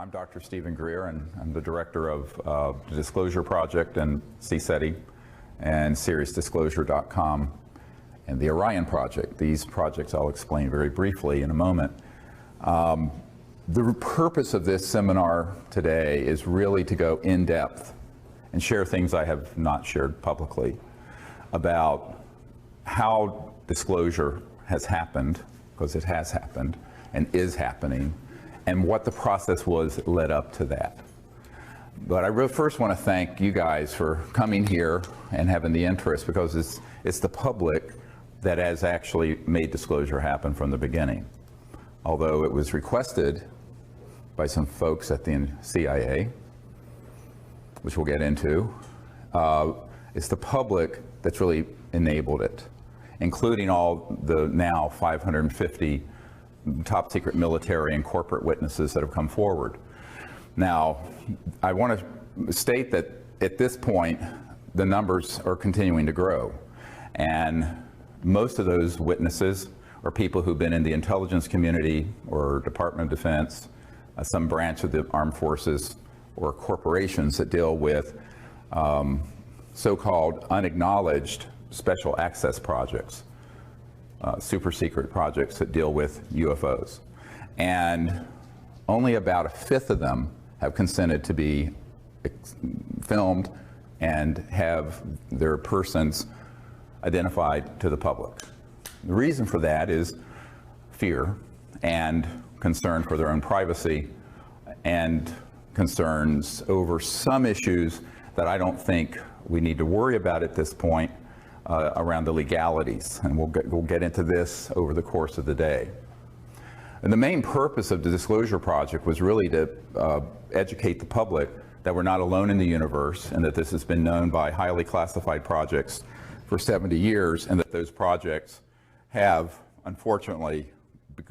I'm Dr. Stephen Greer, and I'm the director of the Disclosure Project and CSETI and SeriousDisclosure.com and the Orion Project. These projects I'll explain very briefly in a moment. The purpose of this seminar today is really to go in depth and share things I have not shared publicly about how disclosure has happened, because it has happened and is happening, and what the process was that led up to that. But I first want to thank you guys for coming here and having the interest, because it's the public that has actually made disclosure happen from the beginning. Although it was requested by some folks at the CIA, which we'll get into, it's the public that's really enabled it, including all the now 550 top secret military and corporate witnesses that have come forward. Now, I want to state that at this point, the numbers are continuing to grow. And most of those witnesses are people who've been in the intelligence community or Department of Defense, some branch of the armed forces, or corporations that deal with so-called unacknowledged special access projects. Super secret projects that deal with UFOs. And only about a fifth of them have consented to be filmed and have their persons identified to the public. The reason for that is fear and concern for their own privacy and concerns over some issues that I don't think we need to worry about at this point, around the legalities, and we'll get into this over the course of the day. And the main purpose of the Disclosure Project was really to educate the public that we're not alone in the universe, and that this has been known by highly classified projects for 70 years, and that those projects have, unfortunately,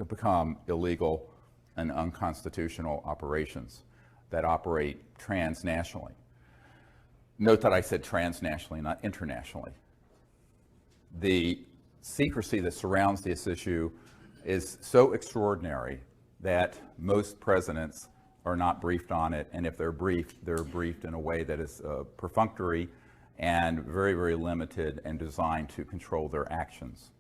become illegal and unconstitutional operations that operate transnationally. Note that I said transnationally, not internationally. The secrecy that surrounds this issue is so extraordinary that most presidents are not briefed on it, and if they're briefed in a way that is perfunctory and very, very limited and designed to control their actions.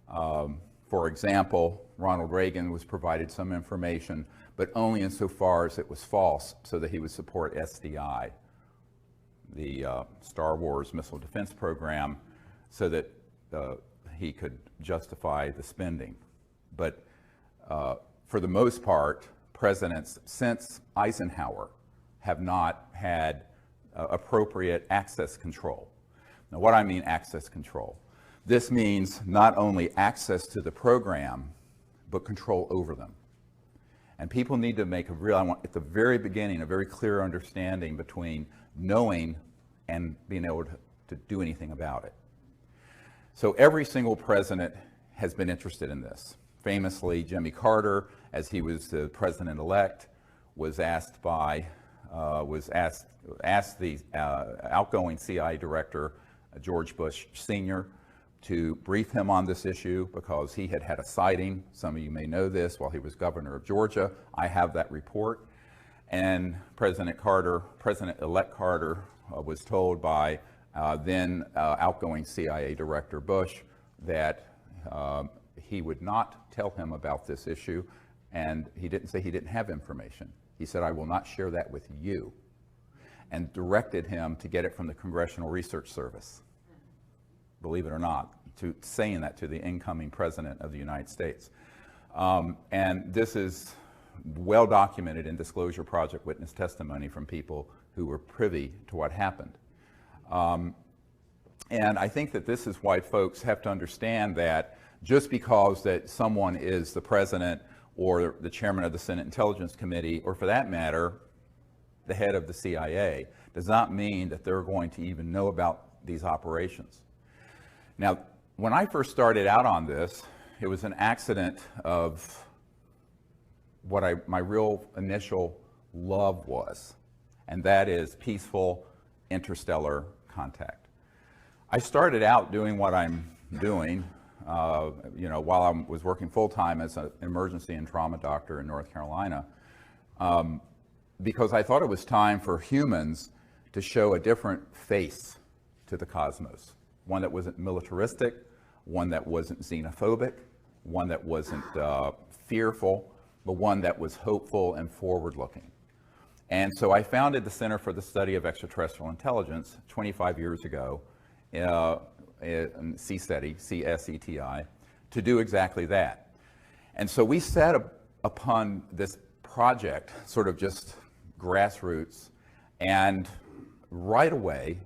For example, Ronald Reagan was provided some information, but only insofar as it was false, so that he would support SDI, the Star Wars missile defense program, so that he could justify the spending. But for the most part, presidents since Eisenhower have not had appropriate access control. Now, what I mean access control, this means not only access to the program, but control over them. And people need to make at the very beginning, a very clear understanding between knowing and being able to do anything about it. So every single president has been interested in this. Famously, Jimmy Carter, as he was the president-elect, was asked the outgoing CIA director, George Bush Sr., to brief him on this issue because he had had a sighting. Some of you may know this while he was governor of Georgia. I have that report. And President-elect Carter was told by then outgoing CIA Director Bush that he would not tell him about this issue, and he didn't say he didn't have information. He said, "I will not share that with you," and directed him to get it from the Congressional Research Service. Believe it or not, saying that to the incoming President of the United States. And this is well documented in Disclosure Project witness testimony from people who were privy to what happened. And I think that this is why folks have to understand that just because that someone is the president or the chairman of the Senate Intelligence Committee, or for that matter, the head of the CIA, does not mean that they're going to even know about these operations. Now, when I first started out on this, it was an accident of what my real initial love was, and that is peaceful interstellar contact. I started out doing what I'm doing, while I was working full-time as an emergency and trauma doctor in North Carolina. because I thought it was time for humans to show a different face to the cosmos, one that wasn't militaristic, one that wasn't xenophobic, one that wasn't fearful, but one that was hopeful and forward-looking. And so I founded the Center for the Study of Extraterrestrial Intelligence 25 years ago, in CSETI, C-S-E-T-I, to do exactly that. And so we set upon this project, sort of just grassroots, and right away,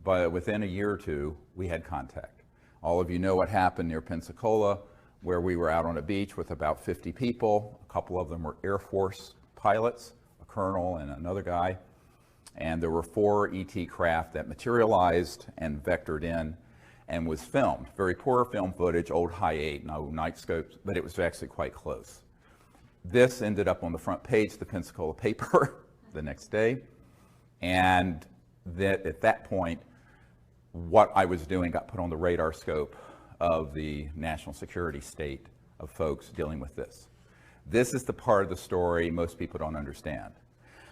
within a year or two, we had contact. All of you know what happened near Pensacola, where we were out on a beach with about 50 people. A couple of them were Air Force pilots, a colonel and another guy. And there were 4 ET craft that materialized and vectored in and was filmed. Very poor film footage, old high-8, no night scopes, but it was actually quite close. This ended up on the front page of the Pensacola paper the next day. And that at that point, what I was doing got put on the radar scope of the national security state of folks dealing with this. This is the part of the story most people don't understand.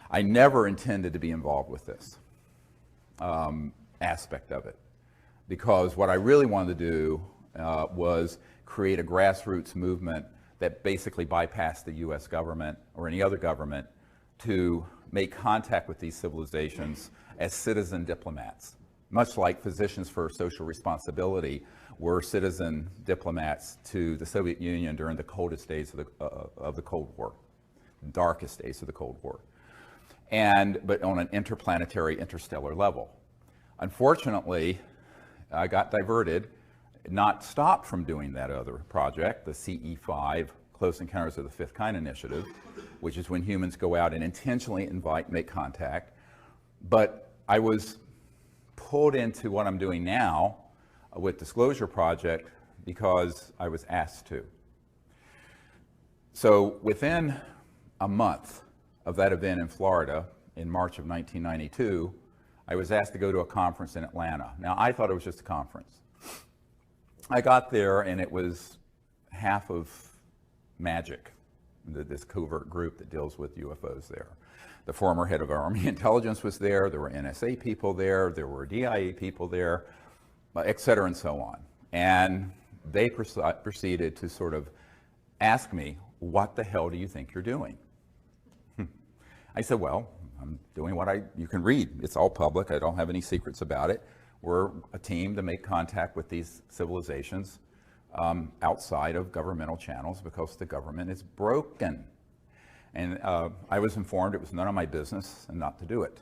I never intended to be involved with this aspect of it, because what I really wanted to do was create a grassroots movement that basically bypassed the US government or any other government to make contact with these civilizations as citizen diplomats, much like Physicians for Social Responsibility were citizen diplomats to the Soviet Union during the coldest days of the Cold War, darkest days of the Cold War, but on an interplanetary, interstellar level. Unfortunately, I got diverted, not stopped from doing that other project, the CE5, Close Encounters of the Fifth Kind Initiative, which is when humans go out and intentionally make contact. But I was pulled into what I'm doing now with Disclosure Project because I was asked to. So within a month of that event in Florida in March of 1992, I was asked to go to a conference in Atlanta. Now, I thought it was just a conference. I got there and it was half of MAGIC, this covert group that deals with UFOs there. The former head of Army intelligence was there, there were NSA people there were DIA people there, et cetera and so on. And they proceeded to sort of ask me, what the hell do you think you're doing? I said, well, I'm doing what you can read. It's all public. I don't have any secrets about it. We're a team to make contact with these civilizations outside of governmental channels because the government is broken. And I was informed it was none of my business and not to do it.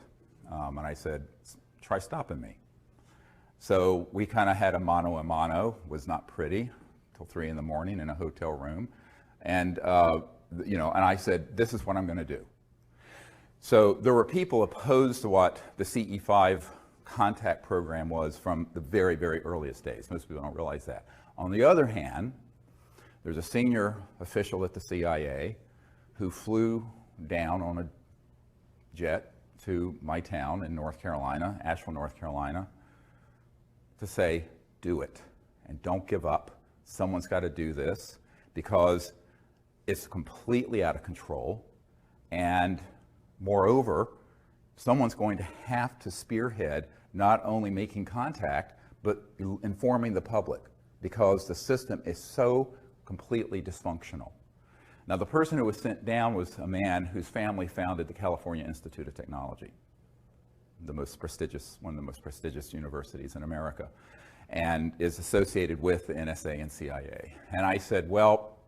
And I said, try stopping me. So we kind of had a mano a mano, was not pretty, till 3 in the morning in a hotel room. And, and I said, this is what I'm going to do. So there were people opposed to what the CE5 contact program was from the very, very earliest days. Most people don't realize that. On the other hand, there's a senior official at the CIA who flew down on a jet to my town in North Carolina, Asheville, North Carolina, to say, do it and don't give up. Someone's got to do this because it's completely out of control. And moreover, someone's going to have to spearhead not only making contact, but informing the public because the system is so completely dysfunctional. Now, the person who was sent down was a man whose family founded the California Institute of Technology, one of the most prestigious universities in America, and is associated with the NSA and CIA. And I said, well,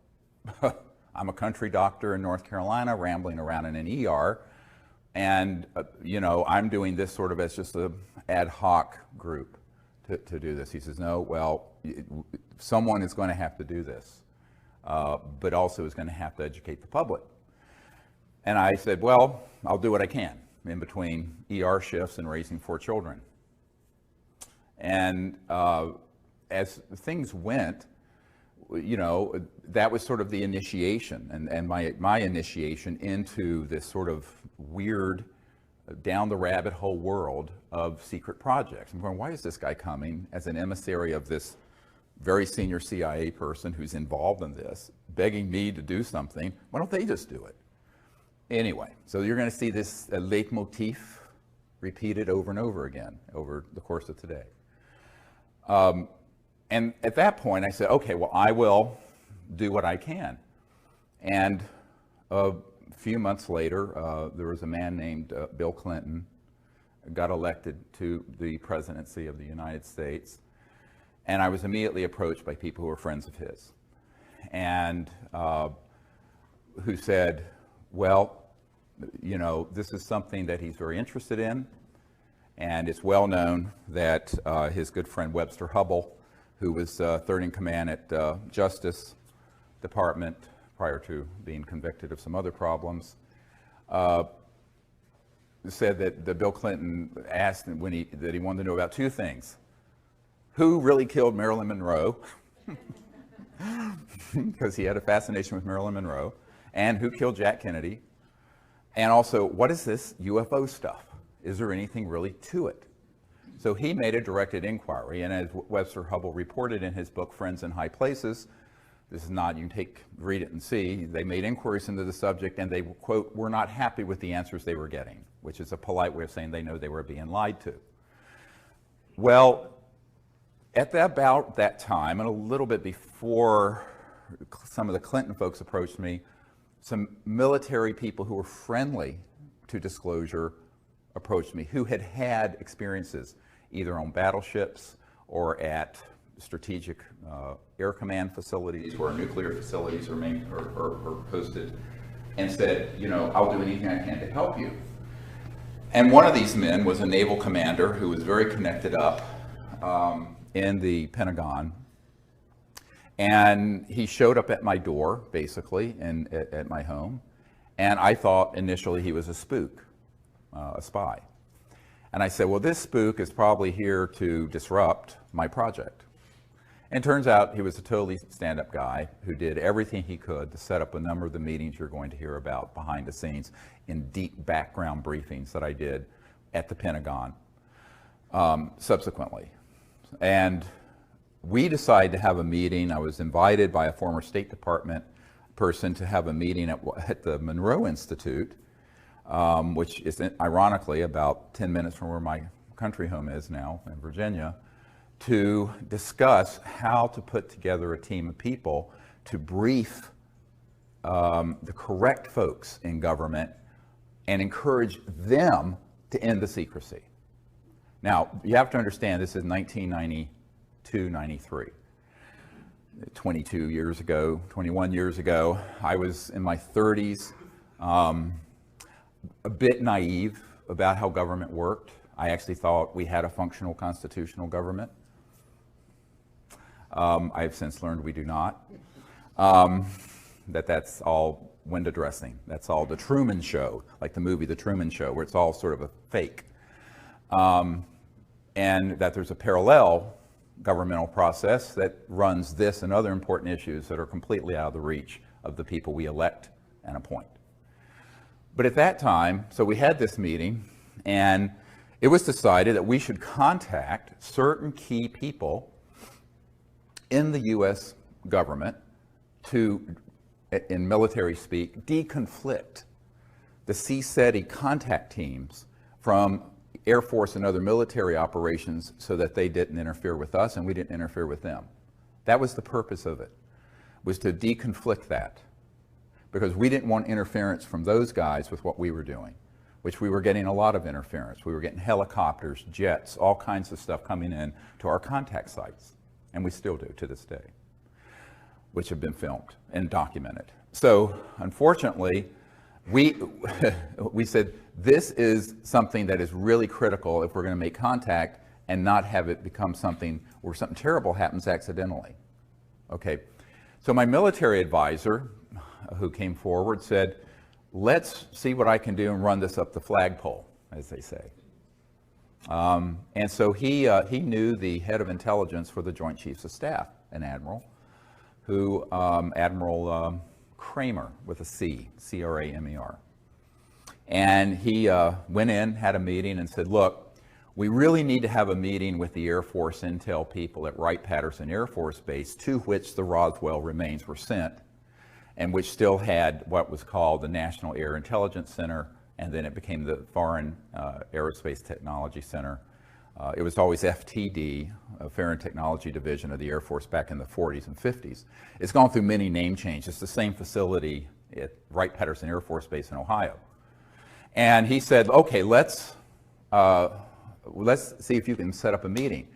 I'm a country doctor in North Carolina, rambling around in an ER, and I'm doing this sort of as just an ad hoc group to do this. He says, no, well, someone is going to have to do this, but also is going to have to educate the public. And I said, well, I'll do what I can in between ER shifts and raising 4 children. And as things went, that was sort of the initiation and my initiation into this sort of weird down the rabbit hole world of secret projects. I'm going, why is this guy coming as an emissary of this very senior CIA person who's involved in this, begging me to do something? Why don't they just do it? Anyway, so you're going to see this leitmotif repeated over and over again over the course of today. And at that point, I said, okay, well, I will do what I can. And a few months later, there was a man named Bill Clinton, got elected to the presidency of the United States. And I was immediately approached by people who were friends of his, and who said, well, you know, this is something that he's very interested in, and it's well known that his good friend Webster Hubbell, who was third in command at Justice Department prior to being convicted of some other problems, said that Bill Clinton asked that he wanted to know about two things: who really killed Marilyn Monroe, because he had a fascination with Marilyn Monroe, and who killed Jack Kennedy, and also, what is this UFO stuff? Is there anything really to it? So he made a directed inquiry, and as Webster Hubbell reported in his book, Friends in High Places, this is not, you can read it and see, they made inquiries into the subject, and they, quote, were not happy with the answers they were getting, which is a polite way of saying they know they were being lied to. Well, at about that time, and a little bit before some of the Clinton folks approached me, some military people who were friendly to disclosure approached me, who had had experiences either on battleships or at strategic air command facilities where nuclear facilities are posted, and said, you know, I'll do anything I can to help you. And one of these men was a naval commander who was very connected up in the Pentagon. And he showed up at my door, basically, at my home. And I thought initially he was a spook, a spy. And I said, well, this spook is probably here to disrupt my project. And it turns out he was a totally stand-up guy who did everything he could to set up a number of the meetings you're going to hear about behind the scenes in deep background briefings that I did at the Pentagon subsequently. And we decided to have a meeting. I was invited by a former State Department person to have a meeting at the Monroe Institute, which is ironically about 10 minutes from where my country home is now in Virginia, to discuss how to put together a team of people to brief the correct folks in government and encourage them to end the secrecy. Now, you have to understand, this is 1992, 93. 22 years ago, 21 years ago, I was in my 30s, a bit naive about how government worked. I actually thought we had a functional constitutional government. I have since learned we do not. That's all window dressing. That's all the Truman Show, like the movie The Truman Show, where it's all sort of a fake. And that there's a parallel governmental process that runs this and other important issues that are completely out of the reach of the people we elect and appoint. But at that time, so we had this meeting, and it was decided that we should contact certain key people in the U.S. government to, in military speak, deconflict the CSETI contact teams from Air Force and other military operations so that they didn't interfere with us and we didn't interfere with them. That was the purpose of it, was to deconflict that, because we didn't want interference from those guys with what we were doing, which we were getting a lot of interference. We were getting helicopters, jets, all kinds of stuff coming in to our contact sites, and we still do to this day, which have been filmed and documented. So unfortunately, we said, this is something that is really critical if we're going to make contact and not have it become something where something terrible happens accidentally. Okay, so my military advisor, who came forward, said, let's see what I can do and run this up the flagpole, as they say. And so he knew the head of intelligence for the Joint Chiefs of Staff, an admiral, who, Admiral Kramer, with a C, C-R-A-M-E-R. And he went in, had a meeting, and said, look, we really need to have a meeting with the Air Force intel people at Wright-Patterson Air Force Base, to which the Roswell remains were sent. and which still had what was called the National Air Intelligence Center, and then it became the Foreign Aerospace Technology Center. It was always FTD, Foreign Technology Division of the Air Force, back in the 40s and 50s. It's gone through many name changes. It's the same facility at Wright-Patterson Air Force Base in Ohio. And he said, okay, let's see if you can set up a meeting.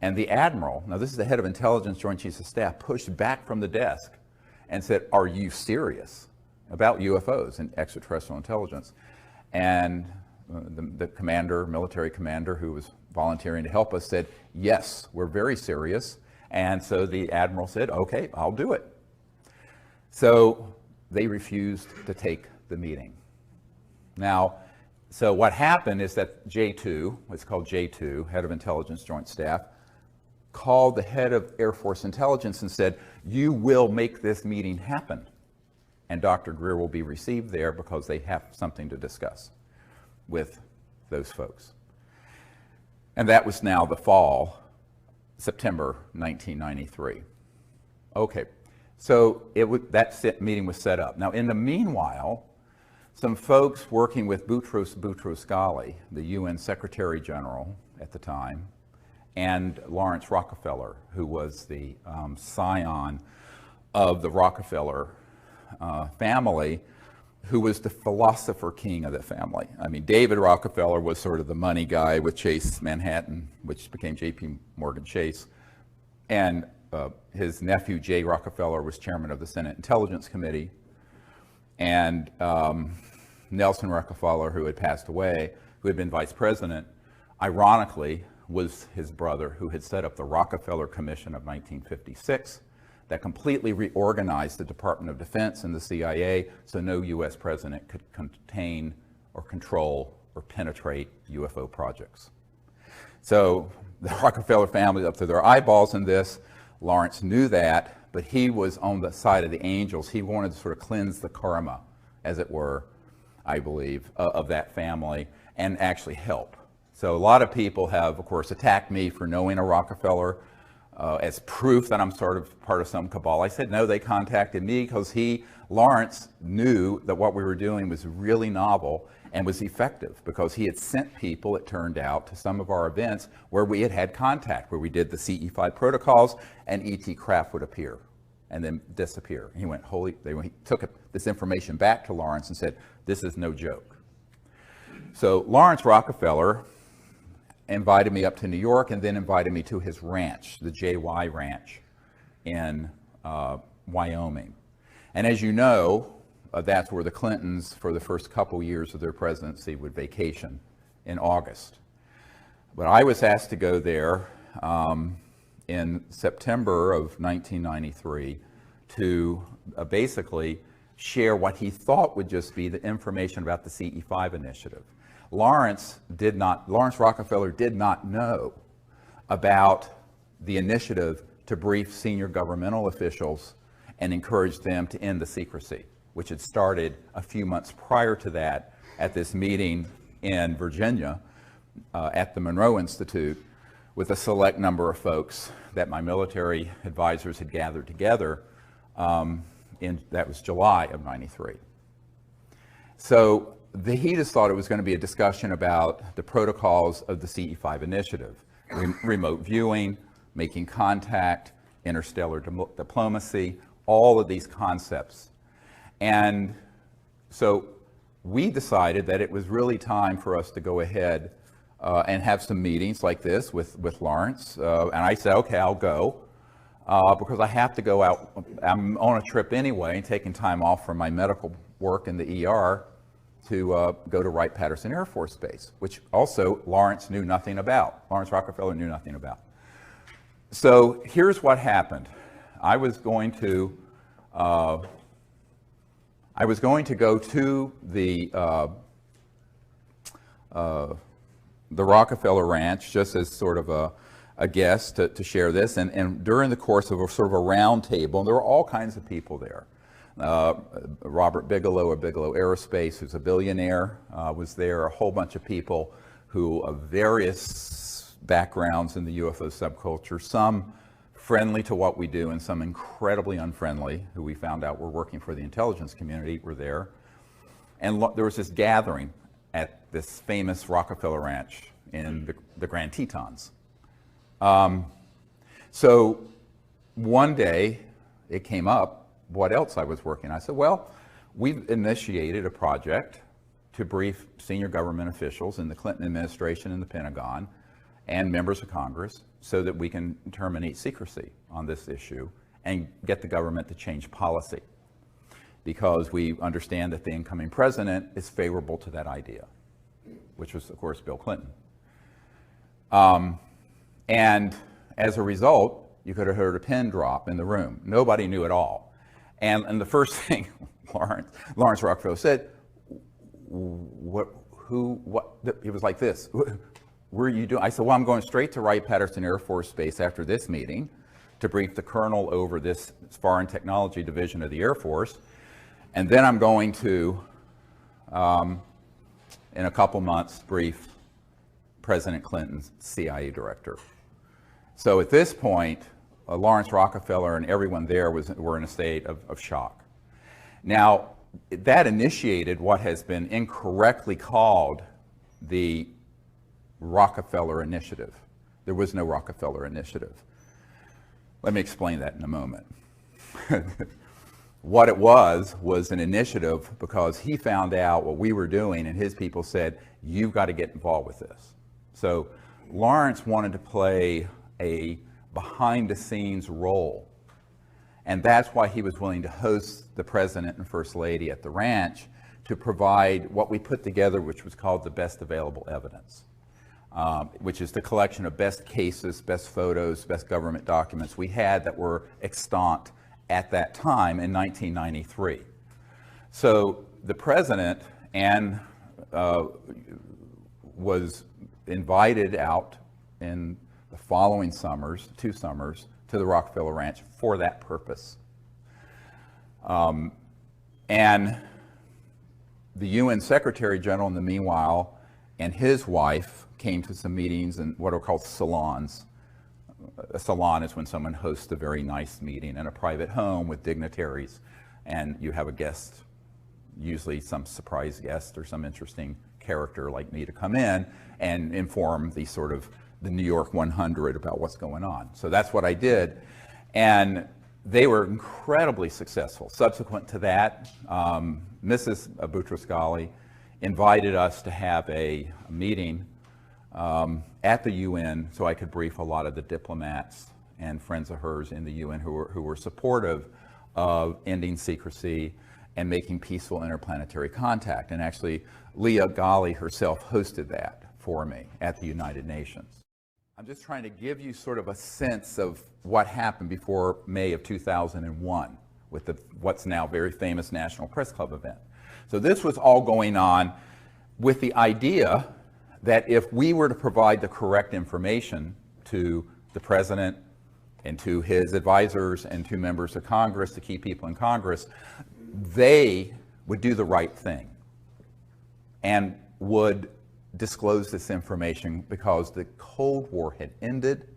And the admiral, now this is the head of intelligence, Joint Chiefs of Staff, pushed back from the desk and said, are you serious about UFOs and extraterrestrial intelligence? And the commander, military commander, who was volunteering to help us, said, yes, we're very serious. And so the admiral said, okay, I'll do it. So they refused to take the meeting. Now, so what happened is that J2, what's called J2, head of intelligence joint staff, called the head of Air Force intelligence and said, you will make this meeting happen. And Dr. Greer will be received there because they have something to discuss with those folks. And that was now the fall, September 1993. Okay, so that meeting was set up. Now, in the meanwhile, some folks working with Boutros Boutros-Ghali, the UN Secretary General at the time, and Lawrence Rockefeller, who was the scion of the Rockefeller family, who was the philosopher king of the family. I mean, David Rockefeller was sort of the money guy with Chase Manhattan, which became J.P. Morgan Chase. And his nephew, Jay Rockefeller, was chairman of the Senate Intelligence Committee. And Nelson Rockefeller, who had passed away, who had been vice president, ironically, was his brother, who had set up the Rockefeller Commission of 1956 that completely reorganized the Department of Defense and the CIA so no U.S. president could contain or control or penetrate UFO projects. So the Rockefeller family was up to their eyeballs in this. Lawrence knew that, but he was on the side of the angels. He wanted to sort of cleanse the karma, as it were, I believe, of that family and actually help. So a lot of people have, of course, attacked me for knowing a Rockefeller as proof that I'm sort of part of some cabal. I said, no, they contacted me because Lawrence knew that what we were doing was really novel and was effective because he had sent people, it turned out, to some of our events where we had contact, where we did the CE5 protocols and ET craft would appear and then disappear. And he took this information back to Lawrence and said, this is no joke. So Lawrence Rockefeller invited me up to New York and then invited me to his ranch, the JY Ranch in Wyoming. And as you know, that's where the Clintons, for the first couple years of their presidency, would vacation in August. But I was asked to go there in September of 1993 to basically share what he thought would just be the information about the CE5 initiative. Lawrence Rockefeller did not know about the initiative to brief senior governmental officials and encourage them to end the secrecy, which had started a few months prior to that at this meeting in Virginia at the Monroe Institute with a select number of folks that my military advisors had gathered together that was July of '93. So he just thought it was going to be a discussion about the protocols of the CE5 initiative, remote viewing, making contact, interstellar diplomacy, all of these concepts. And so we decided that it was really time for us to go ahead and have some meetings like this with Lawrence. And I said, okay, I'll go because I have to go out. I'm on a trip anyway, taking time off from my medical work in the ER to go to Wright-Patterson Air Force Base, which also Lawrence knew nothing about. Lawrence Rockefeller knew nothing about. So here's what happened. I was going to go to the Rockefeller Ranch just as sort of a guest to share this, and during the course of a sort of a round table, and there were all kinds of people there. Robert Bigelow of Bigelow Aerospace, who's a billionaire, was there. A whole bunch of people who of various backgrounds in the UFO subculture, some friendly to what we do and some incredibly unfriendly, who we found out were working for the intelligence community, were there. And there was this gathering at this famous Rockefeller Ranch in the Grand Tetons. So one day it came up what else I was working on. I said, well, we've initiated a project to brief senior government officials in the Clinton administration and the Pentagon and members of Congress so that we can terminate secrecy on this issue and get the government to change policy, because we understand that the incoming president is favorable to that idea, which was, of course, Bill Clinton. And as a result, you could have heard a pin drop in the room. Nobody knew at all. And the first thing Lawrence Rockefeller said, what, he was like this, what are you doing? I said, well, I'm going straight to Wright-Patterson Air Force Base after this meeting to brief the colonel over this Foreign Technology Division of the Air Force. And then I'm going to, in a couple months, brief President Clinton's CIA director. So at this point, Lawrence Rockefeller and everyone there were in a state of shock. Now, that initiated what has been incorrectly called the Rockefeller Initiative. There was no Rockefeller Initiative. Let me explain that in a moment. What it was an initiative because he found out what we were doing, and his people said, you've got to get involved with this. So Lawrence wanted to play a behind-the-scenes role, and that's why he was willing to host the President and First Lady at the ranch to provide what we put together, which was called the best available evidence, which is the collection of best cases, best photos, best government documents we had that were extant at that time in 1993. So the President was invited out in the following summers, 2 summers, to the Rockefeller Ranch for that purpose. And the UN Secretary General in the meanwhile and his wife came to some meetings in what are called salons. A salon is when someone hosts a very nice meeting in a private home with dignitaries, and you have a guest, usually some surprise guest or some interesting character like me, to come in and inform the New York 100 about what's going on. So that's what I did, and they were incredibly successful. Subsequent to that, Mrs. Boutros-Ghali invited us to have a meeting at the UN so I could brief a lot of the diplomats and friends of hers in the UN who were supportive of ending secrecy and making peaceful interplanetary contact. And actually, Leah Ghali herself hosted that for me at the United Nations. I'm just trying to give you sort of a sense of what happened before May of 2001 with what's now very famous National Press Club event. So this was all going on with the idea that if we were to provide the correct information to the President and to his advisors and to members of Congress, the key people in Congress, they would do the right thing and would disclose this information, because the Cold War had ended,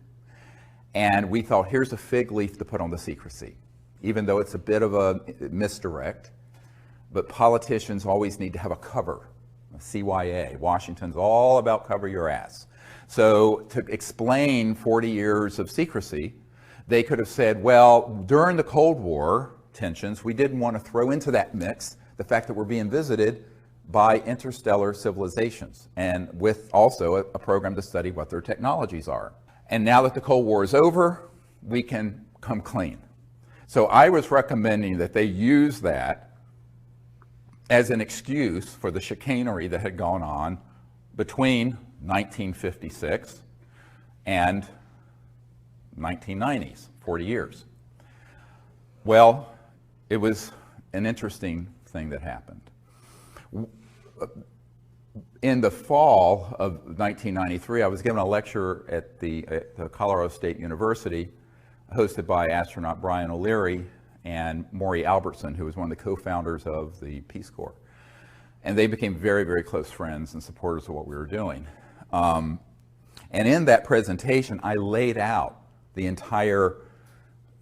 and we thought, here's a fig leaf to put on the secrecy, even though it's a bit of a misdirect. But politicians always need to have a cover. CYA, Washington's all about cover your ass. So to explain 40 years of secrecy, they could have said, well, during the Cold War tensions, we didn't want to throw into that mix the fact that we're being visited by interstellar civilizations, and with also a program to study what their technologies are. And now that the Cold War is over, we can come clean. So I was recommending that they use that as an excuse for the chicanery that had gone on between 1956 and 1990s, 40 years. Well, it was an interesting thing that happened. In the fall of 1993, I was given a lecture at the Colorado State University, hosted by astronaut Brian O'Leary and Maury Albertson, who was one of the co-founders of the Peace Corps. And they became very, very close friends and supporters of what we were doing. And in that presentation, I laid out the entire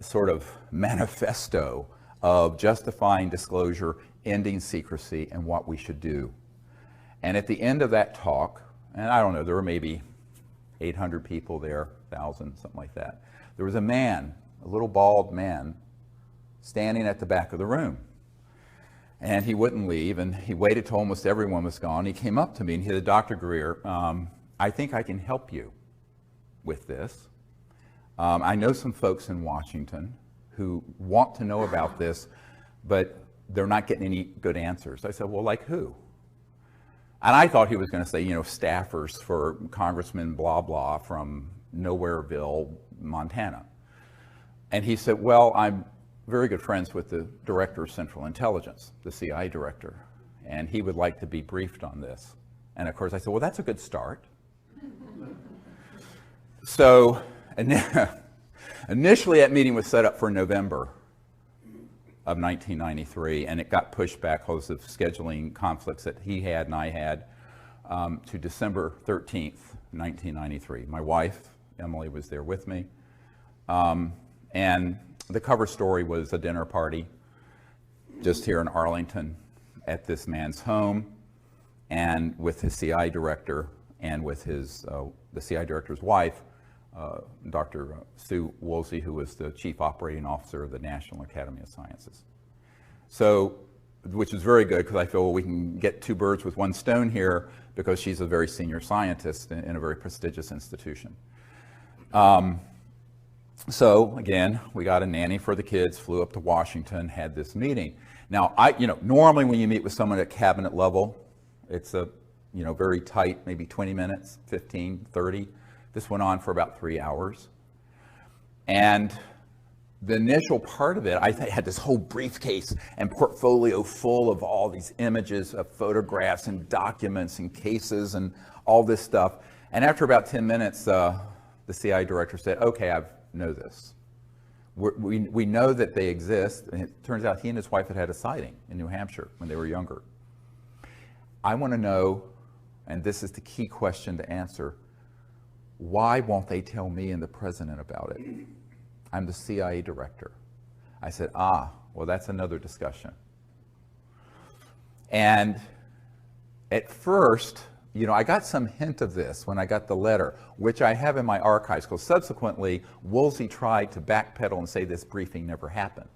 sort of manifesto of justifying disclosure, ending secrecy, and what we should do. And at the end of that talk, and I don't know, there were maybe 800 people there, 1,000, something like that. There was a man, a little bald man, standing at the back of the room. And he wouldn't leave, and he waited till almost everyone was gone. He came up to me and he said, Dr. Greer, I think I can help you with this. I know some folks in Washington who want to know about this, but they're not getting any good answers. I said, well, like who? And I thought he was going to say, staffers for Congressman blah blah from Nowhereville, Montana. And he said, well, I'm very good friends with the Director of Central Intelligence, the CIA director, and he would like to be briefed on this. And of course I said, well, that's a good start. So initially that meeting was set up for November of 1993, and it got pushed back because of scheduling conflicts that he had and I had to December 13th, 1993. My wife, Emily, was there with me. And the cover story was a dinner party just here in Arlington at this man's home, and with his CI director and with his the CI director's wife, Dr. Sue Woolsey, who was the chief operating officer of the National Academy of Sciences. So, which is very good because I feel, well, we can get two birds with one stone here because she's a very senior scientist in a very prestigious institution. So again, we got a nanny for the kids, flew up to Washington, had this meeting. Now, normally when you meet with someone at cabinet level, it's a, very tight, maybe 20 minutes, 15, 30. This went on for about 3 hours. And the initial part of it, I had this whole briefcase and portfolio full of all these images of photographs and documents and cases and all this stuff. And after about 10 minutes, the CI director said, okay, I know this. We know that they exist, and it turns out he and his wife had had a sighting in New Hampshire when they were younger. I want to know, and this is the key question to answer, why won't they tell me and the president about it? I'm the CIA director. I said, well, that's another discussion. And at first, I got some hint of this when I got the letter, which I have in my archives, because subsequently, Woolsey tried to backpedal and say this briefing never happened.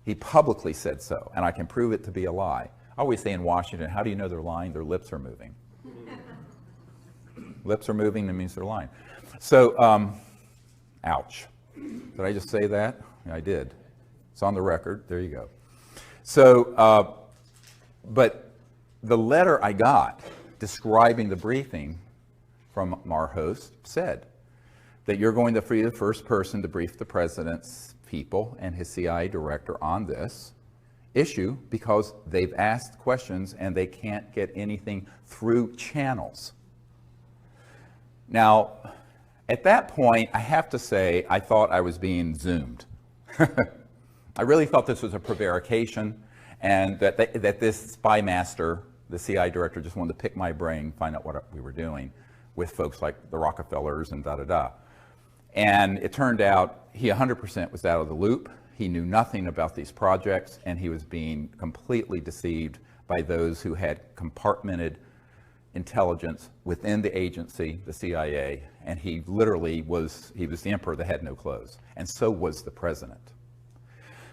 He publicly said so, and I can prove it to be a lie. I always say in Washington, how do you know they're lying? Their lips are moving. Lips are moving, that means they're lying. So, ouch. Did I just say that? Yeah, I did. It's on the record. There you go. So, but the letter I got describing the briefing from our host said that you're going to be the first person to brief the president's people and his CIA director on this issue because they've asked questions and they can't get anything through channels. Now, at that point, I have to say, I thought I was being Zoomed. I really thought this was a prevarication and that this spy master, the CI director, just wanted to pick my brain, find out what we were doing with folks like the Rockefellers and da-da-da. And it turned out he 100% was out of the loop. He knew nothing about these projects, and he was being completely deceived by those who had compartmented intelligence within the agency, the CIA, and he literally was the emperor that had no clothes, and so was the president.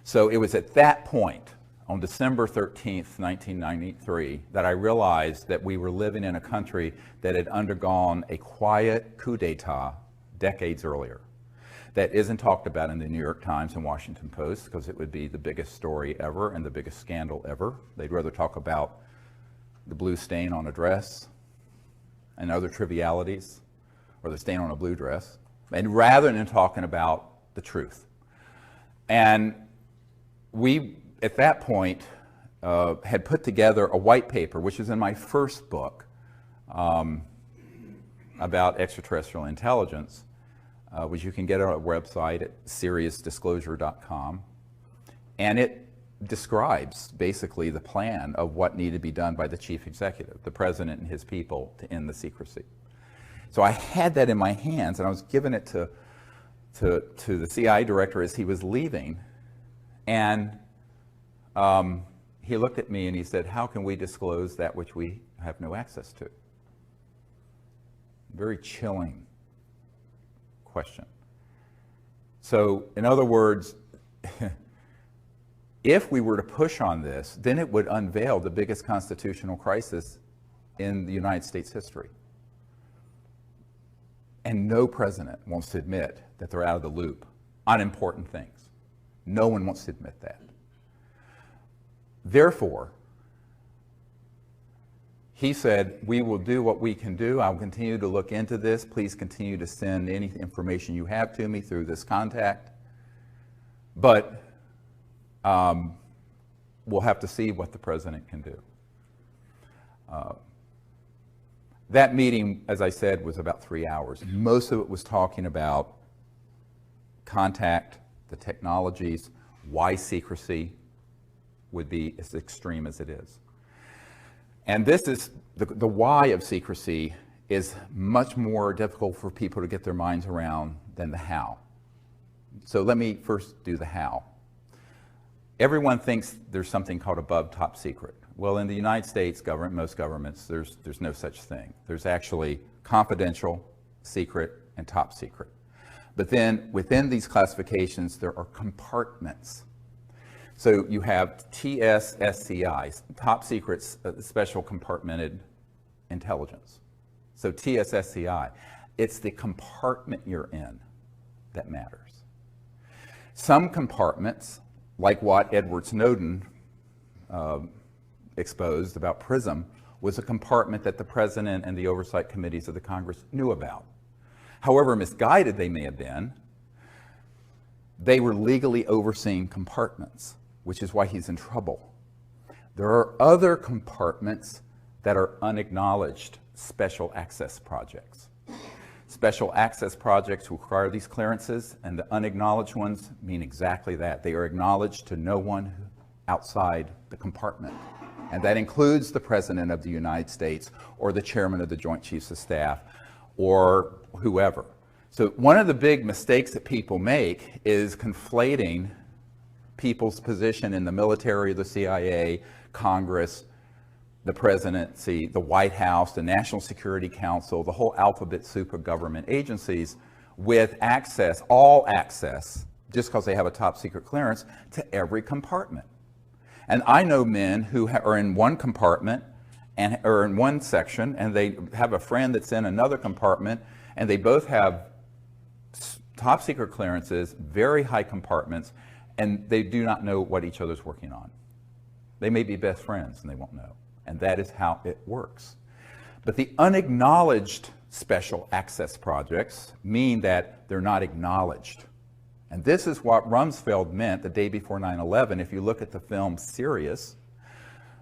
So it was at that point, on December 13th, 1993, that I realized that we were living in a country that had undergone a quiet coup d'etat decades earlier. That isn't talked about in the New York Times and Washington Post because it would be the biggest story ever and the biggest scandal ever. They'd rather talk about the blue stain on a dress and other trivialities, or the stain on a blue dress, and rather than talking about the truth. And we, at that point, had put together a white paper, which is in my first book about extraterrestrial intelligence, which you can get on our website at seriousdisclosure.com. And it describes basically the plan of what needed to be done by the chief executive, the president and his people, to end the secrecy. So I had that in my hands, and I was giving it to to the CIA director as he was leaving, and he looked at me and he said, "How can we disclose that which we have no access to?" Very chilling question. So, in other words, if we were to push on this, then it would unveil the biggest constitutional crisis in the United States history. And no president wants to admit that they're out of the loop on important things. No one wants to admit that. Therefore, he said, "We will do what we can do. I'll continue to look into this. Please continue to send any information you have to me through this contact. But we'll have to see what the president can do." That meeting, as I said, was about 3 hours. Most of it was talking about contact, the technologies, why secrecy would be as extreme as it is. And this is, the why of secrecy is much more difficult for people to get their minds around than the how. So let me first do the how. Everyone thinks there's something called above top secret. Well, in the United States government, most governments, there's no such thing. There's actually confidential, secret, and top secret. But then within these classifications, there are compartments. So you have TSSCI, top secret special compartmented intelligence. So TSSCI, it's the compartment you're in that matters. Some compartments, like what Edward Snowden exposed about PRISM, was a compartment that the president and the oversight committees of the Congress knew about. However misguided they may have been, they were legally overseeing compartments, which is why he's in trouble. There are other compartments that are unacknowledged special access projects. Special access projects require these clearances, and the unacknowledged ones mean exactly that. They are acknowledged to no one outside the compartment. And that includes the President of the United States or the Chairman of the Joint Chiefs of Staff or whoever. So one of the big mistakes that people make is conflating people's position in the military, the CIA, Congress, the presidency, the White House, the National Security Council, the whole alphabet soup of government agencies with access, all access, just because they have a top secret clearance, to every compartment. And I know men who are in one compartment and or in one section, and they have a friend that's in another compartment, and they both have top secret clearances, very high compartments, and they do not know what each other's working on. They may be best friends and they won't know. And that is how it works. But the unacknowledged special access projects mean that they're not acknowledged. And this is what Rumsfeld meant the day before 9/11. If you look at the film Sirius,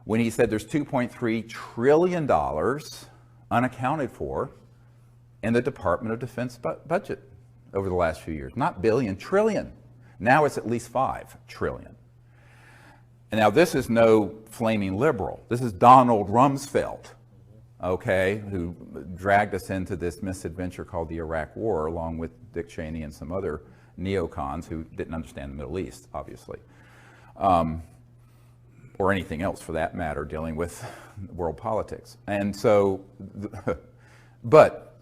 when he said there's $2.3 trillion unaccounted for in the Department of Defense budget over the last few years. Not billion, trillion. Now it's at least 5 trillion. And now this is no flaming liberal. This is Donald Rumsfeld, okay, who dragged us into this misadventure called the Iraq War, along with Dick Cheney and some other neocons who didn't understand the Middle East, obviously, or anything else for that matter, dealing with world politics. And so, but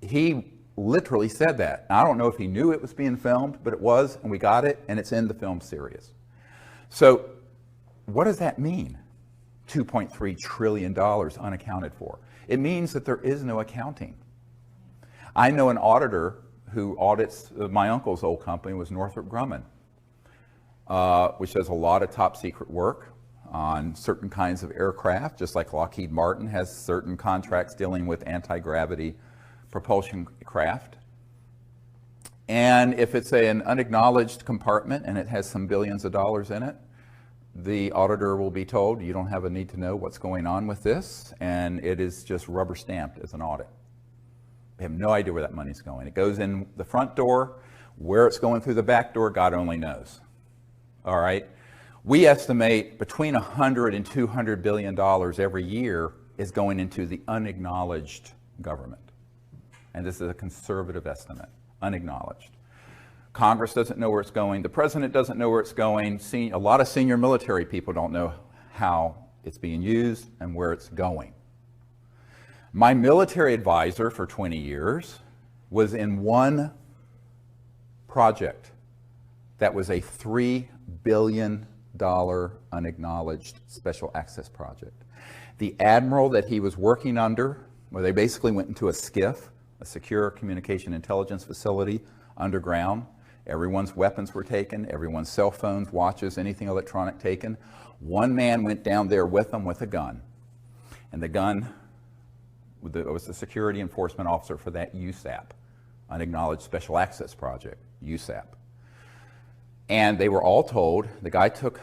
he literally said that. I don't know if he knew it was being filmed, but it was, and we got it, and it's in the film Sirius. So what does that mean? $2.3 trillion unaccounted for. It means that there is no accounting. I know an auditor who audits my uncle's old company, was Northrop Grumman, which does a lot of top secret work on certain kinds of aircraft, just like Lockheed Martin has certain contracts dealing with anti-gravity propulsion craft. And if it's an unacknowledged compartment and it has some billions of dollars in it, the auditor will be told, you don't have a need to know what's going on with this, and it is just rubber stamped as an audit. They have no idea where that money's going. It goes in the front door. Where it's going through the back door, God only knows. All right? We estimate between $100 and $200 billion every year is going into the unacknowledged government. And this is a conservative estimate, unacknowledged. Congress doesn't know where it's going. The president doesn't know where it's going. A lot of senior military people don't know how it's being used and where it's going. My military advisor for 20 years was in one project that was a $3 billion unacknowledged special access project. The admiral that he was working under, where they basically went into a SCIF, a secure communication intelligence facility underground. Everyone's weapons were taken, everyone's cell phones, watches, anything electronic taken. One man went down there with them with a gun. And the gun was the security enforcement officer for that USAP, Unacknowledged Special Access Project, USAP. And they were all told, the guy took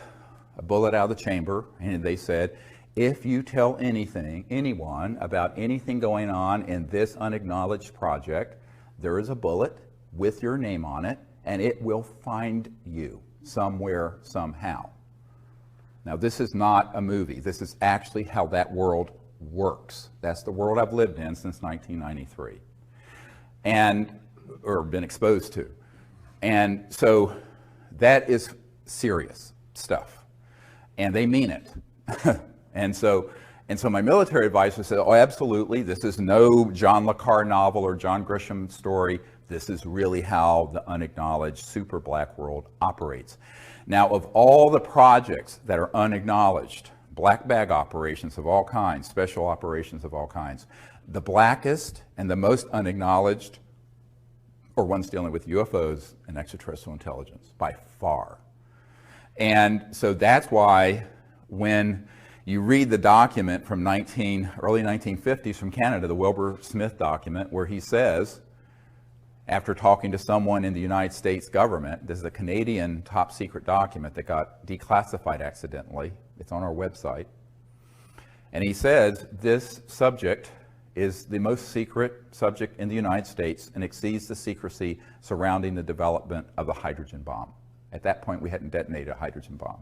a bullet out of the chamber, and they said, if you tell anyone about anything going on in this unacknowledged project, there is a bullet with your name on it, and it will find you somewhere, somehow. Now, this is not a movie. This is actually how that world works. That's the world I've lived in since 1993, or been exposed to. And so that is serious stuff, and they mean it. And so my military advisor said, oh, absolutely, this is no John le Carre novel or John Grisham story. This is really how the unacknowledged super black world operates. Now, of all the projects that are unacknowledged, black bag operations of all kinds, special operations of all kinds, the blackest and the most unacknowledged are ones dealing with UFOs and extraterrestrial intelligence, by far. And so that's why when you read the document from early 1950s from Canada, the Wilbur Smith document, where he says, after talking to someone in the United States government, this is a Canadian top secret document that got declassified accidentally. It's on our website. And he says, this subject is the most secret subject in the United States and exceeds the secrecy surrounding the development of the hydrogen bomb. At that point, we hadn't detonated a hydrogen bomb.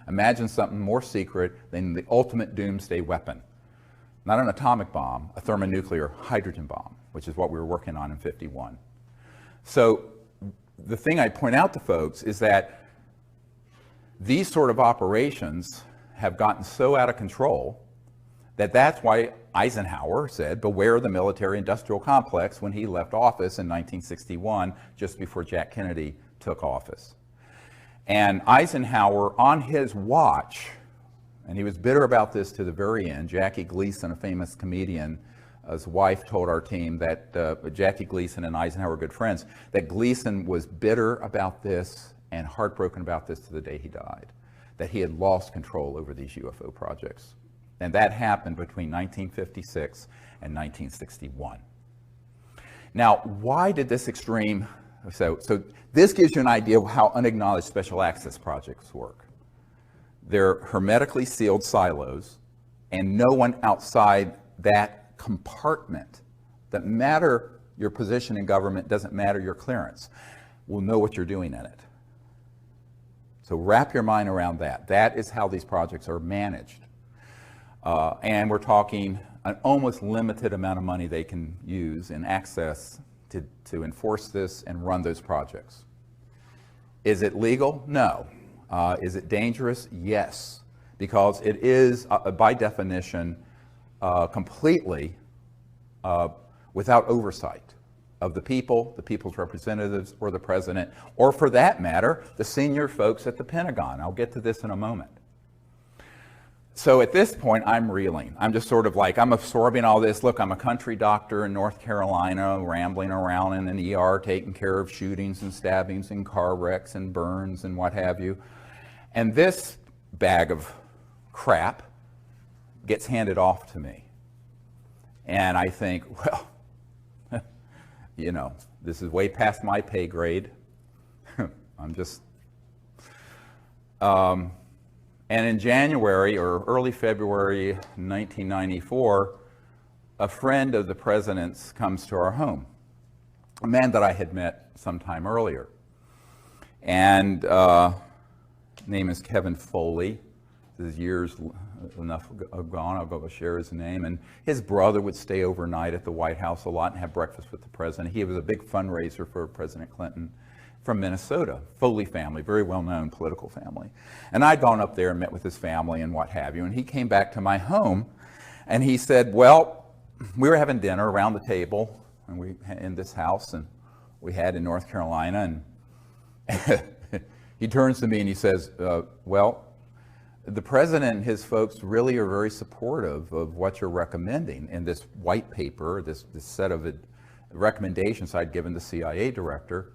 Imagine something more secret than the ultimate doomsday weapon. Not an atomic bomb, a thermonuclear hydrogen bomb, which is what we were working on in '51. So the thing I point out to folks is that these sort of operations have gotten so out of control that that's why Eisenhower said, beware the military-industrial complex when he left office in 1961, just before Jack Kennedy took office. And Eisenhower, on his watch, and he was bitter about this to the very end, Jackie Gleason, a famous comedian, his wife told our team that Jackie Gleason and Eisenhower were good friends, that Gleason was bitter about this and heartbroken about this to the day he died, that he had lost control over these UFO projects. And that happened between 1956 and 1961. Now, why did this extreme, so this gives you an idea of how unacknowledged special access projects work. They're hermetically sealed silos, and no one outside that compartment, that matter your position in government, doesn't matter your clearance, will know what you're doing in it. So wrap your mind around that. That is how these projects are managed. And we're talking an almost limited amount of money they can use in access to enforce this and run those projects. Is it legal? No. Is it dangerous? Yes. Because it is, by definition, completely without oversight of the people, the people's representatives, or the president, or for that matter, the senior folks at the Pentagon. I'll get to this in a moment. So at this point, I'm reeling. I'm just sort of like, I'm absorbing all this. Look, I'm a country doctor in North Carolina, rambling around in an ER, taking care of shootings and stabbings and car wrecks and burns and what have you. And this bag of crap gets handed off to me. And I think, well, you know, this is way past my pay grade. I'm just... And in January or early February 1994, a friend of the president's comes to our home, a man that I had met sometime earlier. And name is Kevin Foley. This is years enough gone, I'll go share his name. And his brother would stay overnight at the White House a lot and have breakfast with the president. He was a big fundraiser for President Clinton from Minnesota, Foley family, very well-known political family. And I'd gone up there and met with his family and what have you, and he came back to my home, and he said, well, we were having dinner around the table and we in this house, and we had in North Carolina, and he turns to me and he says, well, the president and his folks really are very supportive of what you're recommending in this white paper, this set of recommendations I'd given the CIA director.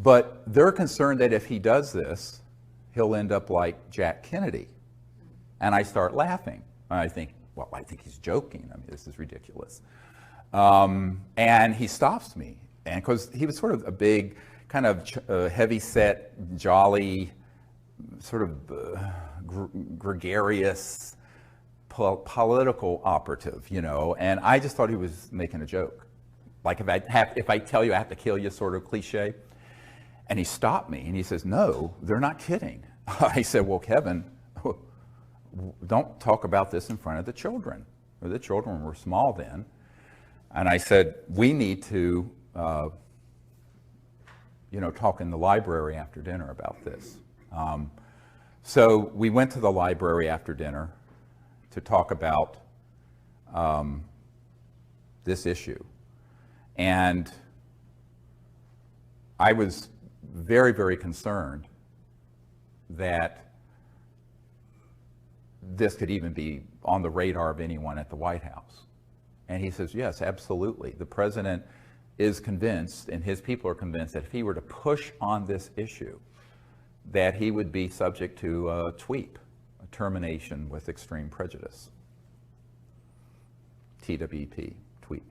But they're concerned that if he does this, he'll end up like Jack Kennedy. And I start laughing. I think, well, I think he's joking. I mean, this is ridiculous. And he stops me. And because he was sort of a big, kind of heavy-set, jolly, sort of gregarious political operative, you know. And I just thought he was making a joke. Like if I tell you I have to kill you, sort of cliche. And he stopped me and he says, no, they're not kidding. I said, well, Kevin, don't talk about this in front of the children. The children were small then. And I said, we need to, talk in the library after dinner about this. So we went to the library after dinner to talk about this issue. And I was very, very concerned that this could even be on the radar of anyone at the White House. And he says, yes, absolutely. The president is convinced, and his people are convinced, that if he were to push on this issue, that he would be subject to a TWEEP, a termination with extreme prejudice. TWEP, TWEEP.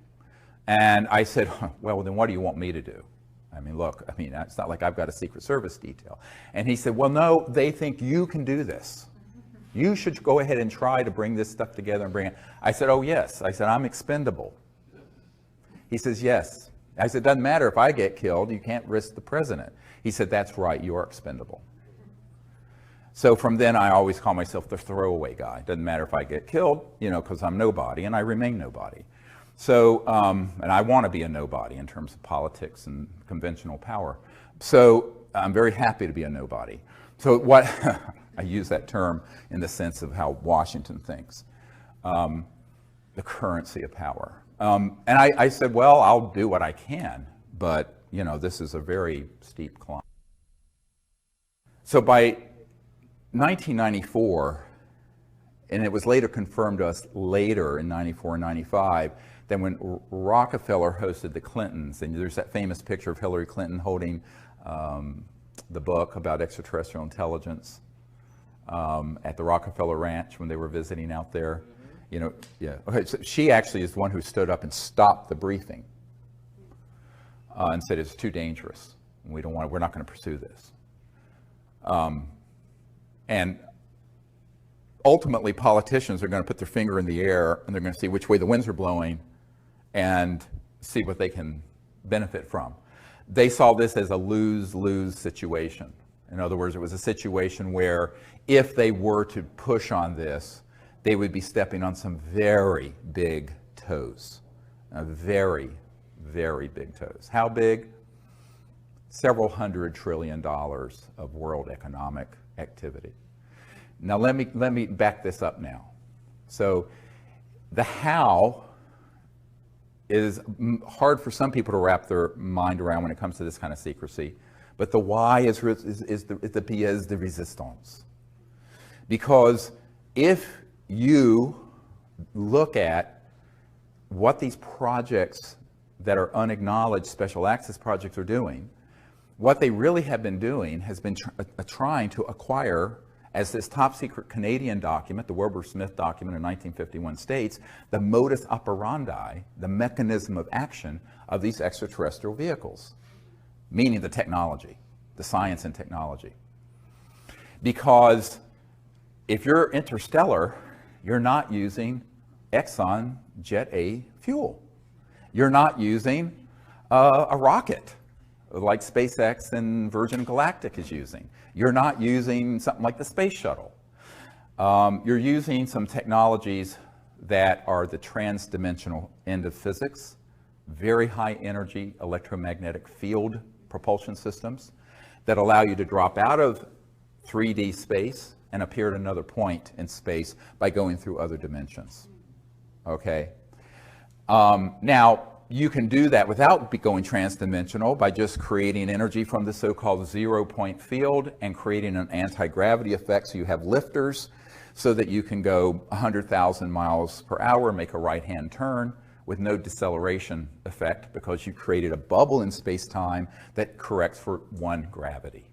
And I said, well, then what do you want me to do? I mean, look, it's not like I've got a Secret Service detail. And he said, well, no, they think you can do this. You should go ahead and try to bring this stuff together and bring it. I said, oh, yes. I said, I'm expendable. He says, yes. I said, doesn't matter if I get killed. You can't risk the president. He said, that's right. You are expendable. So from then, I always call myself the throwaway guy. Doesn't matter if I get killed, because I'm nobody, and I remain nobody. So, and I want to be a nobody in terms of politics and conventional power. So I'm very happy to be a nobody. So what, I use that term in the sense of how Washington thinks, the currency of power. And I said, well, I'll do what I can, but this is a very steep climb. So by 1994, and it was later confirmed to us later in 94 and 95, then when Rockefeller hosted the Clintons, and there's that famous picture of Hillary Clinton holding the book about extraterrestrial intelligence at the Rockefeller Ranch when they were visiting out there. Okay, so she actually is the one who stood up and stopped the briefing and said it's too dangerous. We're not going to pursue this. And ultimately, politicians are going to put their finger in the air and they're going to see which way the winds are blowing and see what they can benefit from. They saw this as a lose-lose situation. In other words, it was a situation where if they were to push on this, they would be stepping on some very big toes. Very, very big toes. How big? Several $100 trillion of world economic activity. Now let me back this up now. So the how is hard for some people to wrap their mind around when it comes to this kind of secrecy, but the why is the pièce de résistance. Because if you look at what these projects that are unacknowledged special access projects are doing, what they really have been doing has been trying to acquire, as this top secret Canadian document, the Wilbur-Smith document in 1951 states, the modus operandi, the mechanism of action of these extraterrestrial vehicles, meaning the technology, the science and technology. Because if you're interstellar, you're not using Exxon Jet A fuel. You're not using a rocket like SpaceX and Virgin Galactic is using. You're not using something like the space shuttle. You're using some technologies that are the trans-dimensional end of physics, very high energy electromagnetic field propulsion systems. that allow you to drop out of 3D space and appear at another point in space by going through other dimensions. Okay? Now, you can do that without going transdimensional by just creating energy from the so-called zero-point field and creating an anti-gravity effect, so you have lifters so that you can go 100,000 miles per hour, make a right-hand turn with no deceleration effect because you created a bubble in space-time that corrects for one gravity.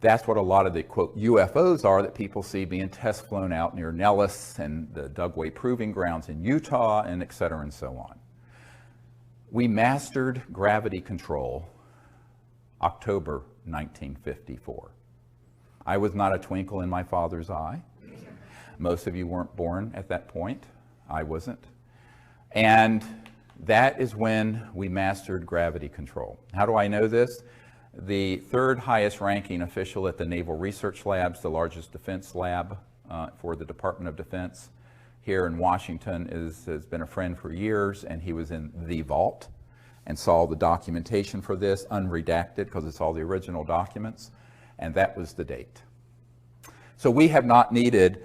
That's what a lot of the, quote, UFOs are that people see being test flown out near Nellis and the Dugway Proving Grounds in Utah, and et cetera and so on. We mastered gravity control October 1954. I was not a twinkle in my father's eye. Most of you weren't born at that point. I wasn't. And that is when we mastered gravity control. How do I know this? The third highest ranking official at the Naval Research Labs, the largest defense lab for the Department of Defense here in Washington, has been a friend for years, and he was in the vault and saw the documentation for this, unredacted, because it's all the original documents, and that was the date. So we have not needed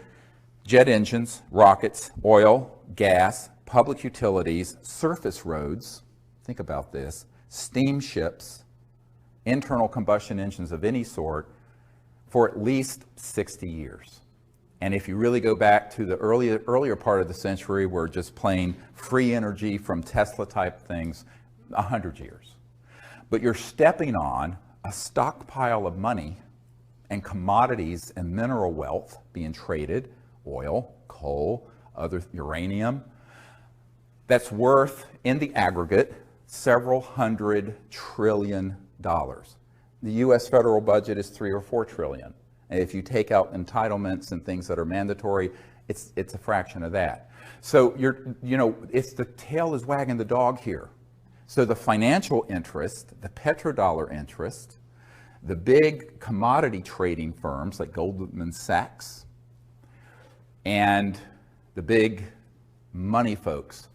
jet engines, rockets, oil, gas, public utilities, surface roads, think about this, steamships, internal combustion engines of any sort for at least 60 years. And if you really go back to the earlier part of the century, we're just plain free energy from Tesla type things, 100 years. But you're stepping on a stockpile of money and commodities and mineral wealth being traded, oil, coal, other uranium, that's worth in the aggregate several $100 trillion. The US federal budget is $3 or $4 trillion. And if you take out entitlements and things that are mandatory, it's a fraction of that. So it's the tail is wagging the dog here. So the financial interest, the petrodollar interest, the big commodity trading firms like Goldman Sachs, and the big money folks,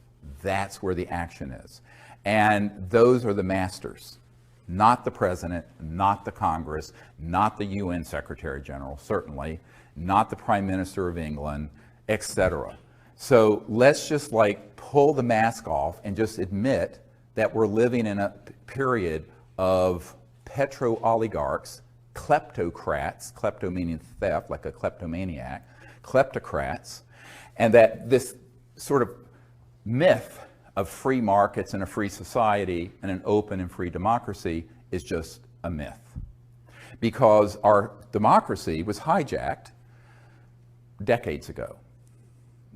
that's where the action is. And those are the masters. Not the president, not the Congress, not the UN Secretary General, certainly, not the Prime Minister of England, etc. So let's just pull the mask off and just admit that we're living in a period of petro-oligarchs, kleptocrats, klepto meaning theft, like a kleptomaniac, kleptocrats, and that this sort of myth of free markets and a free society and an open and free democracy is just a myth. Because our democracy was hijacked decades ago.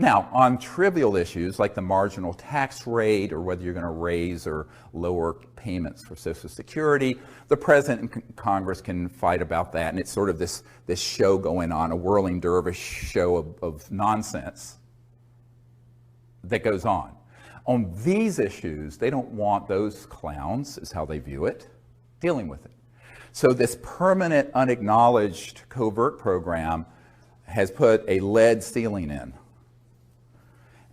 Now, on trivial issues like the marginal tax rate or whether you're going to raise or lower payments for Social Security, the President and Congress can fight about that, and it's sort of this show going on, a whirling dervish show of nonsense that goes on. On these issues, they don't want those clowns, is how they view it, dealing with it. So this permanent, unacknowledged covert program has put a lead ceiling in.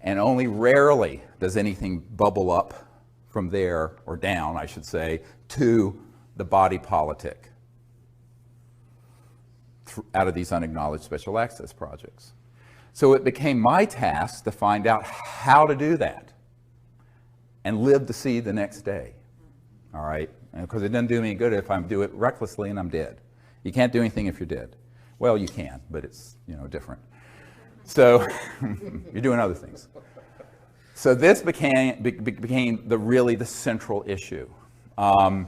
And only rarely does anything bubble up from there, or down, I should say, to the body politic out of these unacknowledged special access projects. So it became my task to find out how to do that and live to see the next day, all right? Because it doesn't do me any good if I do it recklessly and I'm dead. You can't do anything if you're dead. Well, you can, but it's different. So you're doing other things. So this became the central issue. And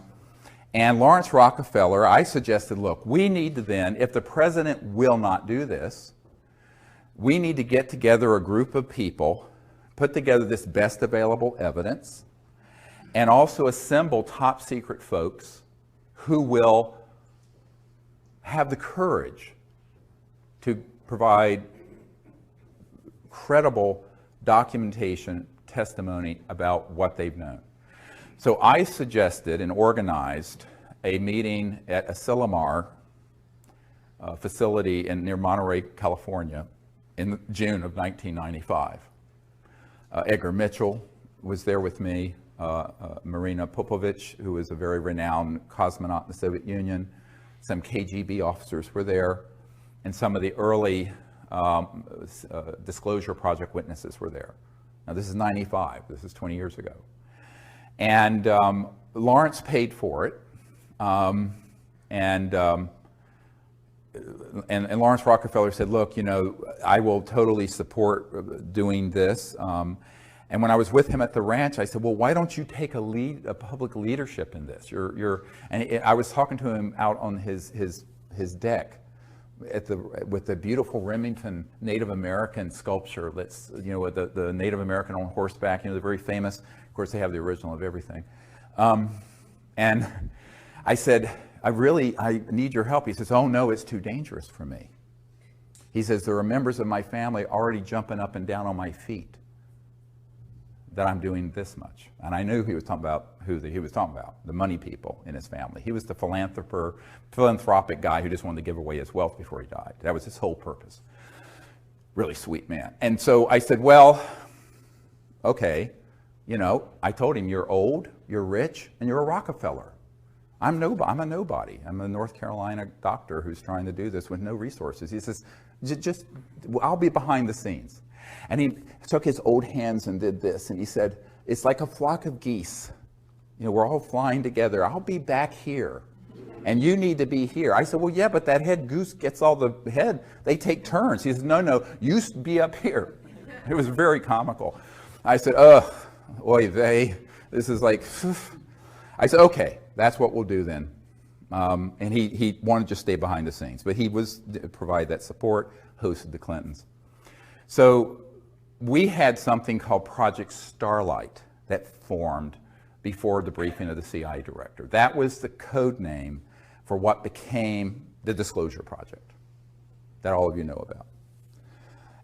Lawrence Rockefeller, I suggested, look, we need to then, if the president will not do this, we need to get together a group of people, put together this best available evidence, and also assemble top secret folks who will have the courage to provide credible documentation, testimony about what they've known. So I suggested and organized a meeting at Asilomar facility near Monterey, California in June of 1995. Edgar Mitchell was there with me. Marina Popovich, who was a very renowned cosmonaut in the Soviet Union. Some KGB officers were there, and some of the early Disclosure Project witnesses were there. Now this is 95, this is 20 years ago. And Lawrence paid for it, and Lawrence Rockefeller said, look, you know, I will totally support doing this. And when I was with him at the ranch, I said, well, why don't you take a public leadership in this? And I was talking to him out on his deck with the beautiful Remington Native American sculpture that's, you know, with the Native American on horseback, you know, they're very famous. Of course, they have the original of everything. And I said, I need your help. He says, oh no, it's too dangerous for me. He says, there are members of my family already jumping up and down on my feet that I'm doing this much. And I knew he was talking about he was talking about, the money people in his family. He was the philanthropic guy who just wanted to give away his wealth before he died. That was his whole purpose. Really sweet man. And so I said, well, okay, you know, I told him, you're old, you're rich, and you're a Rockefeller. I'm a nobody. I'm a North Carolina doctor who's trying to do this with no resources. He says, I'll be behind the scenes. And he took his old hands and did this, and he said, it's like a flock of geese. You know, we're all flying together. I'll be back here, and you need to be here. I said, well, yeah, but that head goose gets all the head. They take turns. He said, no, you be up here. It was very comical. I said, oy vey, this is like, I said, okay, that's what we'll do then. And he wanted to just stay behind the scenes, but he was provide that support, hosted the Clintons. So we had something called Project Starlight that formed before the briefing of the CIA director. That was the code name for what became the Disclosure Project that all of you know about.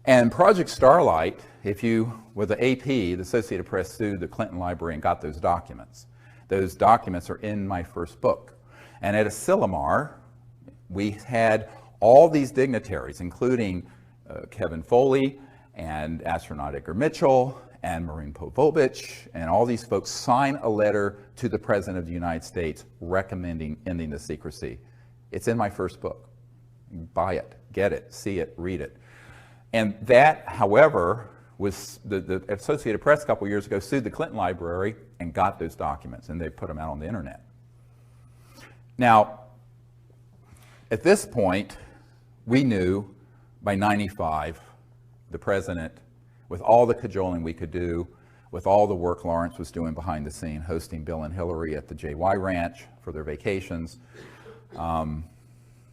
And Project Starlight, with the AP, the Associated Press sued the Clinton Library and got those documents. Those documents are in my first book. And at Asilomar, we had all these dignitaries, including Kevin Foley and astronaut Edgar Mitchell and Marina Popovich, and all these folks sign a letter to the President of the United States recommending ending the secrecy. It's in my first book. Buy it, get it, see it, read it. And that, however, was the Associated Press a couple years ago sued the Clinton Library and got those documents, and they put them out on the internet. Now, at this point, we knew by 95, the president, with all the cajoling we could do, with all the work Lawrence was doing behind the scene, hosting Bill and Hillary at the JY Ranch for their vacations. A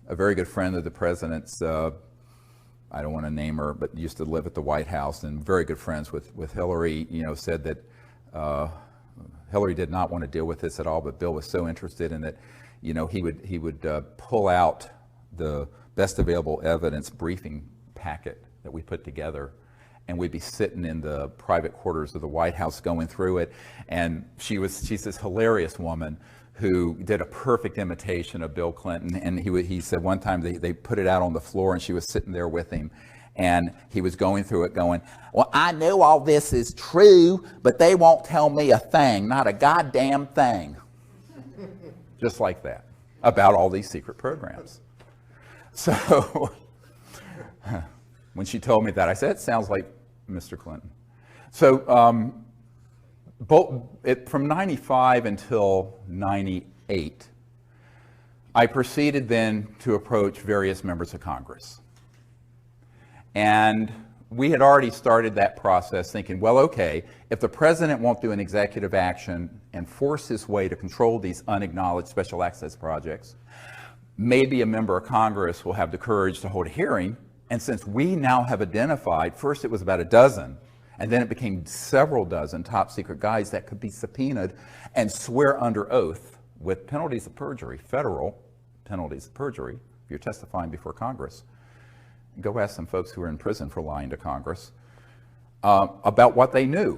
very good friend of the president's, I don't want to name her, but used to live at the White House and very good friends with Hillary, you know, said that Hillary did not want to deal with this at all, but Bill was so interested in it, you know, he would pull out the best available evidence briefing packet that we put together, and we'd be sitting in the private quarters of the White House going through it. And she's this hilarious woman who did a perfect imitation of Bill Clinton. And he said one time they put it out on the floor and she was sitting there with him. And he was going through it going, well, I know all this is true, but they won't tell me a thing, not a goddamn thing. Just like that, about all these secret programs. So when she told me that, I said, it sounds like Mr. Clinton. So from 95 until 98, I proceeded then to approach various members of Congress. And we had already started that process thinking, well, okay, if the president won't do an executive action and force his way to control these unacknowledged special access projects, maybe a member of Congress will have the courage to hold a hearing. And since we now have identified, first it was about a dozen, and then it became several dozen top secret guys that could be subpoenaed and swear under oath with penalties of perjury, federal penalties of perjury, if you're testifying before Congress. Go ask some folks who are in prison for lying to Congress about what they knew.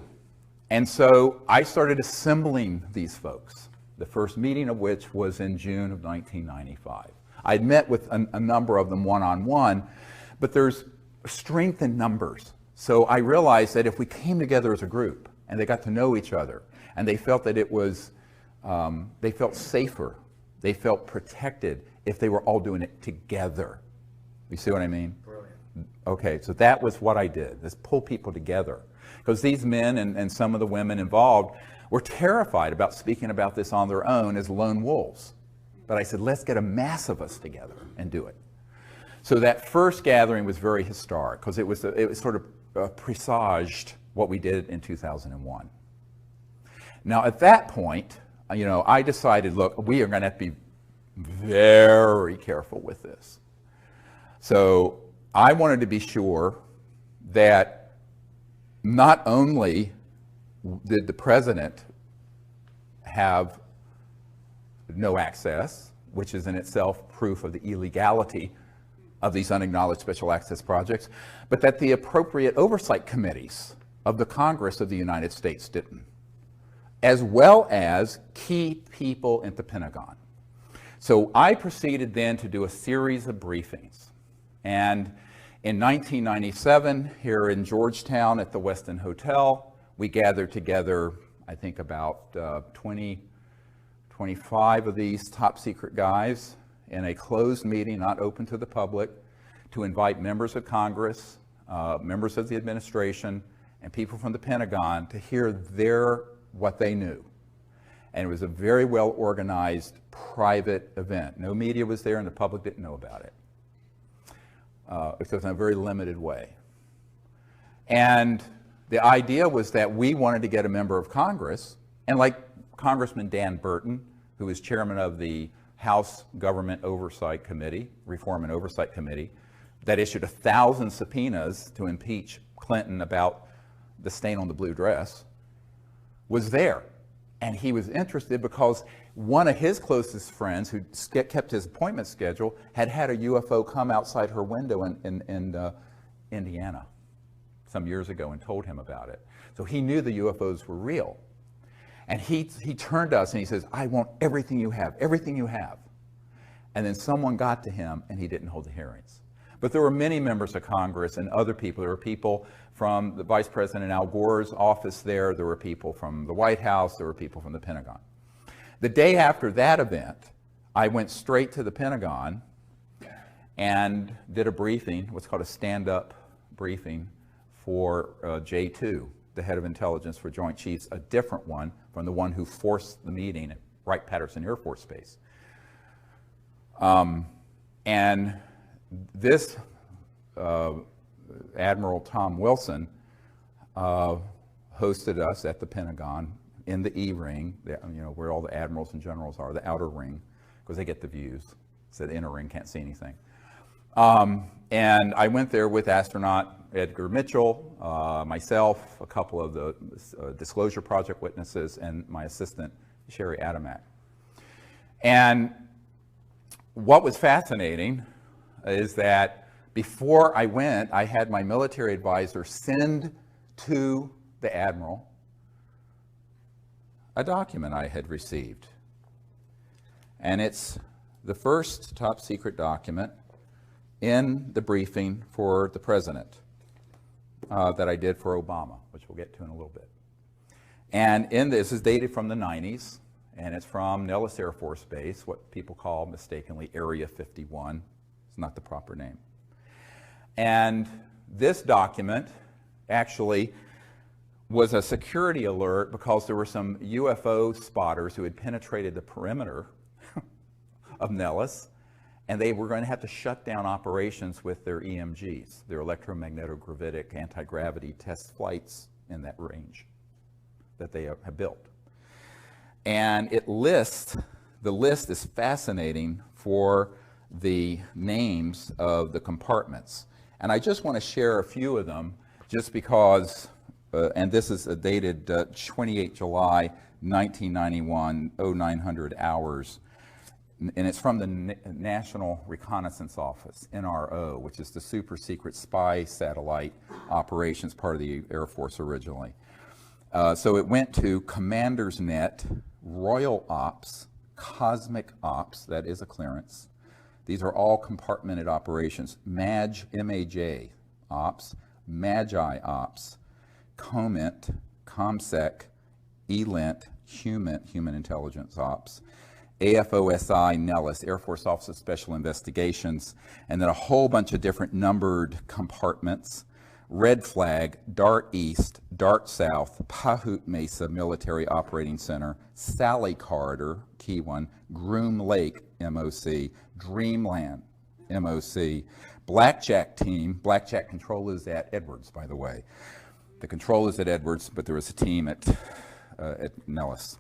And so I started assembling these folks, the first meeting of which was in June of 1995. I'd met with a number of them one-on-one, but there's strength in numbers. So I realized that if we came together as a group and they got to know each other, and they felt that it was, they felt safer, they felt protected if they were all doing it together. You see what I mean? Brilliant. Okay, so that was what I did, is pull people together. Because these men and some of the women involved were terrified about speaking about this on their own as lone wolves. But I said, let's get a mass of us together and do it. So that first gathering was very historic, because it was sort of presaged what we did in 2001. Now at that point, I decided, look, we are going to have to be very careful with this. So I wanted to be sure that not only did the president have no access, which is in itself proof of the illegality of these unacknowledged special access projects, but that the appropriate oversight committees of the Congress of the United States didn't, as well as key people at the Pentagon. So I proceeded then to do a series of briefings. And in 1997, here in Georgetown at the Westin Hotel, we gathered together, I think about 25 of these top secret guys in a closed meeting, not open to the public, to invite members of Congress, members of the administration, and people from the Pentagon to hear what they knew. And it was a very well organized private event. No media was there and the public didn't know about it. Except in a very limited way. And the idea was that we wanted to get a member of Congress, and like Congressman Dan Burton, who is chairman of the House Government Oversight Committee, Reform and Oversight Committee, that issued 1,000 subpoenas to impeach Clinton about the stain on the blue dress, was there. And he was interested because one of his closest friends, who kept his appointment schedule, had a UFO come outside her window in Indiana some years ago and told him about it. So he knew the UFOs were real. And he turned to us and he says, I want everything you have, everything you have. And then someone got to him and he didn't hold the hearings. But there were many members of Congress and other people. There were people from the Vice President Al Gore's office there. There were people from the White House. There were people from the Pentagon. The day after that event, I went straight to the Pentagon and did a briefing, what's called a stand-up briefing for J2, the head of intelligence for Joint Chiefs, a different one from the one who forced the meeting at Wright-Patterson Air Force Base. And this Admiral Tom Wilson hosted us at the Pentagon in the E-ring, where all the admirals and generals are, the outer ring, because they get the views. So the inner ring can't see anything. And I went there with astronaut Edgar Mitchell, myself, a couple of the Disclosure Project witnesses, and my assistant, Sherry Adamak. And what was fascinating is that before I went, I had my military advisor send to the Admiral a document I had received. And it's the first top secret document in the briefing for the President that I did for Obama, which we'll get to in a little bit. And this is dated from the 90s, and it's from Nellis Air Force Base, what people call mistakenly Area 51. It's not the proper name. And this document actually was a security alert because there were some UFO spotters who had penetrated the perimeter of Nellis, and they were going to have to shut down operations with their EMGs, their electromagnetic anti-gravity test flights in that range that they have built. And the list is fascinating for the names of the compartments. And I just want to share a few of them just because, and this is dated 28 July 1991, 0900 hours. And it's from the National Reconnaissance Office, NRO, which is the super secret spy satellite operations part of the Air Force originally. So it went to Commander's Net, Royal Ops, Cosmic Ops, that is a clearance. These are all compartmented operations. MAJ, M-A-J Ops, Magi Ops, Comet, ComSec, ELINT, Human Intelligence Ops, AFOSI, Nellis, Air Force Office of Special Investigations, and then a whole bunch of different numbered compartments. Red Flag, Dart East, Dart South, Pahut Mesa Military Operating Center, Sally Corridor, key one, Groom Lake, MOC, Dreamland, MOC, Blackjack Team. Blackjack control is at Edwards, by the way. The control is at Edwards, but there was a team at Nellis.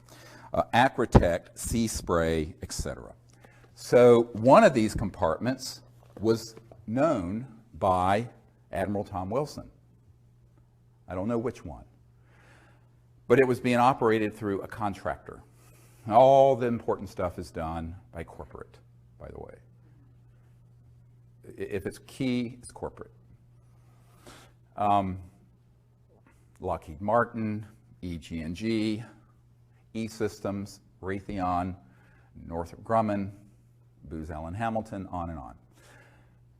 Acrotect, Sea Spray, etc. So one of these compartments was known by Admiral Tom Wilson. I don't know which one. But it was being operated through a contractor. All the important stuff is done by corporate, by the way. If it's key, it's corporate. Lockheed Martin, EG&G, E-Systems, Raytheon, Northrop Grumman, Booz Allen Hamilton, on and on.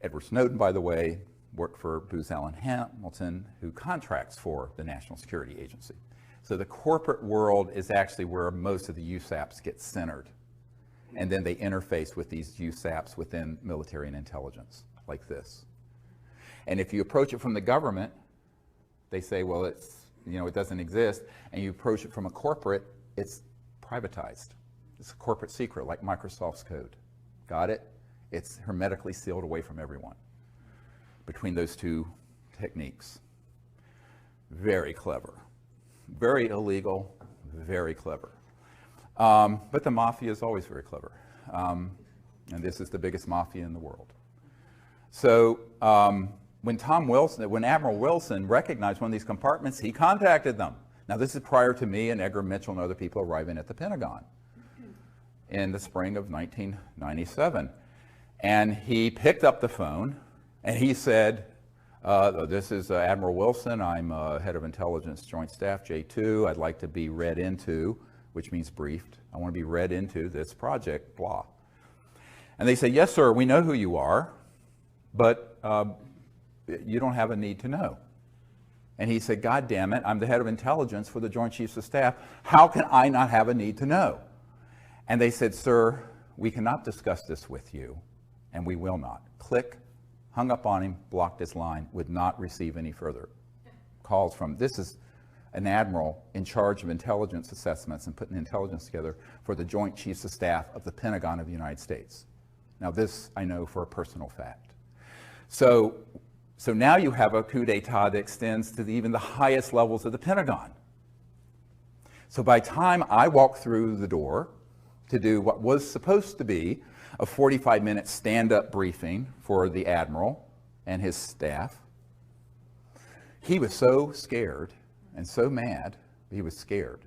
Edward Snowden, by the way, worked for Booz Allen Hamilton, who contracts for the National Security Agency. So the corporate world is actually where most of the USAPs get centered. And then they interface with these USAPs within military and intelligence, like this. And if you approach it from the government, they say, well, it's, you know, it doesn't exist. And you approach it from a corporate, it's privatized. It's a corporate secret, like Microsoft's code. Got it? It's hermetically sealed away from everyone. Between those two techniques. Very clever. Very illegal, very clever. But the mafia is always very clever. And this is the biggest mafia in the world. So when Admiral Wilson recognized one of these compartments, he contacted them. Now this is prior to me and Edgar Mitchell and other people arriving at the Pentagon in the spring of 1997. And he picked up the phone and he said, this is Admiral Wilson. I'm head of intelligence joint staff, J2. I'd like to be read into, which means briefed. I want to be read into this project, blah. And they say, yes, sir, we know who you are, but you don't have a need to know. And he said, God damn it, I'm the head of intelligence for the Joint Chiefs of Staff. How can I not have a need to know? And they said, sir, we cannot discuss this with you, and we will not. Click. Hung up on him, blocked his line, would not receive any further calls from. This is an admiral in charge of intelligence assessments and putting intelligence together for the Joint Chiefs of Staff of the Pentagon of the United States. Now this I know for a personal fact. So now you have a coup d'etat that extends to even the highest levels of the Pentagon. So by the time I walked through the door to do what was supposed to be a 45-minute stand-up briefing for the admiral and his staff, he was so scared and so mad, he was scared.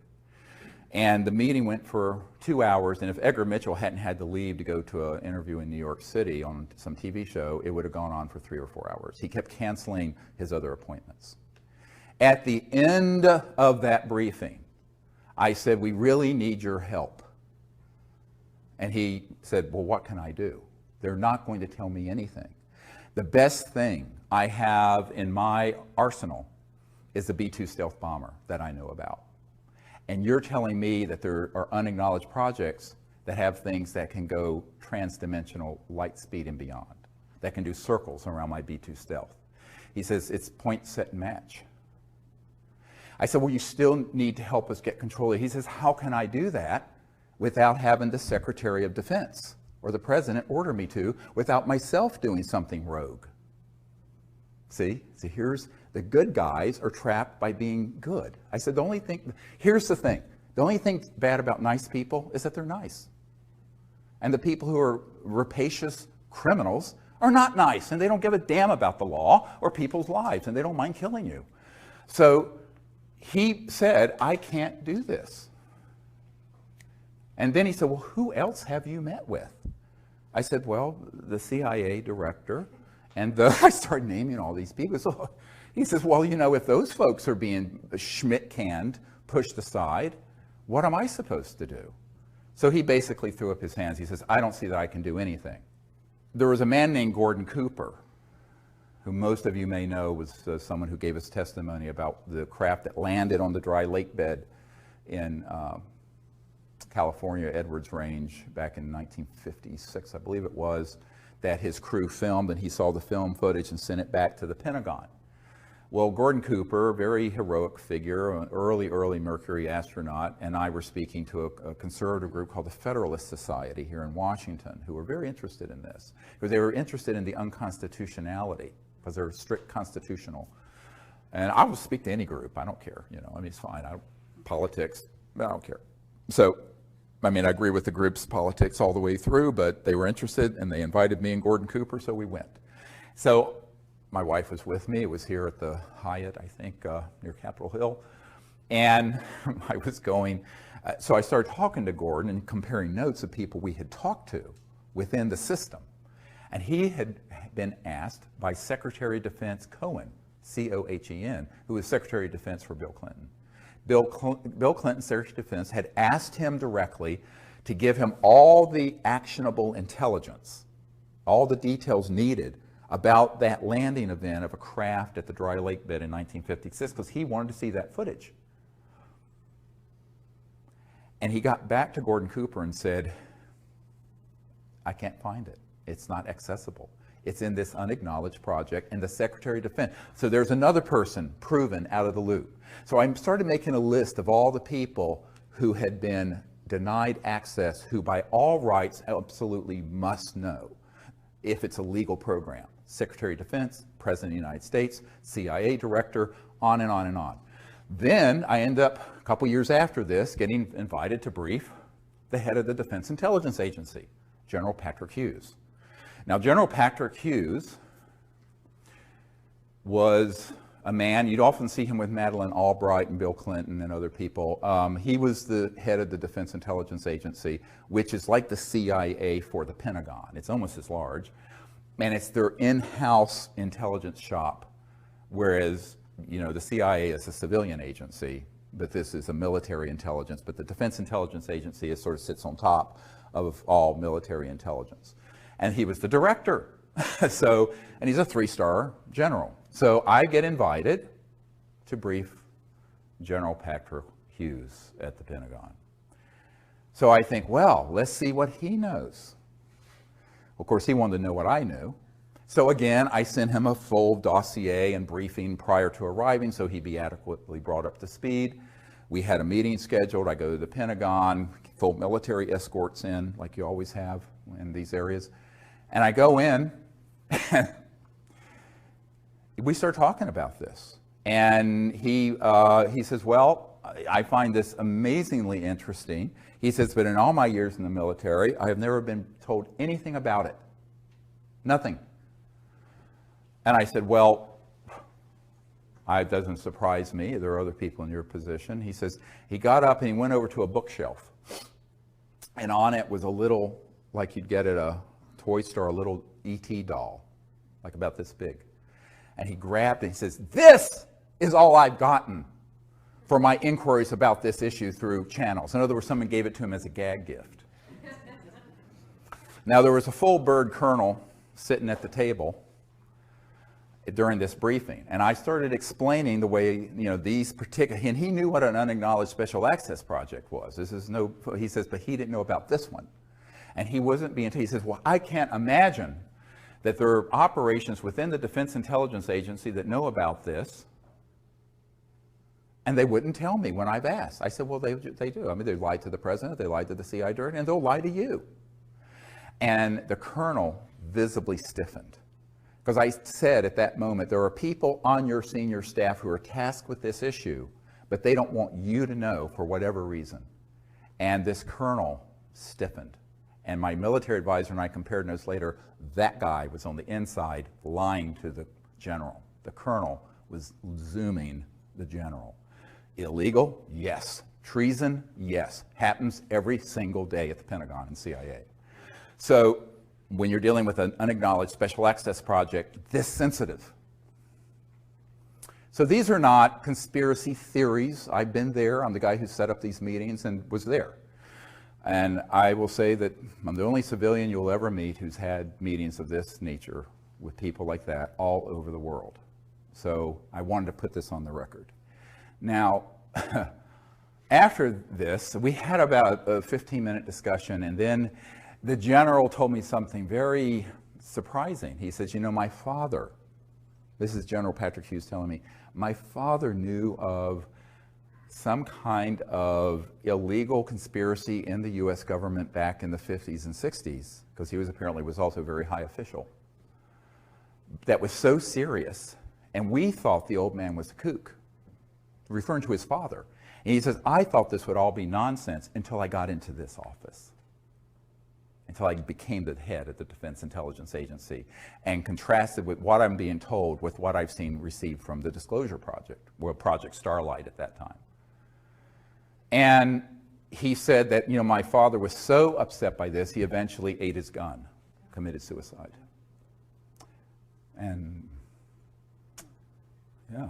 And the meeting went for 2 hours, and if Edgar Mitchell hadn't had to leave to go to an interview in New York City on some TV show, it would have gone on for 3 or 4 hours. He kept canceling his other appointments. At the end of that briefing, I said, we really need your help. And he said, well, what can I do? They're not going to tell me anything. The best thing I have in my arsenal is the B-2 stealth bomber that I know about. And you're telling me that there are unacknowledged projects that have things that can go transdimensional light speed and beyond, that can do circles around my B-2 stealth. He says, it's point, set, and match. I said, well, you still need to help us get control of it. He says, how can I do that without having the Secretary of Defense or the President order me to, without myself doing something rogue? See, here's the good guys are trapped by being good. I said, here's the thing. The only thing bad about nice people is that they're nice. And the people who are rapacious criminals are not nice, and they don't give a damn about the law or people's lives, and they don't mind killing you. So he said, I can't do this. And then he said, well, who else have you met with? I said, well, the CIA director, and I started naming all these people. So he says, well, you know, if those folks are being Schmidt-canned, pushed aside, what am I supposed to do? So he basically threw up his hands. He says, I don't see that I can do anything. There was a man named Gordon Cooper who most of you may know was someone who gave us testimony about the craft that landed on the dry lake bed in California, Edwards Range, back in 1956, I believe it was, that his crew filmed, and he saw the film footage and sent it back to the Pentagon. Well, Gordon Cooper, a very heroic figure, an early Mercury astronaut, and I were speaking to a conservative group called the Federalist Society here in Washington, who were very interested in this, because they were interested in the unconstitutionality, because they're strict constitutional. And I will speak to any group, I don't care, you know, I mean, it's fine, politics, I don't care. So, I mean, I agree with the group's politics all the way through, but they were interested, and they invited me and Gordon Cooper, so we went. So, my wife was with me. It was here at the Hyatt, I think, near Capitol Hill. And I was going, so I started talking to Gordon and comparing notes of people we had talked to within the system. And he had been asked by Secretary of Defense Cohen, C-O-H-E-N, who was Secretary of Defense for Bill Clinton. Bill Clinton, Secretary of Defense, had asked him directly to give him all the actionable intelligence, all the details needed about that landing event of a craft at the dry lake bed in 1956, because he wanted to see that footage. And he got back to Gordon Cooper and said, I can't find it. It's not accessible. It's in this unacknowledged project, and the Secretary of Defense. So there's another person proven out of the loop. So I started making a list of all the people who had been denied access, who by all rights absolutely must know if it's a legal program. Secretary of Defense, President of the United States, CIA Director, on and on and on. Then I end up, a couple years after this, getting invited to brief the head of the Defense Intelligence Agency, General Patrick Hughes. Now, General Patrick Hughes was a man, you'd often see him with Madeleine Albright and Bill Clinton and other people. He was the head of the Defense Intelligence Agency, which is like the CIA for the Pentagon. It's almost as large. And it's their in-house intelligence shop, whereas, you know, the CIA is a civilian agency, but this is a military intelligence. But the Defense Intelligence Agency is sort of sits on top of all military intelligence. And he was the director. So, and he's a 3-star general. So I get invited to brief General Patrick Hughes at the Pentagon. So I think, well, let's see what he knows. Of course, he wanted to know what I knew. So again, I sent him a full dossier and briefing prior to arriving so he'd be adequately brought up to speed. We had a meeting scheduled. I go to the Pentagon, full military escorts in, like you always have in these areas. And I go in, and we start talking about this. And he says, well, I find this amazingly interesting. He says, but in all my years in the military, I have never been told anything about it. Nothing. And I said, well, it doesn't surprise me. There are other people in your position. He says, he got up and he went over to a bookshelf. And on it was a little, like you'd get at a toy store, a little E.T. doll, like about this big. And he grabbed it and he says, this is all I've gotten for my inquiries about this issue through channels. In other words, someone gave it to him as a gag gift. Now, there was a full bird colonel sitting at the table during this briefing, and I started explaining the way, you know, these particular, and he knew what an unacknowledged special access project was. This is no, he says, but he didn't know about this one. And he wasn't being, he says, well, I can't imagine that there are operations within the Defense Intelligence Agency that know about this, and they wouldn't tell me when I've asked. I said, well, they do. I mean, they lied to the president, they lied to the CIA director, and they'll lie to you. And the colonel visibly stiffened. Because I said at that moment, there are people on your senior staff who are tasked with this issue, but they don't want you to know for whatever reason. And this colonel stiffened. And my military advisor and I compared notes later, that guy was on the inside lying to the general. The colonel was zooming the general. Illegal? Yes. Treason? Yes. Happens every single day at the Pentagon and CIA. So when you're dealing with an unacknowledged special access project this sensitive. So these are not conspiracy theories. I've been there. I'm the guy who set up these meetings and was there. And I will say that I'm the only civilian you'll ever meet who's had meetings of this nature with people like that all over the world. So I wanted to put this on the record. Now, after this, we had about a 15-minute discussion, and then the general told me something very surprising. He says, you know, my father, this is General Patrick Hughes telling me, my father knew of some kind of illegal conspiracy in the U.S. government back in the 50s and 60s, because he apparently was also a very high official, that was so serious, and we thought the old man was a kook, referring to his father. And he says, I thought this would all be nonsense until I got into this office, until I became the head of the Defense Intelligence Agency, and contrasted with what I'm being told with what I've seen received from the Disclosure Project, or Project Starlight at that time. And he said that, you know, my father was so upset by this, he eventually ate his gun, committed suicide. And, yeah.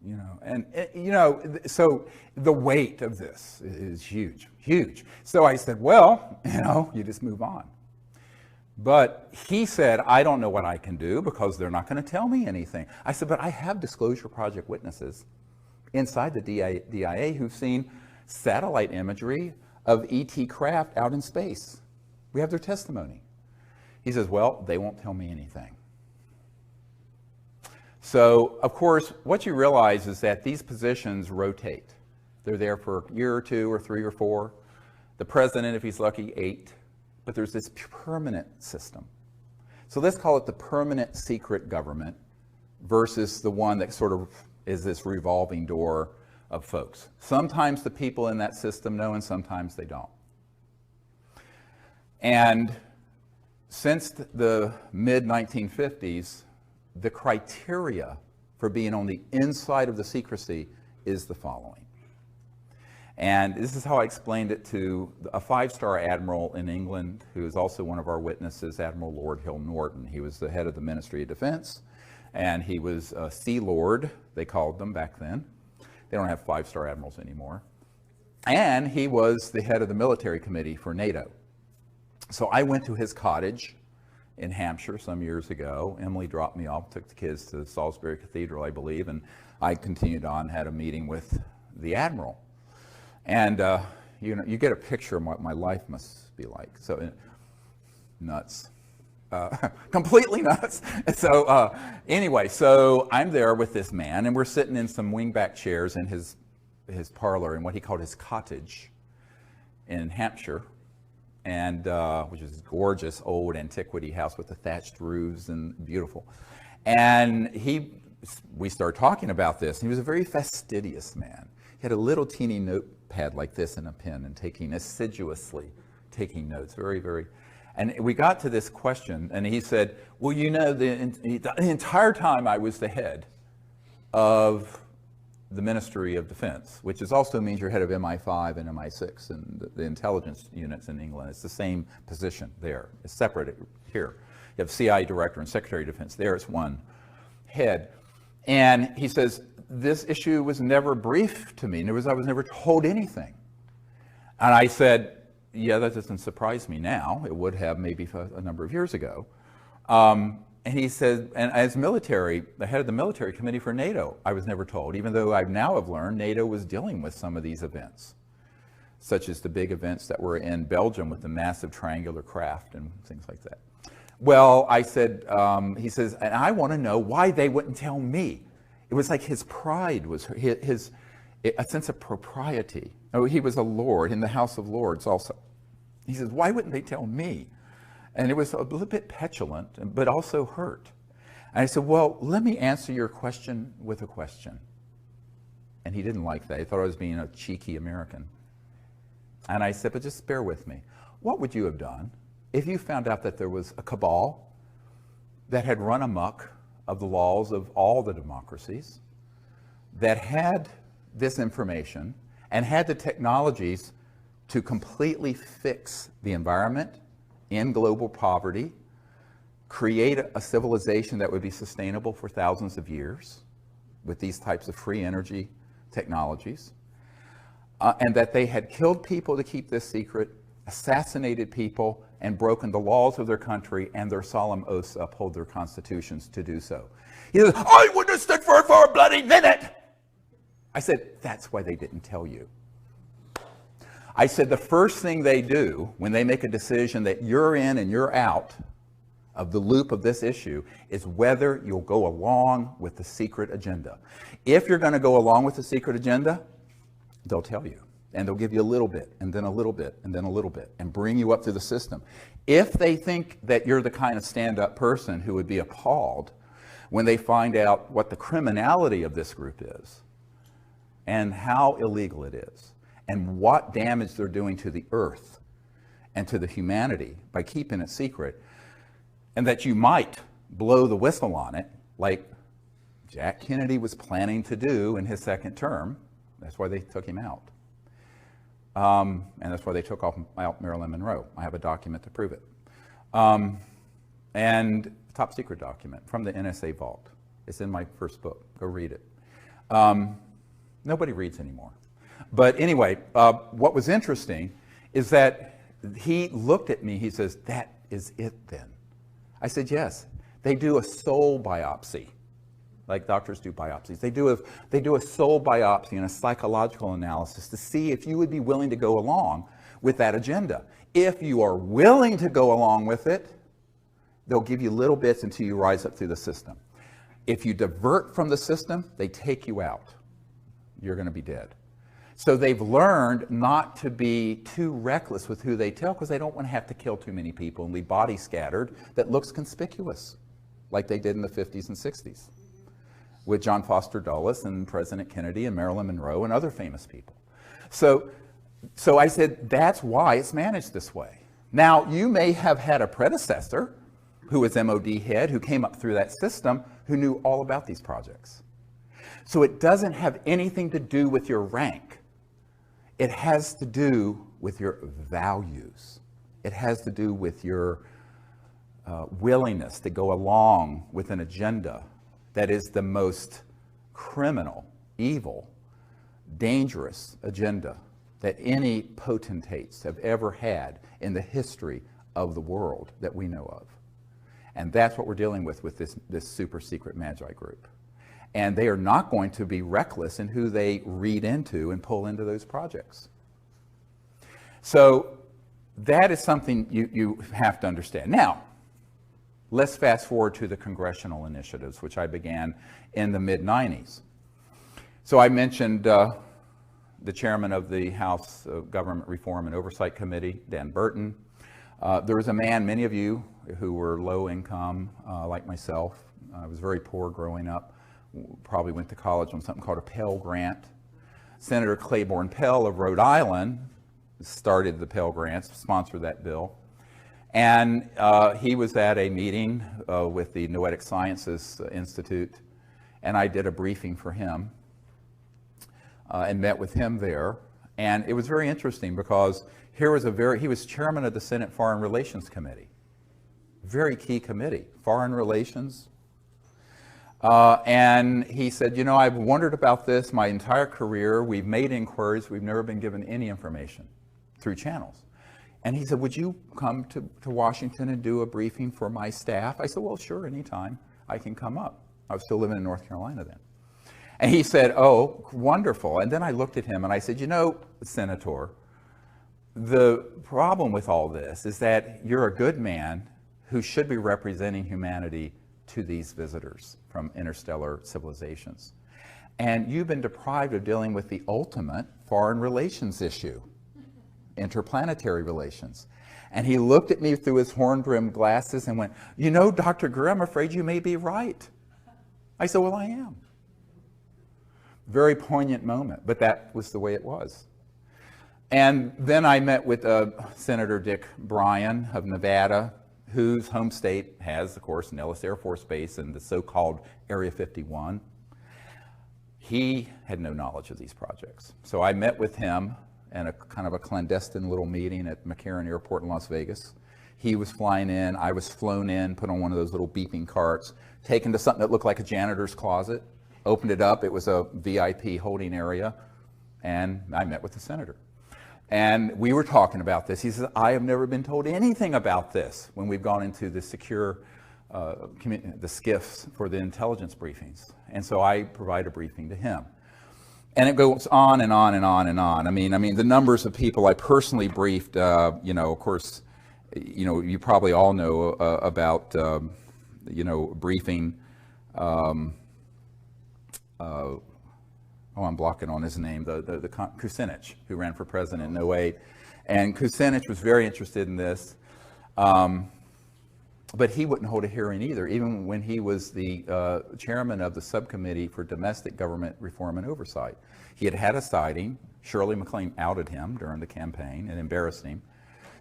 You know, and, you know, so the weight of this is huge, huge. So I said, well, you know, you just move on. But he said, I don't know what I can do because they're not going to tell me anything. I said, but I have Disclosure Project witnesses inside the DIA who've seen satellite imagery of ET craft out in space. We have their testimony. He says, well, they won't tell me anything. So, of course, what you realize is that these positions rotate. They're there for a year or two or 3 or 4. The president, if he's lucky, 8. But there's this permanent system. So let's call it the permanent secret government versus the one that sort of is this revolving door of folks. Sometimes the people in that system know and sometimes they don't. And since the mid-1950s, the criteria for being on the inside of the secrecy is the following. And this is how I explained it to a 5-star admiral in England, who is also one of our witnesses, Admiral Lord Hill Norton. He was the head of the Ministry of Defense, and he was a Sea Lord, they called them back then. They don't have 5-star admirals anymore. And he was the head of the military committee for NATO. So I went to his cottage in Hampshire some years ago. Emily dropped me off, took the kids to Salisbury Cathedral, I believe, and I continued on, had a meeting with the admiral. And you know, you get a picture of what my life must be like. So nuts. Completely nuts. So anyway, so I'm there with this man, and we're sitting in some wingback chairs in his parlor in what he called his cottage in Hampshire, and which is a gorgeous old antiquity house with the thatched roofs and beautiful. And we started talking about this, and he was a very fastidious man. He had a little teeny notepad like this and a pen, and assiduously taking notes, very, very. And we got to this question, and he said, well, you know, the entire time I was the head of the Ministry of Defense, which also means you're head of MI5 and MI6 and the intelligence units in England. It's the same position there. It's separate here. You have CIA Director and Secretary of Defense. There it's one head. And he says, this issue was never briefed to me. I was never told anything. And I said, yeah, that doesn't surprise me now. It would have maybe a number of years ago. And he said, and as military, the head of the military committee for NATO, I was never told, even though I now have learned NATO was dealing with some of these events, such as the big events that were in Belgium with the massive triangular craft and things like that. Well, I said, he says, and I want to know why they wouldn't tell me. It was like his pride was a sense of propriety. Oh, he was a lord in the House of Lords also. He says, why wouldn't they tell me? And it was a little bit petulant, but also hurt. And I said, well, let me answer your question with a question. And he didn't like that. He thought I was being a cheeky American. And I said, but just bear with me. What would you have done if you found out that there was a cabal that had run amok of the laws of all the democracies, that had this information and had the technologies to completely fix the environment, end global poverty, create a civilization that would be sustainable for thousands of years with these types of free energy technologies, and that they had killed people to keep this secret, assassinated people, and broken the laws of their country and their solemn oaths to uphold their constitutions to do so. He says, I wouldn't have stood for it for a bloody minute. I said, that's why they didn't tell you. I said, the first thing they do when they make a decision that you're in and you're out of the loop of this issue is whether you'll go along with the secret agenda. If you're going to go along with the secret agenda, they'll tell you. And they'll give you a little bit, and then a little bit, and then a little bit, and bring you up through the system. If they think that you're the kind of stand-up person who would be appalled when they find out what the criminality of this group is, and how illegal it is, and what damage they're doing to the earth and to the humanity by keeping it secret, and that you might blow the whistle on it, like Jack Kennedy was planning to do in his second term. That's why they took him out. And that's why they took out Marilyn Monroe. I have a document to prove it. And a top secret document from the NSA vault. It's in my first book. Go read it. Nobody reads anymore. But anyway, what was interesting is that he looked at me, he says, that is it then. I said, yes. They do a soul biopsy, like doctors do biopsies. They do a soul biopsy and a psychological analysis to see if you would be willing to go along with that agenda. If you are willing to go along with it, they'll give you little bits until you rise up through the system. If you divert from the system, they take you out. You're going to be dead. So they've learned not to be too reckless with who they tell, because they don't want to have to kill too many people and leave bodies scattered that looks conspicuous, like they did in the 50s and 60s with John Foster Dulles and President Kennedy and Marilyn Monroe and other famous people. So I said, that's why it's managed this way. Now, you may have had a predecessor who was MOD head, who came up through that system, who knew all about these projects. So it doesn't have anything to do with your rank. It has to do with your values. It has to do with your willingness to go along with an agenda that is the most criminal, evil, dangerous agenda that any potentates have ever had in the history of the world that we know of. And that's what we're dealing with this super secret Magi group. And they are not going to be reckless in who they read into and pull into those projects. So that is something you have to understand. Now, let's fast forward to the congressional initiatives, which I began in the mid-90s. So I mentioned the chairman of the House Government Reform and Oversight Committee, Dan Burton. There was a man, many of you who were low income, like myself. I was very poor growing up. Probably went to college on something called a Pell Grant. Senator Claiborne Pell of Rhode Island started the Pell Grants, sponsored that bill. And he was at a meeting with the Noetic Sciences Institute, and I did a briefing for him and met with him there. And it was very interesting because he was chairman of the Senate Foreign Relations Committee. Very key committee, foreign relations. And he said, you know, I've wondered about this my entire career. We've made inquiries. We've never been given any information through channels. And he said, would you come to Washington and do a briefing for my staff? I said, well, sure, anytime I can come up. I was still living in North Carolina then. And he said, oh, wonderful. And then I looked at him and I said, you know, Senator, the problem with all this is that you're a good man who should be representing humanity to these visitors from interstellar civilizations. And you've been deprived of dealing with the ultimate foreign relations issue, interplanetary relations. And he looked at me through his horn-rimmed glasses and went, you know, Dr. Greer, I'm afraid you may be right. I said, well, I am. Very poignant moment, but that was the way it was. And then I met with Senator Dick Bryan of Nevada, whose home state has, of course, Nellis Air Force Base and the so-called Area 51. He had no knowledge of these projects. So I met with him in a kind of a clandestine little meeting at McCarran Airport in Las Vegas. He was flying in, I was flown in, put on one of those little beeping carts, taken to something that looked like a janitor's closet, opened it up, it was a VIP holding area, and I met with the senator. And we were talking about this. He says, I have never been told anything about this when we've gone into the secure, the SCIFs for the intelligence briefings. And so I provide a briefing to him. And it goes on and on and on and on. I mean, the numbers of people I personally briefed, you know, of course, you know, you probably all know about, you know, briefing, I'm blocking on his name, the Kucinich, who ran for president in 08. And Kucinich was very interested in this, but he wouldn't hold a hearing either, even when he was the chairman of the subcommittee for domestic government reform and oversight. He had had a sighting. Shirley MacLaine outed him during the campaign and embarrassed him.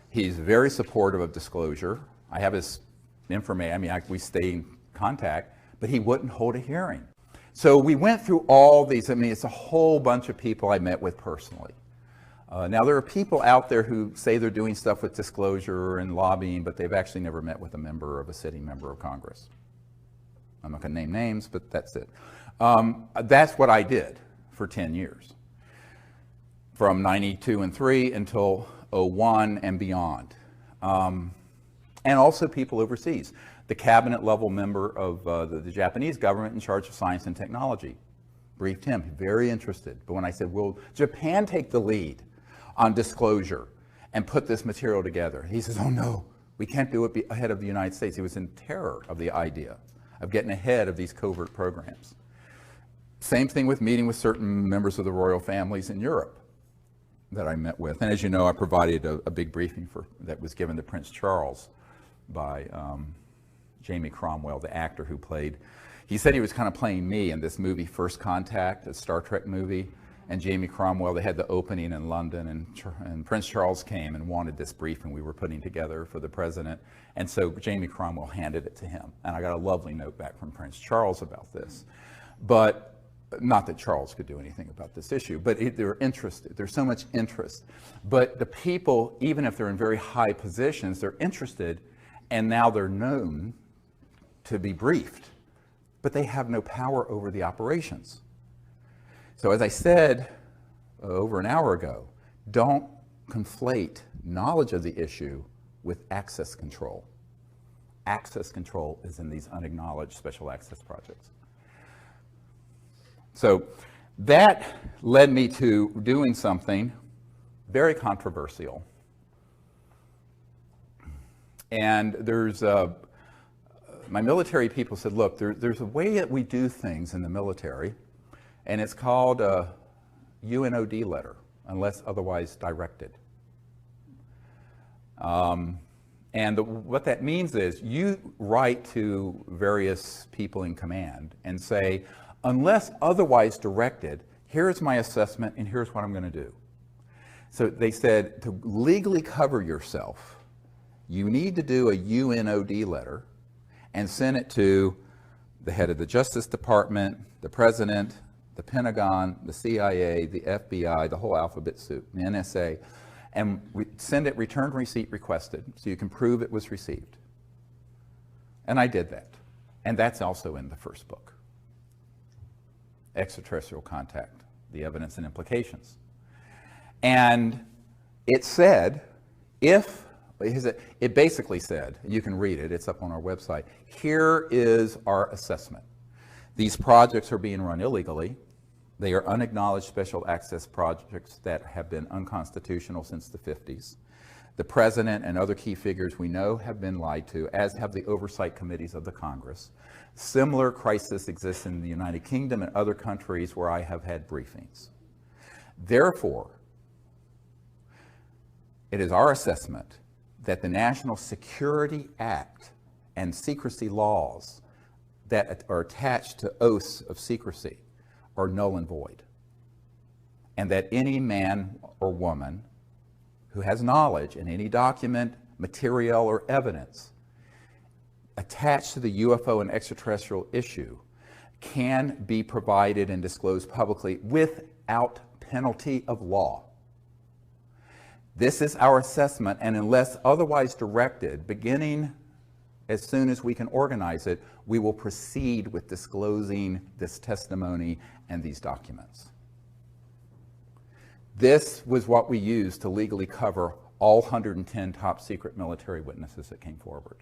He's very supportive of disclosure. I have his information. I mean, we stay in contact, but he wouldn't hold a hearing. So we went through all these. I mean, it's a whole bunch of people I met with personally. Now, there are people out there who say they're doing stuff with disclosure and lobbying, but they've actually never met with a sitting member of Congress. I'm not going to name names, but that's it. That's what I did for 10 years, from 92 and 3 until 01 and beyond. And also people overseas. The cabinet level member of the Japanese government in charge of science and technology briefed him, very interested. But when I said, will Japan take the lead on disclosure and put this material together? He says, oh no, we can't do it ahead of the United States. He was in terror of the idea of getting ahead of these covert programs. Same thing with meeting with certain members of the royal families in Europe that I met with. And as you know, I provided a big briefing that was given to Prince Charles by Jamie Cromwell, the actor who played. He said he was kind of playing me in this movie, First Contact, a Star Trek movie. And Jamie Cromwell, they had the opening in London, and Prince Charles came and wanted this briefing we were putting together for the president. And so Jamie Cromwell handed it to him. And I got a lovely note back from Prince Charles about this. But not that Charles could do anything about this issue, but they're interested. There's so much interest. But the people, even if they're in very high positions, they're interested, and now they're known to be briefed, but they have no power over the operations. So as I said over an hour ago, don't conflate knowledge of the issue with access control. Access control is in these unacknowledged special access projects. So that led me to doing something very controversial. And there's my military people said, look, there's a way that we do things in the military, and it's called a UNOD letter, unless otherwise directed. And what that means is you write to various people in command and say, unless otherwise directed, here's my assessment and here's what I'm going to do. So they said to legally cover yourself, you need to do a UNOD letter and send it to the head of the Justice Department, the President, the Pentagon, the CIA, the FBI, the whole alphabet soup, the NSA, and send it returned receipt requested so you can prove it was received. And I did that. And that's also in the first book, Extraterrestrial Contact, The Evidence and Implications. And it said, it basically said, you can read it, it's up on our website, here is our assessment. These projects are being run illegally. They are unacknowledged special access projects that have been unconstitutional since the 50s. The president and other key figures we know have been lied to, as have the oversight committees of the Congress. Similar crisis exists in the United Kingdom and other countries where I have had briefings. Therefore, it is our assessment that the National Security Act and secrecy laws that are attached to oaths of secrecy are null and void, and that any man or woman who has knowledge in any document, material, or evidence attached to the UFO and extraterrestrial issue can be provided and disclosed publicly without penalty of law. This is our assessment, and unless otherwise directed, beginning as soon as we can organize it, we will proceed with disclosing this testimony and these documents. This was what we used to legally cover all 110 top secret military witnesses that came forward.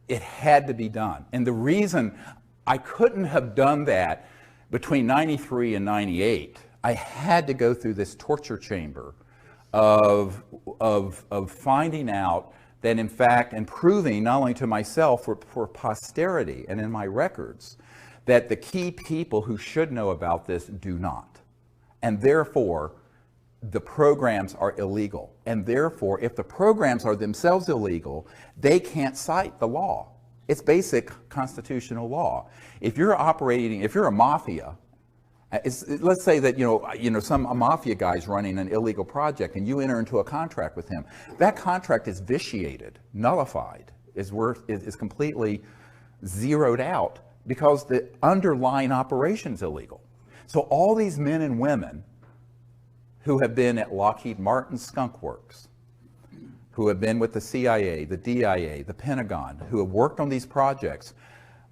It had to be done. And the reason I couldn't have done that between 93 and 98, I had to go through this torture chamber of finding out that, in fact, and proving not only to myself, for posterity and in my records, that the key people who should know about this do not. And therefore, the programs are illegal. And therefore, if the programs are themselves illegal, they can't cite the law. It's basic constitutional law. If you're operating, if you're a mafia, let's say that a mafia guy's running an illegal project and you enter into a contract with him, that contract is vitiated, nullified, is completely zeroed out because the underlying operation's illegal. So all these men and women who have been at Lockheed Martin Skunk Works, who have been with the CIA, the DIA, the Pentagon, who have worked on these projects,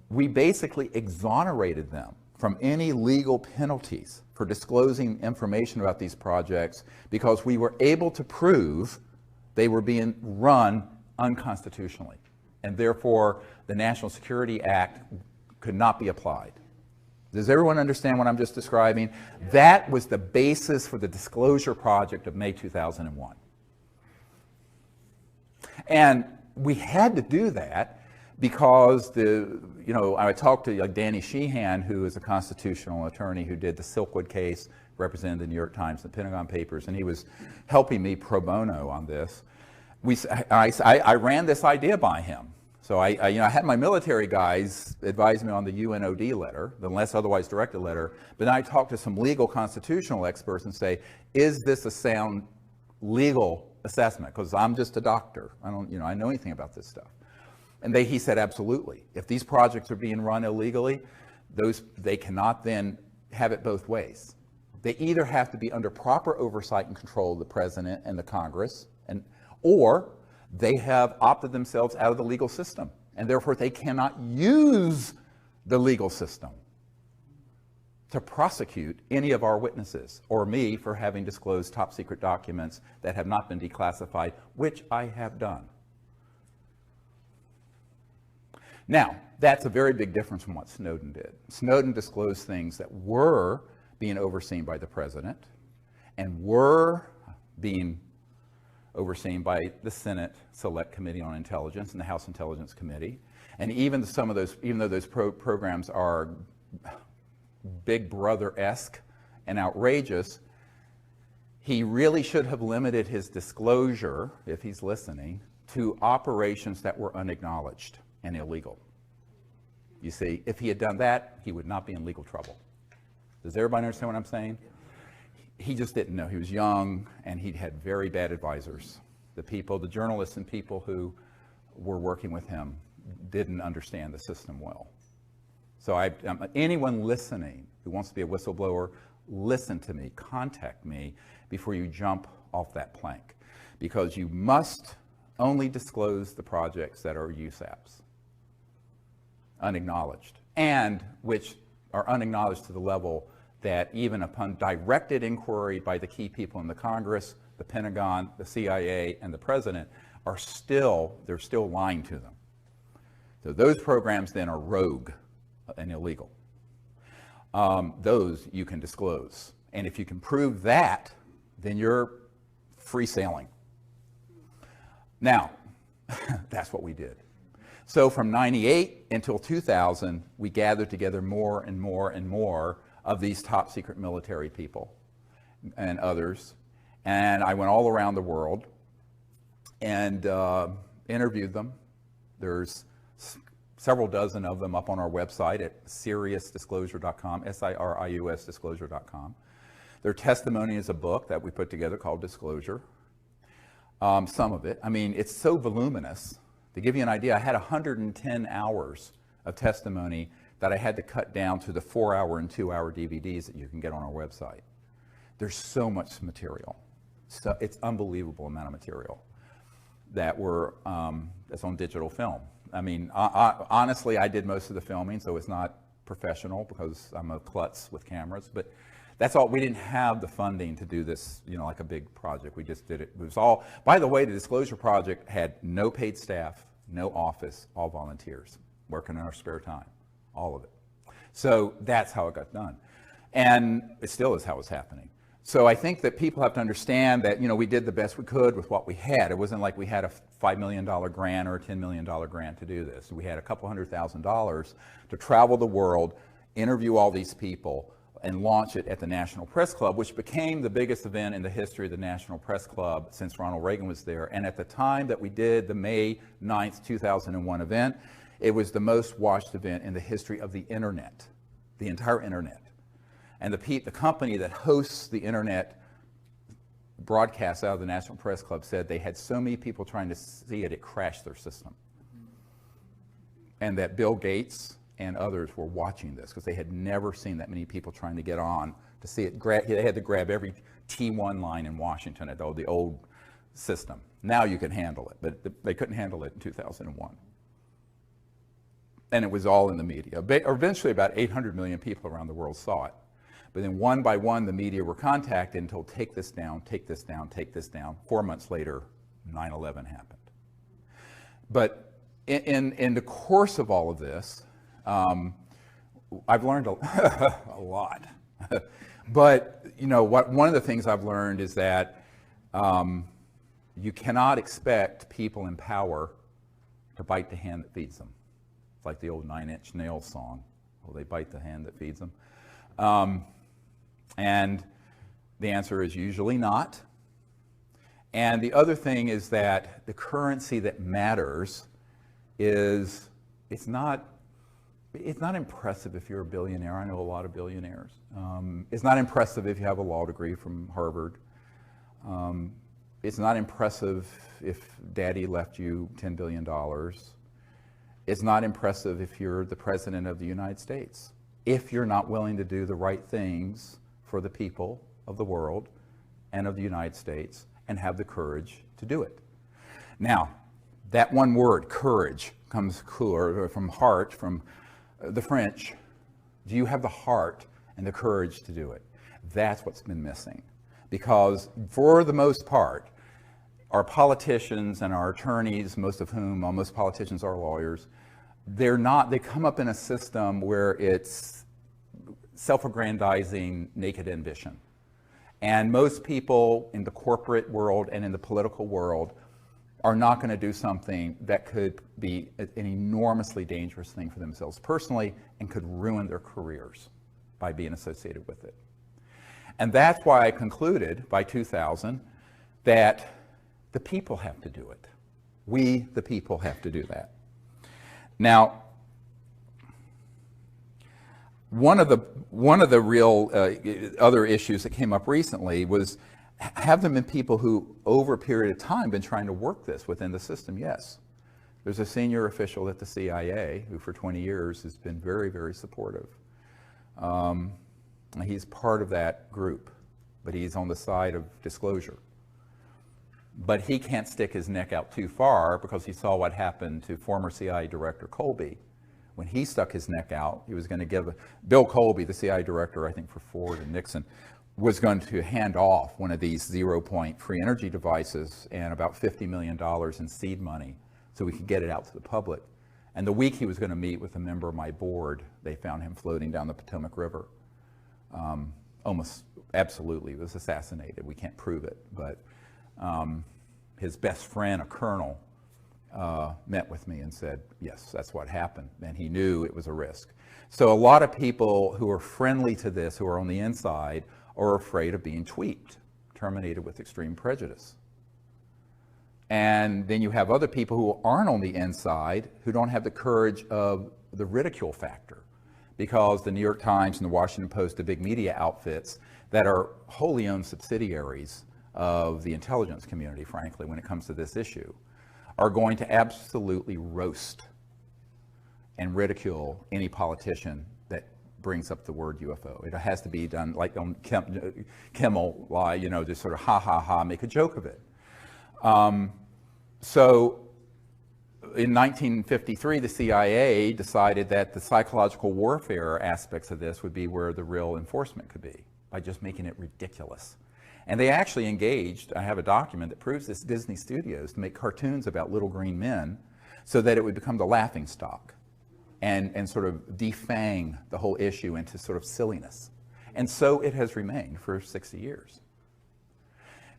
we basically exonerated them from any legal penalties for disclosing information about these projects because we were able to prove they were being run unconstitutionally. And therefore, the National Security Act could not be applied. Does everyone understand what I'm just describing? That was the basis for the disclosure project of May 2001. And we had to do that because I talked to Danny Sheehan, who is a constitutional attorney who did the Silkwood case, represented the New York Times, the Pentagon Papers, and he was helping me pro bono on this. I ran this idea by him. So I had my military guys advise me on the UNOD letter, the unless otherwise directed letter, but then I talked to some legal constitutional experts and say, is this a sound legal assessment? Because I'm just a doctor. I know anything about this stuff. And he said, absolutely. If these projects are being run illegally, they cannot then have it both ways. They either have to be under proper oversight and control of the president and the Congress, or they have opted themselves out of the legal system, and therefore they cannot use the legal system to prosecute any of our witnesses or me for having disclosed top secret documents that have not been declassified, which I have done. Now, that's a very big difference from what Snowden did. Snowden disclosed things that were being overseen by the president and were being overseen by the Senate Select Committee on Intelligence and the House Intelligence Committee. And even though those programs are Big Brother-esque and outrageous, he really should have limited his disclosure, if he's listening, to operations that were unacknowledged and illegal. You see, if he had done that, he would not be in legal trouble. Does everybody understand what I'm saying? He just didn't know. He was young, and he'd had very bad advisors. The journalists and people who were working with him didn't understand the system well. So anyone listening who wants to be a whistleblower, listen to me, contact me before you jump off that plank. Because you must only disclose the projects that are USAPs, unacknowledged, and which are unacknowledged to the level that even upon directed inquiry by the key people in the Congress, the Pentagon, the CIA, and the President, they're still lying to them. So those programs then are rogue and illegal. Those you can disclose. And if you can prove that, then you're free sailing. Now, that's what we did. So from 98 until 2000, we gathered together more and more and more of these top secret military people and others. And I went all around the world and interviewed them. There's several dozen of them up on our website at SiriusDisclosure.com, SIRIUS Disclosure.com. Their testimony is a book that we put together called Disclosure. Some of it. I mean, it's so voluminous. To give you an idea, I had 110 hours of testimony that I had to cut down to the 4-hour and 2-hour DVDs that you can get on our website. There's so much material. So it's unbelievable amount of material that that's on digital film. I mean, honestly, I did most of the filming, so it's not professional because I'm a klutz with cameras, but That's all. We didn't have the funding to do this, you know, like a big project. We just did it. It was all, by the way, the Disclosure Project had no paid staff, no office, all volunteers working in our spare time, all of it. So that's how it got done. And it still is how it's happening. So I think that people have to understand that, you know, we did the best we could with what we had. It wasn't like we had a $5 million grant or a $10 million grant to do this. We had a couple $100,000 to travel the world, interview all these people, and launch it at the National Press Club, which became the biggest event in the history of the National Press Club since Ronald Reagan was there. And at the time that we did the May 9th, 2001 event, it was the most watched event in the history of the internet, the entire internet. And the company that hosts the internet broadcasts out of the National Press Club said they had so many people trying to see it, it crashed their system. And that Bill Gates and others were watching this because they had never seen that many people trying to get on to see it. They had to grab every T1 line in Washington at the old system. Now you can handle it, but they couldn't handle it in 2001. And it was all in the media. Eventually about 800 million people around the world saw it. But then one by one, the media were contacted and told, take this down, take this down, take this down. 4 months later, 9/11 happened. But in the course of all of this, I've learned a lot. But, you know, one of the things I've learned is that you cannot expect people in power to bite the hand that feeds them. It's like the old 9 Inch Nails song. Will they bite the hand that feeds them? And the answer is usually not. And the other thing is that the currency that matters is, it's not impressive if you're a billionaire. I know a lot of billionaires. It's not impressive if you have a law degree from Harvard. It's not impressive if daddy left you $10 billion. It's not impressive if you're the president of the United States, if you're not willing to do the right things for the people of the world and of the United States and have the courage to do it. Now, that one word, courage, comes from heart, from the French. Do you have the heart and the courage to do it? That's what's been missing. Because for the most part, our politicians and our attorneys, most politicians are lawyers, they come up in a system where it's self-aggrandizing, naked ambition. And most people in the corporate world and in the political world are not going to do something that could be an enormously dangerous thing for themselves personally and could ruin their careers by being associated with it. And that's why I concluded by 2000 that the people have to do it. We, the people, have to do that. Now, one of the real other issues that came up recently was, have there been people who, over a period of time, been trying to work this within the system? Yes. There's a senior official at the CIA who for 20 years has been very, very supportive. He's part of that group, but he's on the side of disclosure. But he can't stick his neck out too far because he saw what happened to former CIA Director Colby. When he stuck his neck out, he was going to give Bill Colby, the CIA director, I think for Ford and Nixon, was going to hand off one of these zero-point free energy devices and about $50 million in seed money so we could get it out to the public. And the week he was going to meet with a member of my board, they found him floating down the Potomac River. Almost absolutely was assassinated. We can't prove it, but his best friend, a colonel, met with me and said, yes, that's what happened. And he knew it was a risk. So a lot of people who are friendly to this, who are on the inside, are afraid of being tweaked, terminated with extreme prejudice. And then you have other people who aren't on the inside, who don't have the courage of the ridicule factor, because the New York Times and the Washington Post, the big media outfits that are wholly owned subsidiaries of the intelligence community, frankly, when it comes to this issue, are going to absolutely roast and ridicule any politician that brings up the word UFO. It has to be done like on Kimmel, you know, just sort of ha ha ha, make a joke of it. So in 1953, the CIA decided that the psychological warfare aspects of this would be where the real enforcement could be. by just making it ridiculous. And they actually engaged, I have a document that proves this, Disney Studios, to make cartoons about little green men so that it would become the laughing stock and sort of defang the whole issue into sort of silliness. And so it has remained for 60 years.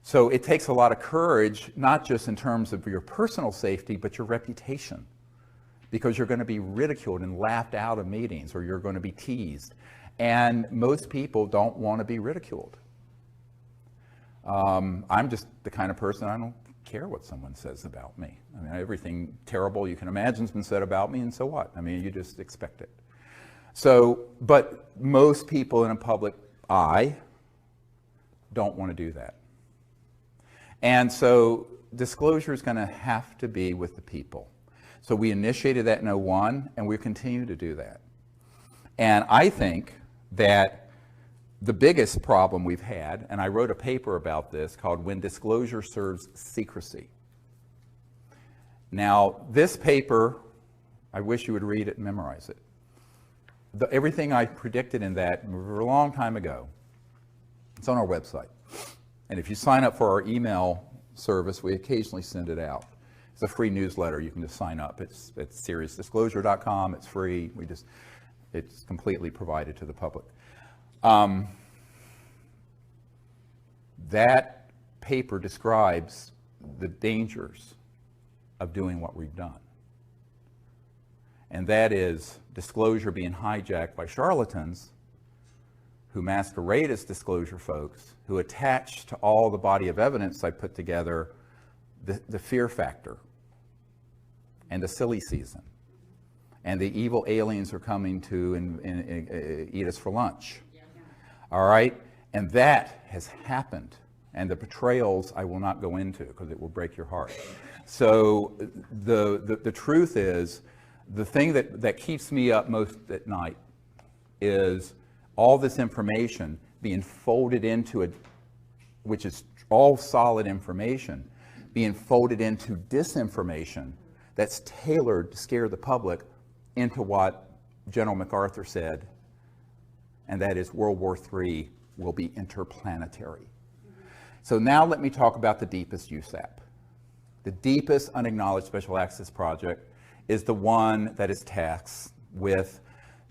So it takes a lot of courage, not just in terms of your personal safety, but your reputation, because you're going to be ridiculed and laughed out of meetings, or you're going to be teased. And most people don't want to be ridiculed. I'm just the kind of person, I don't care what someone says about me. I mean, everything terrible you can imagine has been said about me, and so what? I mean, you just expect it. So, but most people in a public eye don't want to do that. And so disclosure is going to have to be with the people. So we initiated that in 2001, and we continue to do that. And I think that the biggest problem we've had, and I wrote a paper about this called When Disclosure Serves Secrecy. Now, this paper, I wish you would read it and memorize it. Everything I predicted in that a long time ago, it's on our website. And if you sign up for our email service, we occasionally send it out. It's a free newsletter. You can just sign up. It's seriousdisclosure.com. It's free. It's completely provided to the public. That paper describes the dangers of doing what we've done. And that is disclosure being hijacked by charlatans who masquerade as disclosure folks, who attach to all the body of evidence I put together the fear factor and the silly season and the evil aliens are coming to and eat us for lunch. All right? And that has happened. And the betrayals I will not go into because it will break your heart. So the truth is, the thing that keeps me up most at night is all this information being folded into which is all solid information, being folded into disinformation that's tailored to scare the public into what General MacArthur said, and that is World War III will be interplanetary. So now let me talk about the deepest USAP. The deepest unacknowledged special access project is the one that is tasked with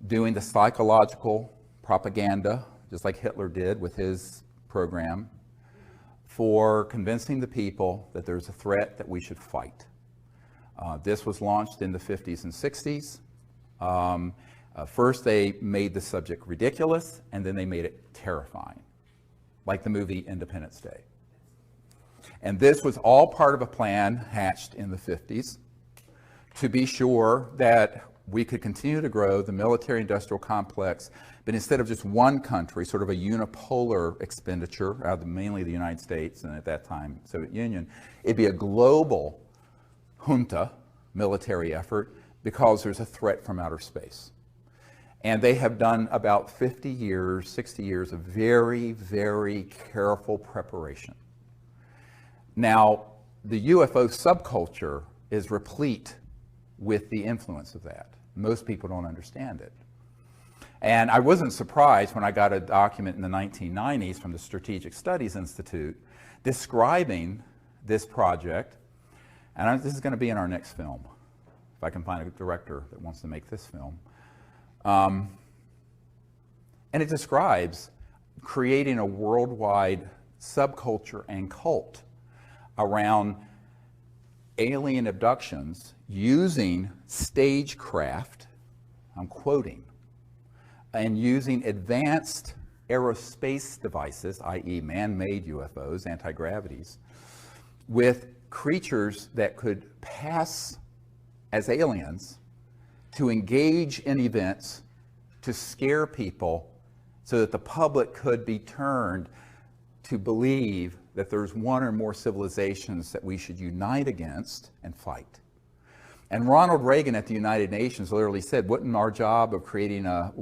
doing the psychological propaganda, just like Hitler did with his program, for convincing the people that there's a threat that we should fight. This was launched in the 50s and 60s. First they made the subject ridiculous, and then they made it terrifying, like the movie Independence Day. And this was all part of a plan hatched in the 50s to be sure that we could continue to grow the military-industrial complex, but instead of just one country, sort of a unipolar expenditure out of mainly the United States and at that time Soviet Union, it'd be a global junta military effort because there's a threat from outer space. And they have done about 50 years, 60 years of very, very careful preparation. Now, the UFO subculture is replete with the influence of that. Most people don't understand it. And I wasn't surprised when I got a document in the 1990s from the Strategic Studies Institute describing this project. And this is going to be in our next film, if I can find a director that wants to make this film. And it describes creating a worldwide subculture and cult around alien abductions using stagecraft, I'm quoting, and using advanced aerospace devices, i.e. man-made UFOs, anti-gravities, with creatures that could pass as aliens to engage in events to scare people so that the public could be turned to believe that there's one or more civilizations that we should unite against and fight. And Ronald Reagan at the United Nations literally said, wouldn't our job of creating a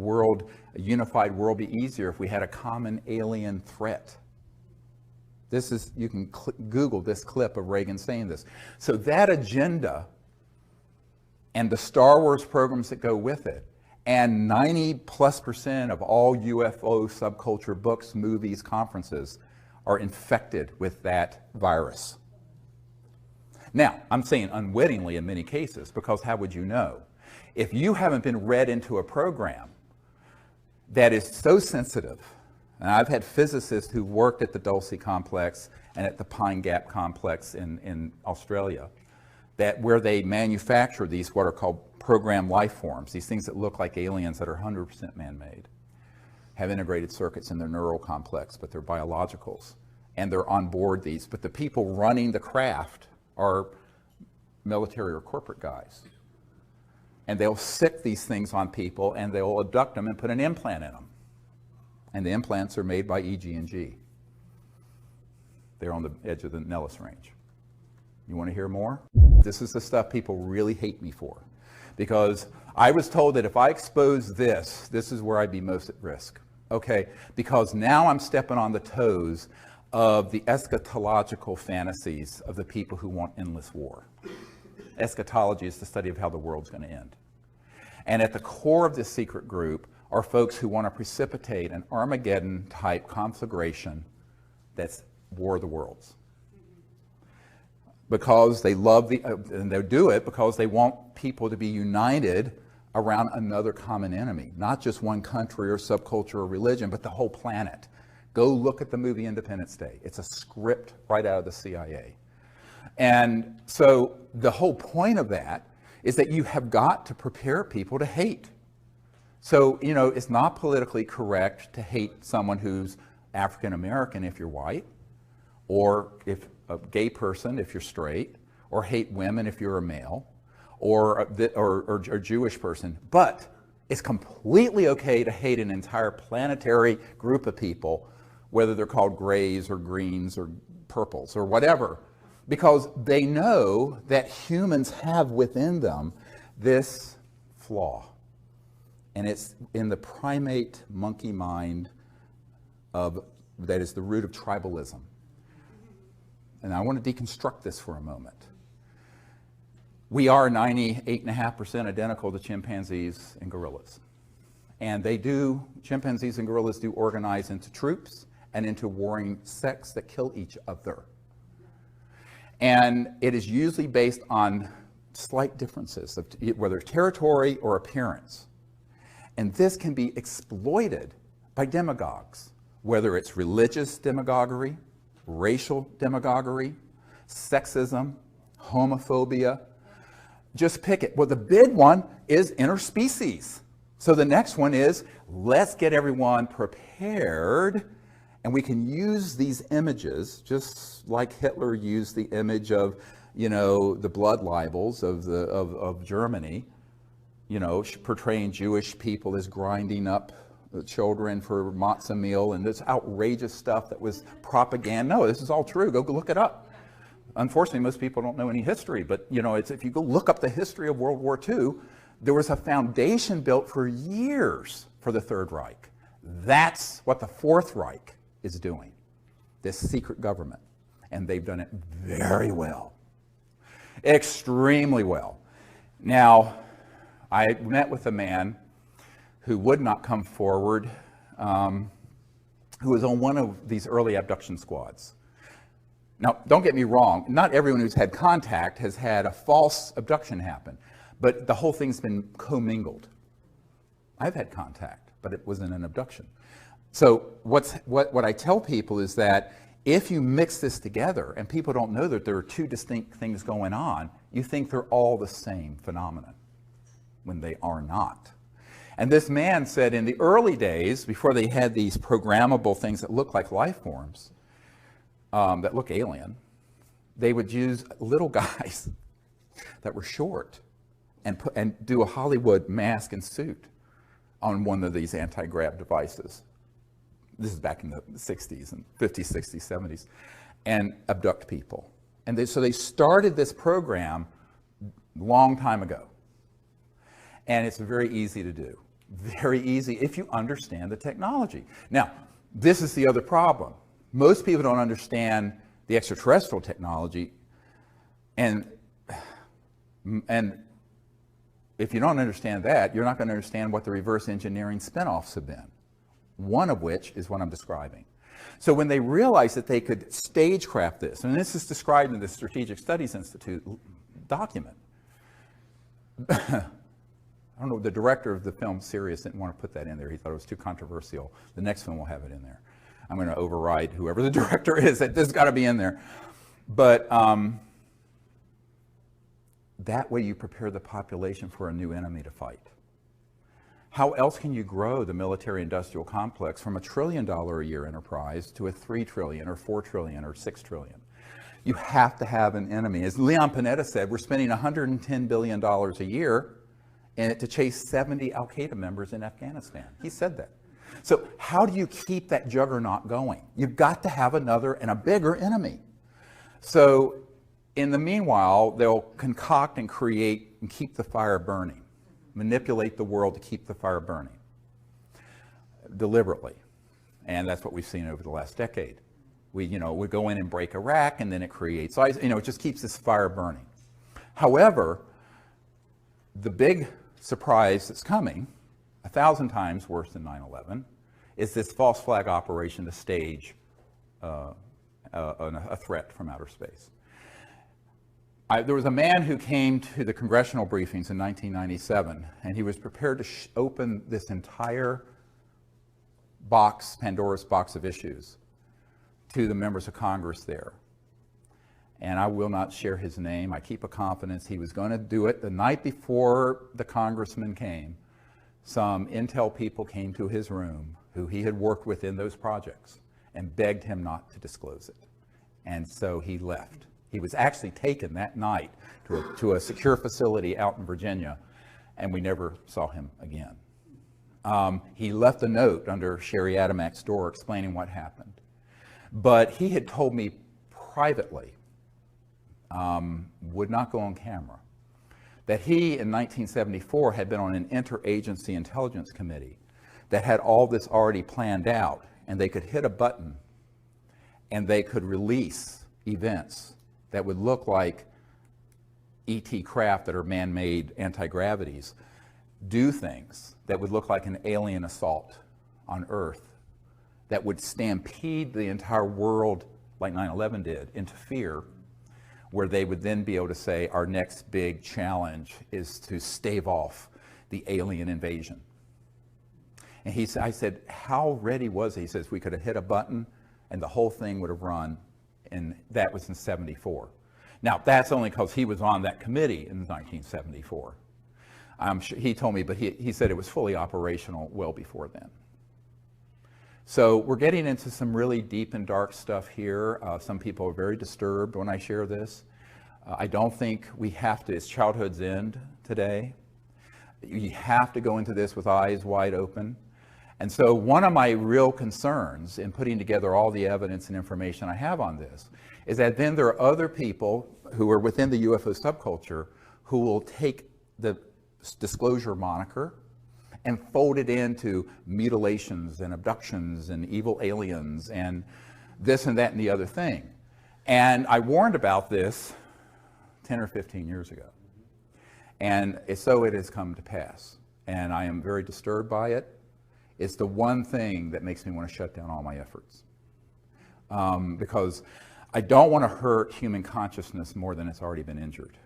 unified world be easier if we had a common alien threat? This is, you can Google this clip of Reagan saying this. So that agenda and the Star Wars programs that go with it, And 90+% of all UFO subculture books, movies, conferences are infected with that virus. Now, I'm saying unwittingly in many cases, because how would you know? If you haven't been read into a program that is so sensitive, and I've had physicists who worked at the Dulce complex and at the Pine Gap complex in Australia, that where they manufacture these what are called programmed life forms, these things that look like aliens that are 100% man-made, have integrated circuits in their neural complex, but they're biologicals, and they're on board these. But the people running the craft are military or corporate guys. And they'll sick these things on people, and they'll abduct them and put an implant in them. And the implants are made by EG&G. They're on the edge of the Nellis Range. You want to hear more? This is the stuff people really hate me for. Because I was told that if I expose this, this is where I'd be most at risk. Okay, because now I'm stepping on the toes of the eschatological fantasies of the people who want endless war. Eschatology is the study of how the world's going to end. And at the core of this secret group are folks who want to precipitate an Armageddon-type conflagration that's War of the Worlds. Because they love and they do it because they want people to be united around another common enemy, not just one country or subculture or religion, but the whole planet. Go look at the movie Independence Day. It's a script right out of the CIA. And so the whole point of that is that you have got to prepare people to hate. So, you know, it's not politically correct to hate someone who's African American if you're white, or if a gay person if you're straight, or hate women if you're a male, or a Jewish person. But it's completely okay to hate an entire planetary group of people, whether they're called grays or greens or purples or whatever, because they know that humans have within them this flaw. And it's in the primate monkey mind that is the root of tribalism. And I want to deconstruct this for a moment. We are 98.5% identical to chimpanzees and gorillas. And chimpanzees and gorillas do organize into troops and into warring sects that kill each other. And it is usually based on slight differences of whether territory or appearance. And this can be exploited by demagogues, whether it's religious demagoguery, racial demagoguery, sexism, homophobia. Just pick it. Well, the big one is interspecies. So the next one is, let's get everyone prepared, and we can use these images, just like Hitler used the image of, you know, the blood libels of Germany, you know, portraying Jewish people as grinding up children for matzah meal, and this outrageous stuff that was propaganda. No, this is all true. Go look it up. Unfortunately, most people don't know any history, but you know, if you go look up the history of World War II, there was a foundation built for years for the Third Reich. That's what the Fourth Reich is doing, this secret government. And they've done it very well, extremely well. Now, I met with a man who would not come forward, who was on one of these early abduction squads. Now, don't get me wrong, not everyone who's had contact has had a false abduction happen, but the whole thing's been commingled. I've had contact, but it wasn't an abduction. So what I tell people is that if you mix this together and people don't know that there are two distinct things going on, you think they're all the same phenomenon when they are not. And this man said in the early days, before they had these programmable things that look like life forms, that look alien, they would use little guys that were short and do a Hollywood mask and suit on one of these anti-grav devices. This is back in the 60s and 50s, 60s, 70s, and abduct people. And so they started this program a long time ago. And it's very easy to do. Very easy if you understand the technology. Now, this is the other problem. Most people don't understand the extraterrestrial technology, and if you don't understand that, you're not going to understand what the reverse engineering spinoffs have been, one of which is what I'm describing. So when they realized that they could stagecraft this, and this is described in the Strategic Studies Institute document. I don't know, the director of the film Sirius didn't want to put that in there. He thought it was too controversial. The next film will have it in there. I'm going to override whoever the director is. That this has got to be in there. But that way you prepare the population for a new enemy to fight. How else can you grow the military-industrial complex from $1 trillion a year enterprise to a $3 trillion or $4 trillion or $6 trillion? You have to have an enemy. As Leon Panetta said, we're spending $110 billion a year to chase 70 Al-Qaeda members in Afghanistan. He said that. So how do you keep that juggernaut going? You've got to have another and a bigger enemy. So in the meanwhile, they'll concoct and create and keep the fire burning, manipulate the world to keep the fire burning deliberately. And that's what we've seen over the last decade. We go in and break Iraq, and then it creates, it just keeps this fire burning. However, the big surprise that's coming, 1,000 times worse than 9/11, is this false flag operation to stage a threat from outer space. There was a man who came to the congressional briefings in 1997, and he was prepared to open this entire box, Pandora's box of issues, to the members of Congress there. And I will not share his name. I keep a confidence he was going to do it. The night before the congressman came, some intel people came to his room who he had worked with in those projects and begged him not to disclose it. And so he left. He was actually taken that night to a secure facility out in Virginia, and we never saw him again. He left a note under Sherry Adamak's door explaining what happened. But he had told me privately, would not go on camera, that he in 1974 had been on an interagency intelligence committee that had all this already planned out, and they could hit a button and they could release events that would look like ET craft that are man-made anti-gravities, do things that would look like an alien assault on Earth that would stampede the entire world like 9/11 did into fear, where they would then be able to say, our next big challenge is to stave off the alien invasion. And I said, how ready was he? He says, we could have hit a button and the whole thing would have run, and that was in '74. Now, that's only because he was on that committee in 1974. I'm sure, he told me, but he said it was fully operational well before then. So we're getting into some really deep and dark stuff here. Some people are very disturbed when I share this. I don't think we have to, it's childhood's end today. You have to go into this with eyes wide open. And so one of my real concerns in putting together all the evidence and information I have on this is that then there are other people who are within the UFO subculture who will take the disclosure moniker and fold it into mutilations and abductions and evil aliens and this and that and the other thing. And I warned about this 10 or 15 years ago. And so it has come to pass. And I am very disturbed by it. It's the one thing that makes me want to shut down all my efforts. Because I don't want to hurt human consciousness more than it's already been injured.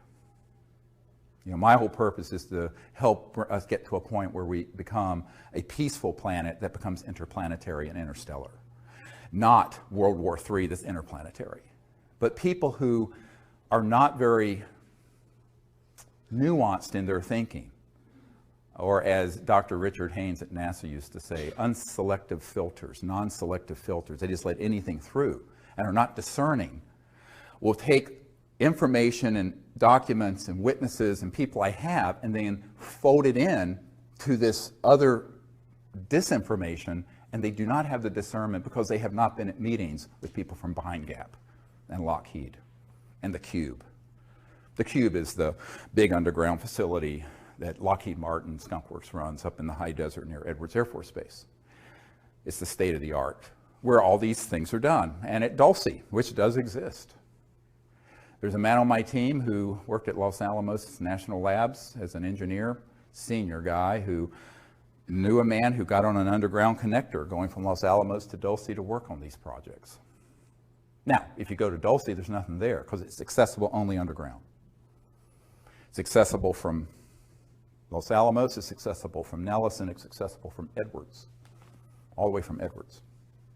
My whole purpose is to help us get to a point where we become a peaceful planet that becomes interplanetary and interstellar. Not World War III that's interplanetary. But people who are not very nuanced in their thinking, or as Dr. Richard Haynes at NASA used to say, unselective filters, non-selective filters. They just let anything through and are not discerning, will take information and documents and witnesses and people I have and then fold it in to this other disinformation, and they do not have the discernment because they have not been at meetings with people from Pine Gap and Lockheed and the Cube. The Cube is the big underground facility that Lockheed Martin Skunk Works runs up in the high desert near Edwards Air Force Base. It's the state of the art where all these things are done, and at Dulce, which does exist. There's a man on my team who worked at Los Alamos National Labs as an engineer, senior guy, who knew a man who got on an underground connector going from Los Alamos to Dulce to work on these projects. Now, if you go to Dulce, there's nothing there because it's accessible only underground. It's accessible from Los Alamos, it's accessible from Nellis, and it's accessible from Edwards, all the way from Edwards,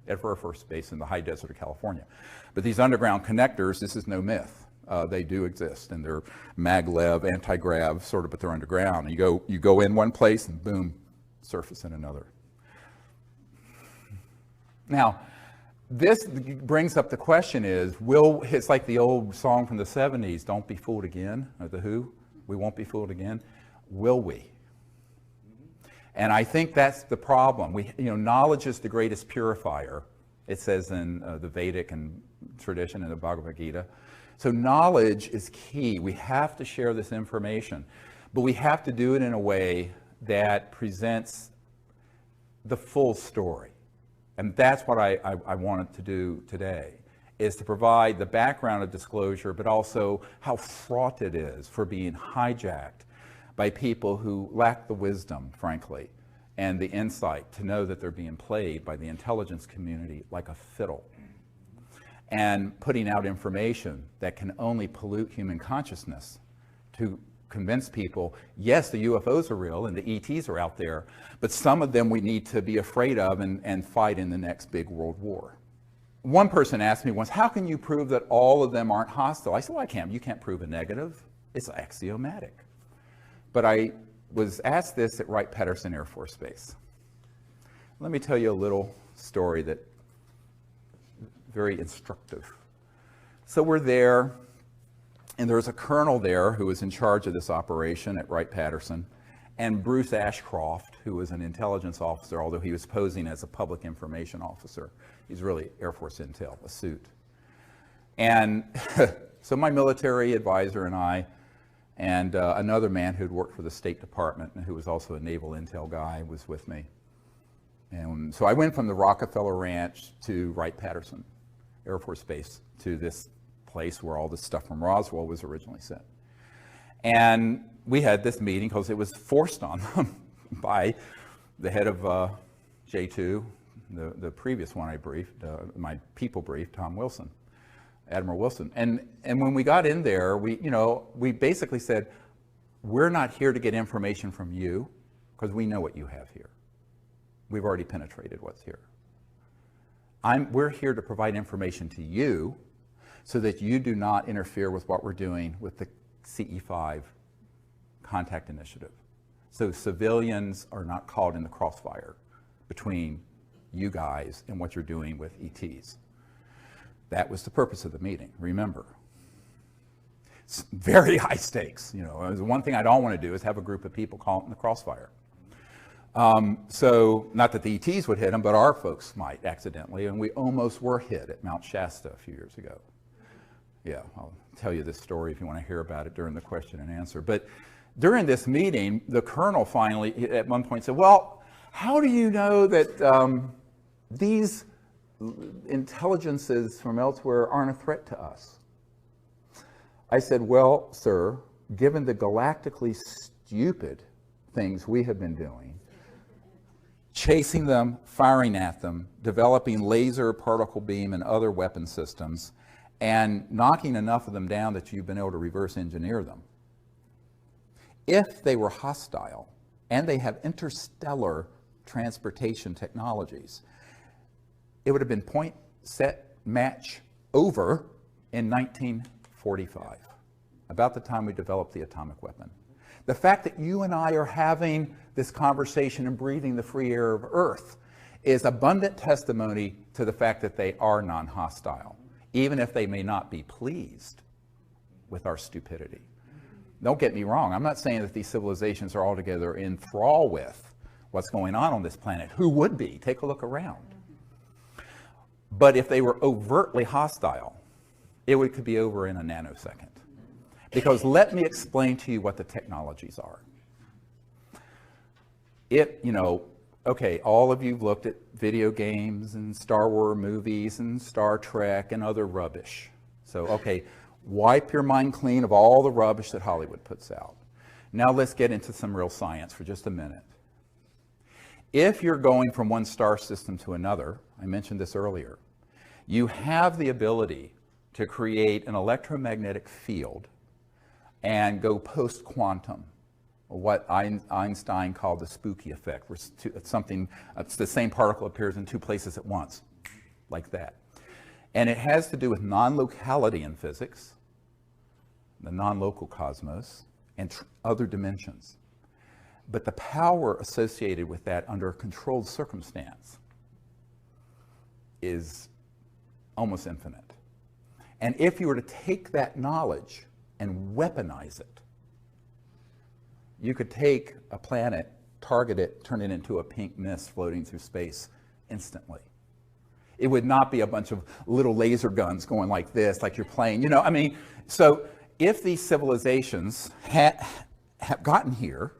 Air Force Base in the high desert of California. But these underground connectors, this is no myth. They do exist, and they're maglev, anti-grav, sort of, but they're underground. And you go in one place, and boom, surface in another. Now, this brings up the question is, it's like the old song from the 70s, Don't Be Fooled Again, or The Who, we won't be fooled again. Will we? And I think that's the problem. Knowledge is the greatest purifier, it says in the Vedic and tradition in the Bhagavad Gita. So knowledge is key. We have to share this information, but we have to do it in a way that presents the full story. And that's what I wanted to do today, is to provide the background of disclosure, but also how fraught it is for being hijacked by people who lack the wisdom, frankly, and the insight to know that they're being played by the intelligence community like a fiddle, and putting out information that can only pollute human consciousness to convince people, yes, the UFOs are real and the ETs are out there, but some of them we need to be afraid of and fight in the next big world war. One person asked me once, how can you prove that all of them aren't hostile? I said, well, I can't. You can't prove a negative. It's axiomatic. But I was asked this at Wright-Patterson Air Force Base. Let me tell you a little story that very instructive. So we're there, and there's a colonel there who was in charge of this operation at Wright-Patterson, and Bruce Ashcroft, who was an intelligence officer, although he was posing as a public information officer. He's really Air Force Intel, a suit. And so my military advisor and I, and another man who'd worked for the State Department and who was also a naval intel guy, was with me. And so I went from the Rockefeller Ranch to Wright-Patterson Air Force Base, to this place where all this stuff from Roswell was originally sent. And we had this meeting because it was forced on them by the head of J2, the previous one I briefed, my people briefed, Tom Wilson, Admiral Wilson. And when we got in there, we basically said, we're not here to get information from you because we know what you have here. We've already penetrated what's here. We're here to provide information to you so that you do not interfere with what we're doing with the CE5 contact initiative. So civilians are not caught in the crossfire between you guys and what you're doing with ETs. That was the purpose of the meeting, remember. It's very high stakes. One thing I don't want to do is have a group of people caught in the crossfire. So not that the ETs would hit them, but our folks might accidentally, and we almost were hit at Mount Shasta a few years ago. Yeah, I'll tell you this story if you want to hear about it during the question and answer. But during this meeting, the colonel finally, at one point, said, well, how do you know that these intelligences from elsewhere aren't a threat to us? I said, well, sir, given the galactically stupid things we have been doing, chasing them, firing at them, developing laser, particle beam, and other weapon systems, and knocking enough of them down that you've been able to reverse engineer them. If they were hostile, and they have interstellar transportation technologies, it would have been point, set, match, over in 1945, about the time we developed the atomic weapon. The fact that you and I are having this conversation and breathing the free air of Earth is abundant testimony to the fact that they are non-hostile, even if they may not be pleased with our stupidity. Don't get me wrong, I'm not saying that these civilizations are altogether in thrall with what's going on this planet. Who would be? Take a look around. But if they were overtly hostile, it could be over in a nanosecond. Because let me explain to you what the technologies are. Okay, all of you have looked at video games and Star Wars movies and Star Trek and other rubbish. So, okay, Wipe your mind clean of all the rubbish that Hollywood puts out. Now let's get into some real science for just a minute. If you're going from one star system to another, I mentioned this earlier, you have the ability to create an electromagnetic field and go post-quantum, what Einstein called the spooky effect, where it's the same particle appears in two places at once, like that. And it has to do with non-locality in physics, the non-local cosmos, and other dimensions. But the power associated with that under a controlled circumstance is almost infinite. And if you were to take that knowledge and weaponize it, you could take a planet, target it, turn it into a pink mist floating through space instantly. It would not be a bunch of little laser guns going like this, like you're playing, you know, I mean, so if these civilizations have gotten here,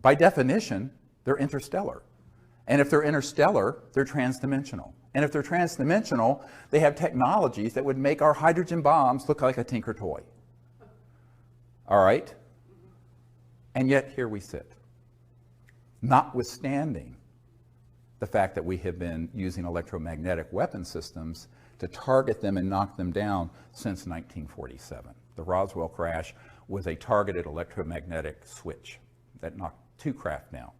by definition, they're interstellar. And if they're interstellar, they're transdimensional. And if they're transdimensional, they have technologies that would make our hydrogen bombs look like a Tinker toy. All right? And yet here we sit, notwithstanding the fact that we have been using electromagnetic weapon systems to target them and knock them down since 1947. The Roswell crash was a targeted electromagnetic switch that knocked two craft down.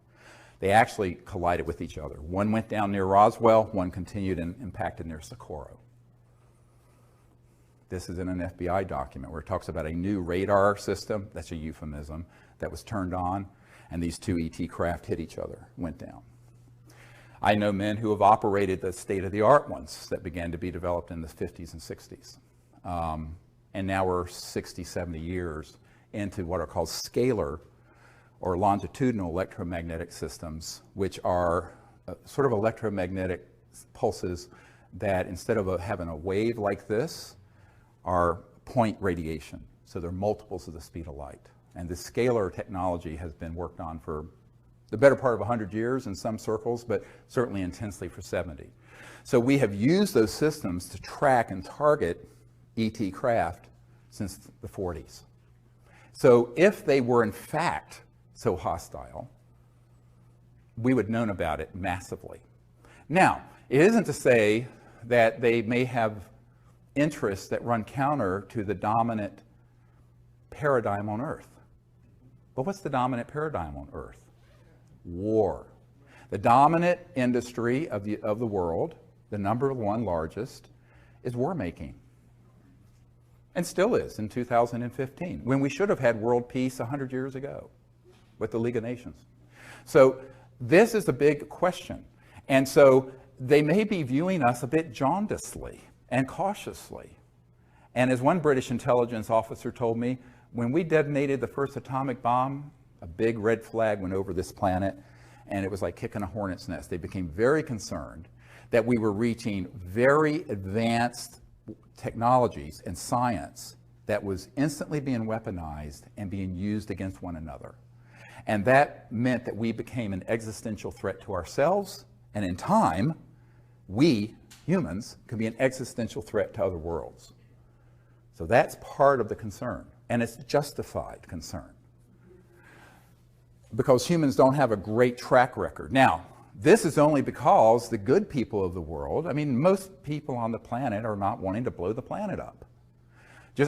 They actually collided with each other. One went down near Roswell, one continued and impacted near Socorro. This is in an FBI document where it talks about a new radar system, that's a euphemism, that was turned on, and these two ET craft hit each other, went down. I know men who have operated the state-of-the-art ones that began to be developed in the 50s and 60s. And now we're 60, 70 years into what are called scalar or longitudinal electromagnetic systems, which are sort of electromagnetic pulses that instead of having a wave like this, are point radiation. So they're multiples of the speed of light. And this scalar technology has been worked on for the better part of 100 years in some circles, but certainly intensely for 70. So we have used those systems to track and target ET craft since the 40s. So if they were in fact so hostile, we would have known about it massively. Now, it isn't to say that they may have interests that run counter to the dominant paradigm on Earth. But what's the dominant paradigm on Earth? War. The dominant industry of the world, the number one largest, is war making. And still is in 2015, when we should have had world peace 100 years ago with the League of Nations. So this is a big question. And so they may be viewing us a bit jaundicely and cautiously. And as one British intelligence officer told me, when we detonated the first atomic bomb, a big red flag went over this planet, and it was like kicking a hornet's nest. They became very concerned that we were reaching very advanced technologies and science that was instantly being weaponized and being used against one another. And that meant that we became an existential threat to ourselves, and in time, we, humans, could be an existential threat to other worlds. So that's part of the concern, and it's justified concern, because humans don't have a great track record. Now, this is only because the good people of the world, I mean, most people on the planet are not wanting to blow the planet up.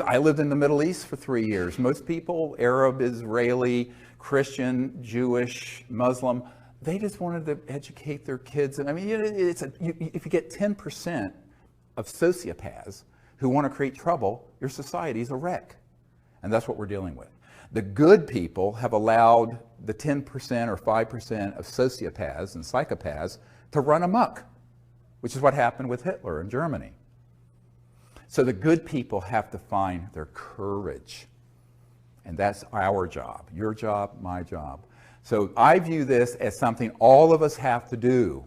I lived in the Middle East for 3 years. Most people, Arab, Israeli, Christian, Jewish, Muslim, they just wanted to educate their kids. And I mean, if you get 10% of sociopaths who want to create trouble, your society is a wreck. And that's what we're dealing with. The good people have allowed the 10% or 5% of sociopaths and psychopaths to run amok, which is what happened with Hitler in Germany. So the good people have to find their courage. And that's our job, your job, my job. So I view this as something all of us have to do.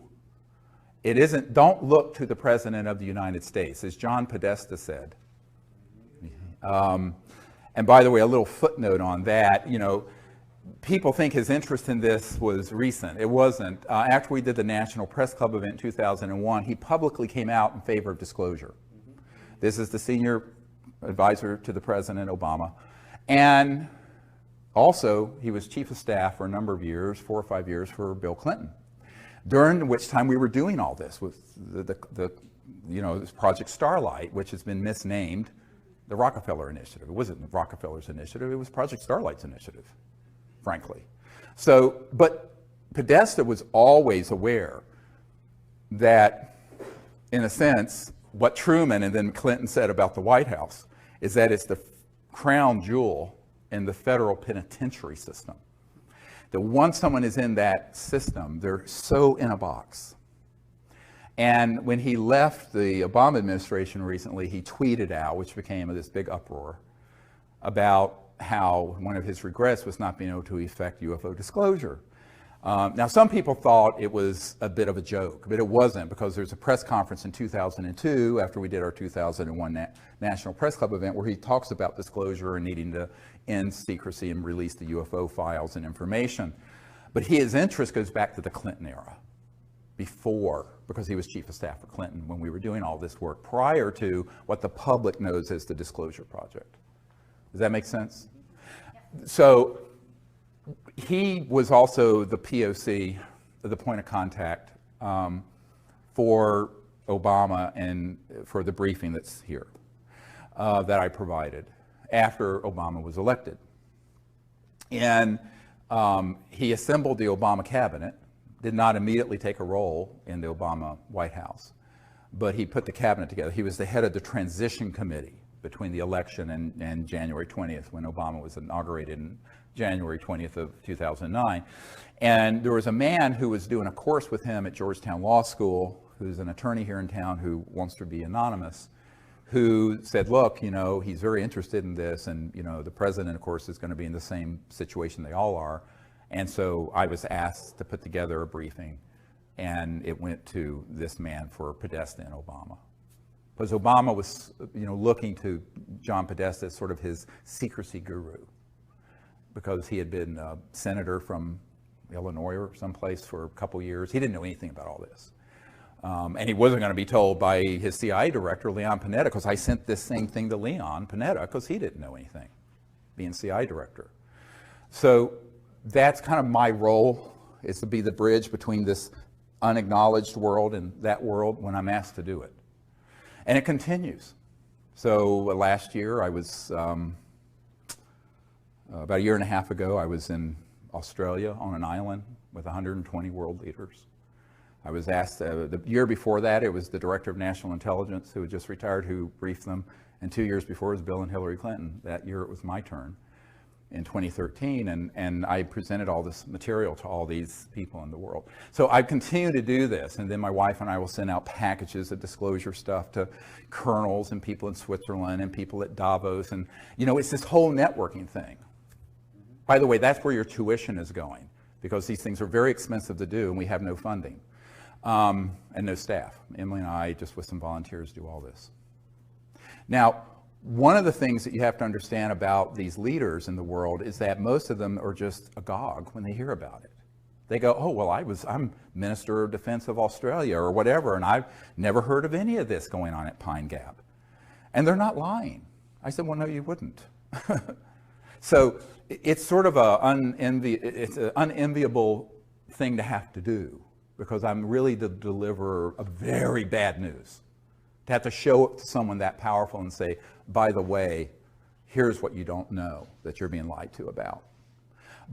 It isn't, don't look to the President of the United States, as John Podesta said. And by the way, a little footnote on that, you know, people think his interest in this was recent. It wasn't. After we did the National Press Club event in 2001, he publicly came out in favor of disclosure. This is the senior advisor to the President Obama. And also, he was chief of staff for a number of years, 4 or 5 years, for Bill Clinton, during which time we were doing all this with this Project Starlight, which has been misnamed the Rockefeller Initiative. It wasn't Rockefeller's initiative, it was Project Starlight's initiative, frankly. So, but Podesta was always aware that, in a sense, what Truman and then Clinton said about the White House is that it's the crown jewel in the federal penitentiary system. That once someone is in that system, they're so in a box. And when he left the Obama administration recently, he tweeted out, which became this big uproar, about how one of his regrets was not being able to effect UFO disclosure. Now, some people thought it was a bit of a joke, but it wasn't, because there's a press conference in 2002 after we did our 2001 National Press Club event where he talks about disclosure and needing to end secrecy and release the UFO files and information. But his interest goes back to the Clinton era, before, because he was chief of staff for Clinton when we were doing all this work, prior to what the public knows as the Disclosure Project. Does that make sense? So he was also the POC, the point of contact, for Obama and for the briefing that's here that I provided after Obama was elected. And he assembled the Obama cabinet, did not immediately take a role in the Obama White House, but he put the cabinet together. He was the head of the transition committee between the election and January 20th, when Obama was inaugurated in January 20th of 2009. And there was a man who was doing a course with him at Georgetown Law School, who's an attorney here in town who wants to be anonymous, who said, look, he's very interested in this, and the president, of course, is going to be in the same situation they all are. And so I was asked to put together a briefing, and it went to this man for Podesta and Obama. Because Obama was, looking to John Podesta as sort of his secrecy guru, because he had been a senator from Illinois or someplace for a couple years. He didn't know anything about all this. And he wasn't going to be told by his CIA director, Leon Panetta, because I sent this same thing to Leon Panetta, because he didn't know anything, being CIA director. So that's kind of my role, is to be the bridge between this unacknowledged world and that world when I'm asked to do it. And it continues. So last year I was, about a year and a half ago, I was in Australia on an island with 120 world leaders. I was asked, the year before that, it was the Director of National Intelligence, who had just retired, who briefed them. And 2 years before, it was Bill and Hillary Clinton. That year it was my turn in 2013, and I presented all this material to all these people in the world. So I continue to do this, and then my wife and I will send out packages of disclosure stuff to colonels and people in Switzerland and people at Davos, and it's this whole networking thing. By the way, that's where your tuition is going, because these things are very expensive to do, and we have no funding and no staff. Emily and I, just with some volunteers, do all this. Now, one of the things that you have to understand about these leaders in the world is that most of them are just agog when they hear about it. They go, oh, well, I'm Minister of Defense of Australia or whatever, and I've never heard of any of this going on at Pine Gap. And they're not lying. I said, well, no, you wouldn't. So it's sort of an unenviable thing to have to do, because I'm really the deliverer of very bad news. To have to show it to someone that powerful and say, by the way, here's what you don't know that you're being lied to about.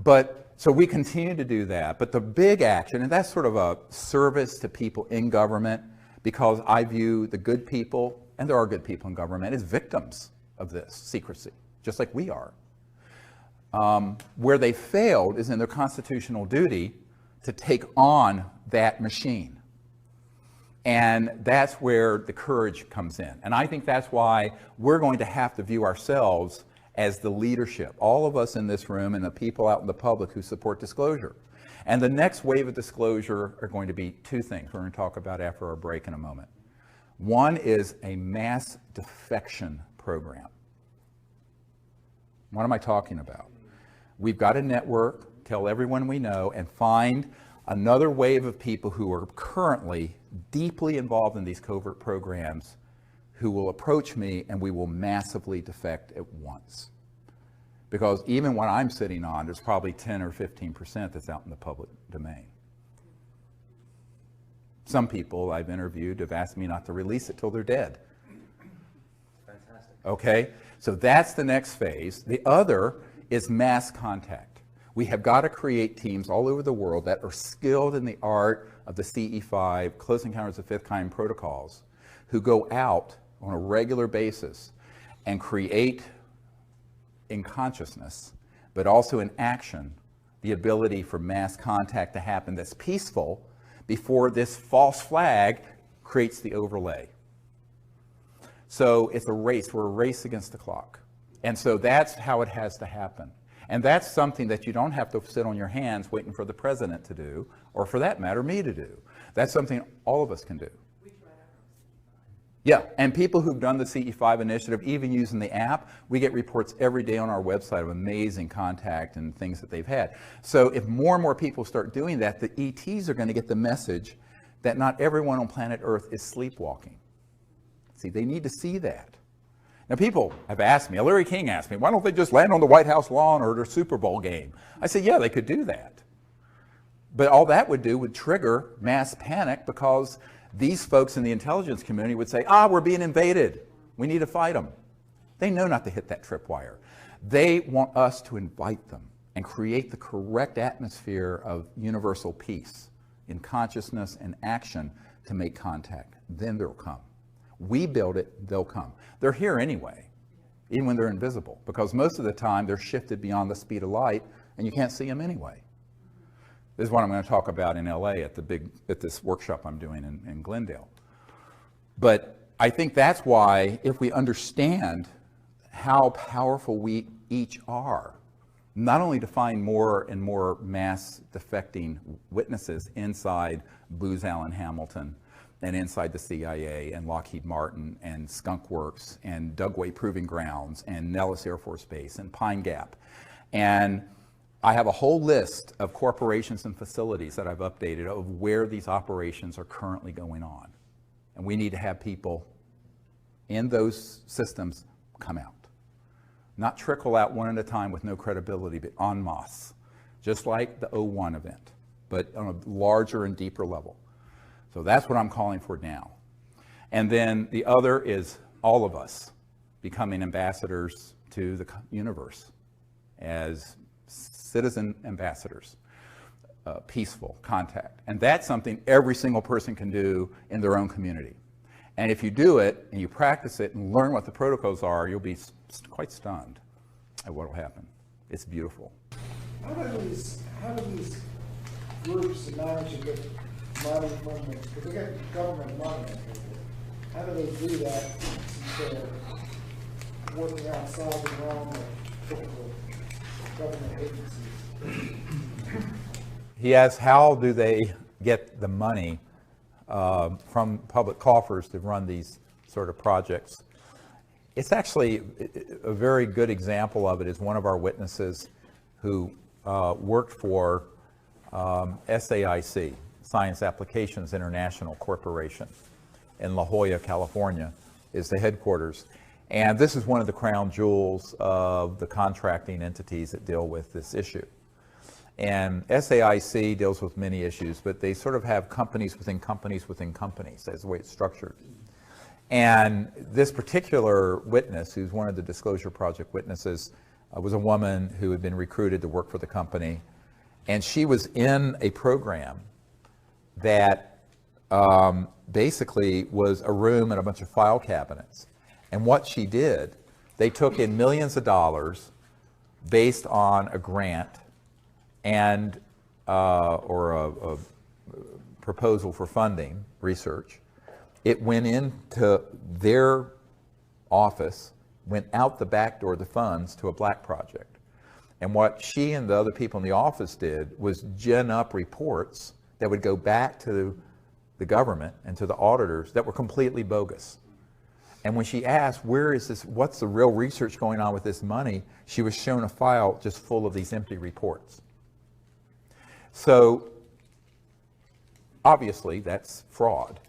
But so we continue to do that. But the big action, and that's sort of a service to people in government, because I view the good people, and there are good people in government, as victims of this secrecy, just like we are. Where they failed is in their constitutional duty to take on that machine. And that's where the courage comes in. And I think that's why we're going to have to view ourselves as the leadership, all of us in this room and the people out in the public who support disclosure. And the next wave of disclosure are going to be two things we're going to talk about after our break in a moment. One is a mass defection program. What am I talking about? We've got to network, tell everyone we know, and find another wave of people who are currently deeply involved in these covert programs, who will approach me and we will massively defect at once. Because even what I'm sitting on, there's probably 10 or 15% that's out in the public domain. Some people I've interviewed have asked me not to release it till they're dead. Fantastic. Okay, so that's the next phase. The other is mass contact. We have got to create teams all over the world that are skilled in the art of the CE5, Close Encounters of Fifth Kind protocols, who go out on a regular basis and create in consciousness, but also in action, the ability for mass contact to happen that's peaceful before this false flag creates the overlay. So it's a race. We're a race against the clock. And so that's how it has to happen. And that's something that you don't have to sit on your hands waiting for the president to do, or for that matter, me to do. That's something all of us can do. Yeah, and people who've done the CE5 initiative, even using the app, we get reports every day on our website of amazing contact and things that they've had. So if more and more people start doing that, the ETs are going to get the message that not everyone on planet Earth is sleepwalking. See, they need to see that. Now, people have asked me, Larry King asked me, why don't they just land on the White House lawn or their Super Bowl game? I said, yeah, they could do that. But all that would do would trigger mass panic, because these folks in the intelligence community would say, we're being invaded. We need to fight them. They know not to hit that tripwire. They want us to invite them and create the correct atmosphere of universal peace in consciousness and action to make contact. Then they'll come. We build it, they'll come. They're here anyway, even when they're invisible, because most of the time they're shifted beyond the speed of light and you can't see them anyway. This is what I'm going to talk about in LA at this workshop I'm doing in Glendale. But I think that's why, if we understand how powerful we each are, not only to find more and more mass defecting witnesses inside Booz Allen Hamilton and inside the CIA and Lockheed Martin and Skunk Works and Dugway Proving Grounds and Nellis Air Force Base and Pine Gap. And I have a whole list of corporations and facilities that I've updated of where these operations are currently going on. And we need to have people in those systems come out. Not trickle out one at a time with no credibility, but en masse, just like the '01 event, but on a larger and deeper level. So that's what I'm calling for now. And then the other is all of us becoming ambassadors to the universe as citizen ambassadors, peaceful contact. And that's something every single person can do in their own community. And if you do it and you practice it and learn what the protocols are, you'll be quite stunned at what will happen. It's beautiful. How do these groups manage to get money from the, because they get government money, how do they do that since they're working outside the realm of typical government agencies? He asks, how do they get the money from public coffers to run these sort of projects? It's actually a very good example of it is one of our witnesses who worked for SAIC, Science Applications International Corporation, in La Jolla, California, is the headquarters. And this is one of the crown jewels of the contracting entities that deal with this issue. And SAIC deals with many issues, but they sort of have companies within companies within companies. That's the way it's structured. And this particular witness, who's one of the Disclosure Project witnesses, was a woman who had been recruited to work for the company. And she was in a program that basically was a room and a bunch of file cabinets. And what she did, they took in millions of dollars based on a grant and or a proposal for funding research. It went into their office, went out the back door of the funds to a black project. And what she and the other people in the office did was gin up reports that would go back to the government and to the auditors that were completely bogus. And when she asked, where is this, what's the real research going on with this money, she was shown a file just full of these empty reports. So obviously that's fraud,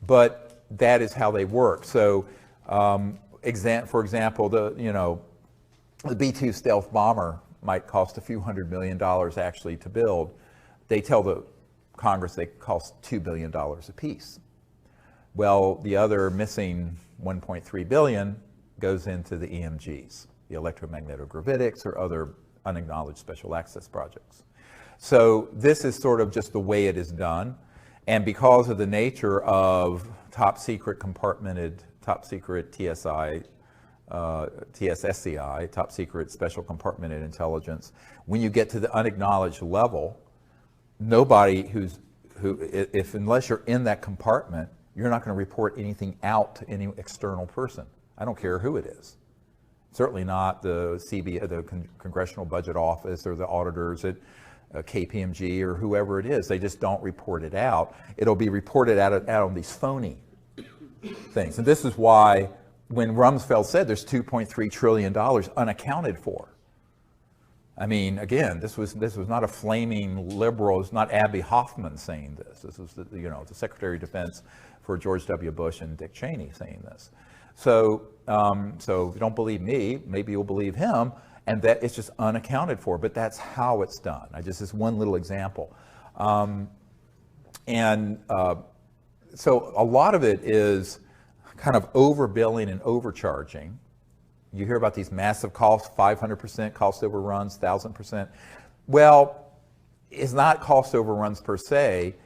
but that is how they work. So For example, the B-2 stealth bomber might cost a few $100 million actually to build. They tell the Congress they cost $2 billion apiece. Well, the other missing $1.3 billion goes into the EMGs, the electromagnetogravitics or other unacknowledged special access projects. So this is sort of just the way it is done. And because of the nature of top secret compartmented, top secret TSSCI, top secret special compartmented intelligence, when you get to the unacknowledged level, nobody unless you're in that compartment, you're not going to report anything out to any external person. I don't care who it is. Certainly not the Congressional Budget Office or the auditors at KPMG or whoever it is. They just don't report it out. It'll be reported out on these phony things. And this is why when Rumsfeld said there's $2.3 trillion unaccounted for. I mean, again, this was not a flaming liberal. It's not Abby Hoffman saying this. This was the Secretary of Defense for George W. Bush and Dick Cheney saying this. So if you don't believe me, maybe you'll believe him, and that it's just unaccounted for. But that's how it's done. This one little example, so a lot of it is kind of overbilling and overcharging. You hear about these massive costs, 500% cost overruns, 1,000%. Well, it's not cost overruns per se.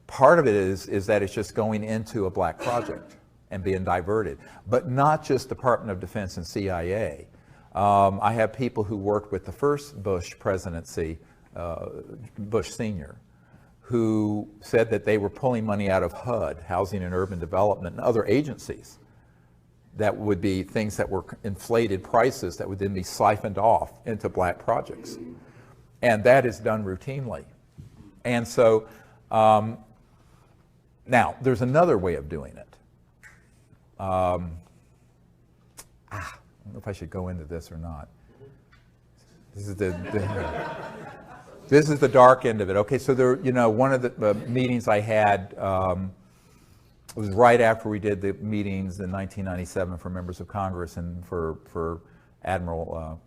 Part of it is that it's just going into a black project and being diverted, but not just Department of Defense and CIA. I have people who worked with the first Bush presidency, Bush Sr., who said that they were pulling money out of HUD, Housing and Urban Development, and other agencies. That would be things that were inflated prices that would then be siphoned off into black projects. And that is done routinely. And so, now, there's another way of doing it. I don't know if I should go into this or not. This is this is the dark end of it. Okay, so one of the meetings I had was right after we did the meetings in 1997 for members of Congress and for Admiral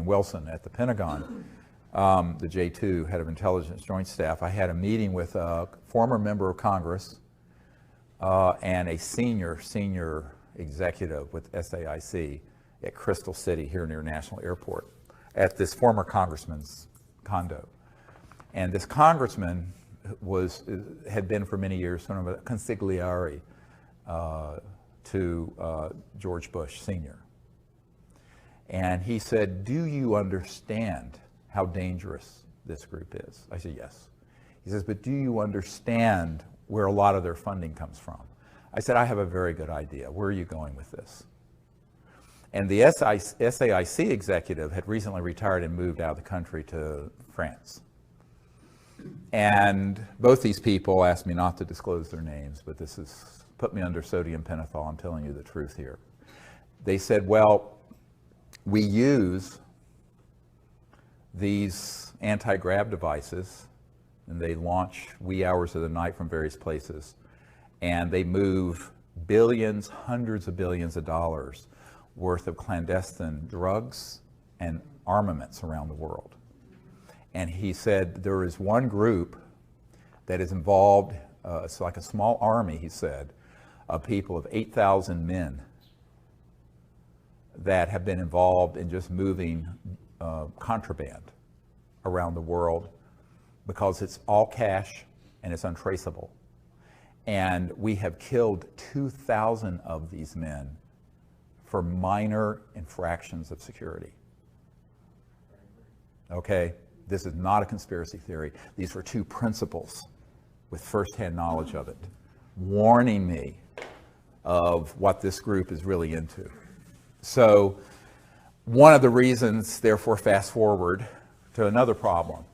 Wilson at the Pentagon, the J2, head of intelligence joint staff. I had a meeting with a former member of Congress and a senior executive with SAIC at Crystal City here near National Airport at this former congressman's condo. And this congressman had been for many years sort of a consigliere to George Bush Sr. And he said, "Do you understand how dangerous this group is?" I said, "Yes." He says, "But do you understand where a lot of their funding comes from?" I said, "I have a very good idea. Where are you going with this?" And the SAIC executive had recently retired and moved out of the country to France. And both these people asked me not to disclose their names, but this is put me under sodium pentothal. I'm telling you the truth here. They said, "Well, we use these anti-grav devices, and they launch wee hours of the night from various places, and they move billions, hundreds of billions of dollars worth of clandestine drugs and armaments around the world." And he said there is one group that is involved, it's like a small army, he said, of people of 8,000 men that have been involved in just moving contraband around the world because it's all cash and it's untraceable. And we have killed 2,000 of these men for minor infractions of security. Okay? This is not a conspiracy theory. These were two principals with firsthand knowledge of it, warning me of what this group is really into. So one of the reasons, therefore, fast forward to another problem.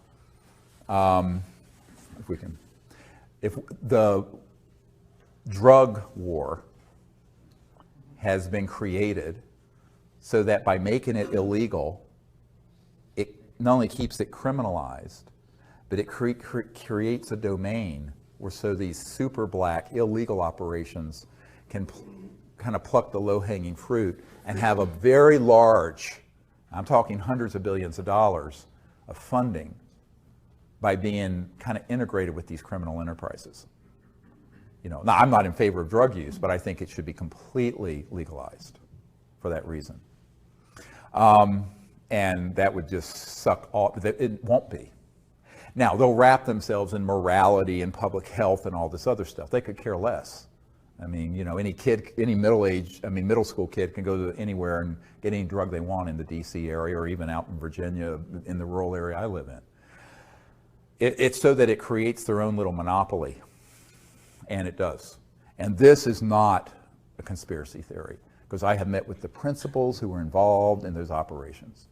If the drug war has been created so that by making it illegal, it not only keeps it criminalized, but it creates a domain where so these super black illegal operations can kind of pluck the low-hanging fruit and have a very large, I'm talking hundreds of billions of dollars of funding by being kind of integrated with these criminal enterprises. You know, now I'm not in favor of drug use, but I think it should be completely legalized for that reason. And that would just suck all, it won't be. Now, they'll wrap themselves in morality and public health and all this other stuff. They could care less. I mean, you know, any kid, any middle school kid can go to anywhere and get any drug they want in the DC area or even out in Virginia in the rural area I live in. It's so that it creates their own little monopoly, and it does. And this is not a conspiracy theory, because I have met with the principals who were involved in those operations.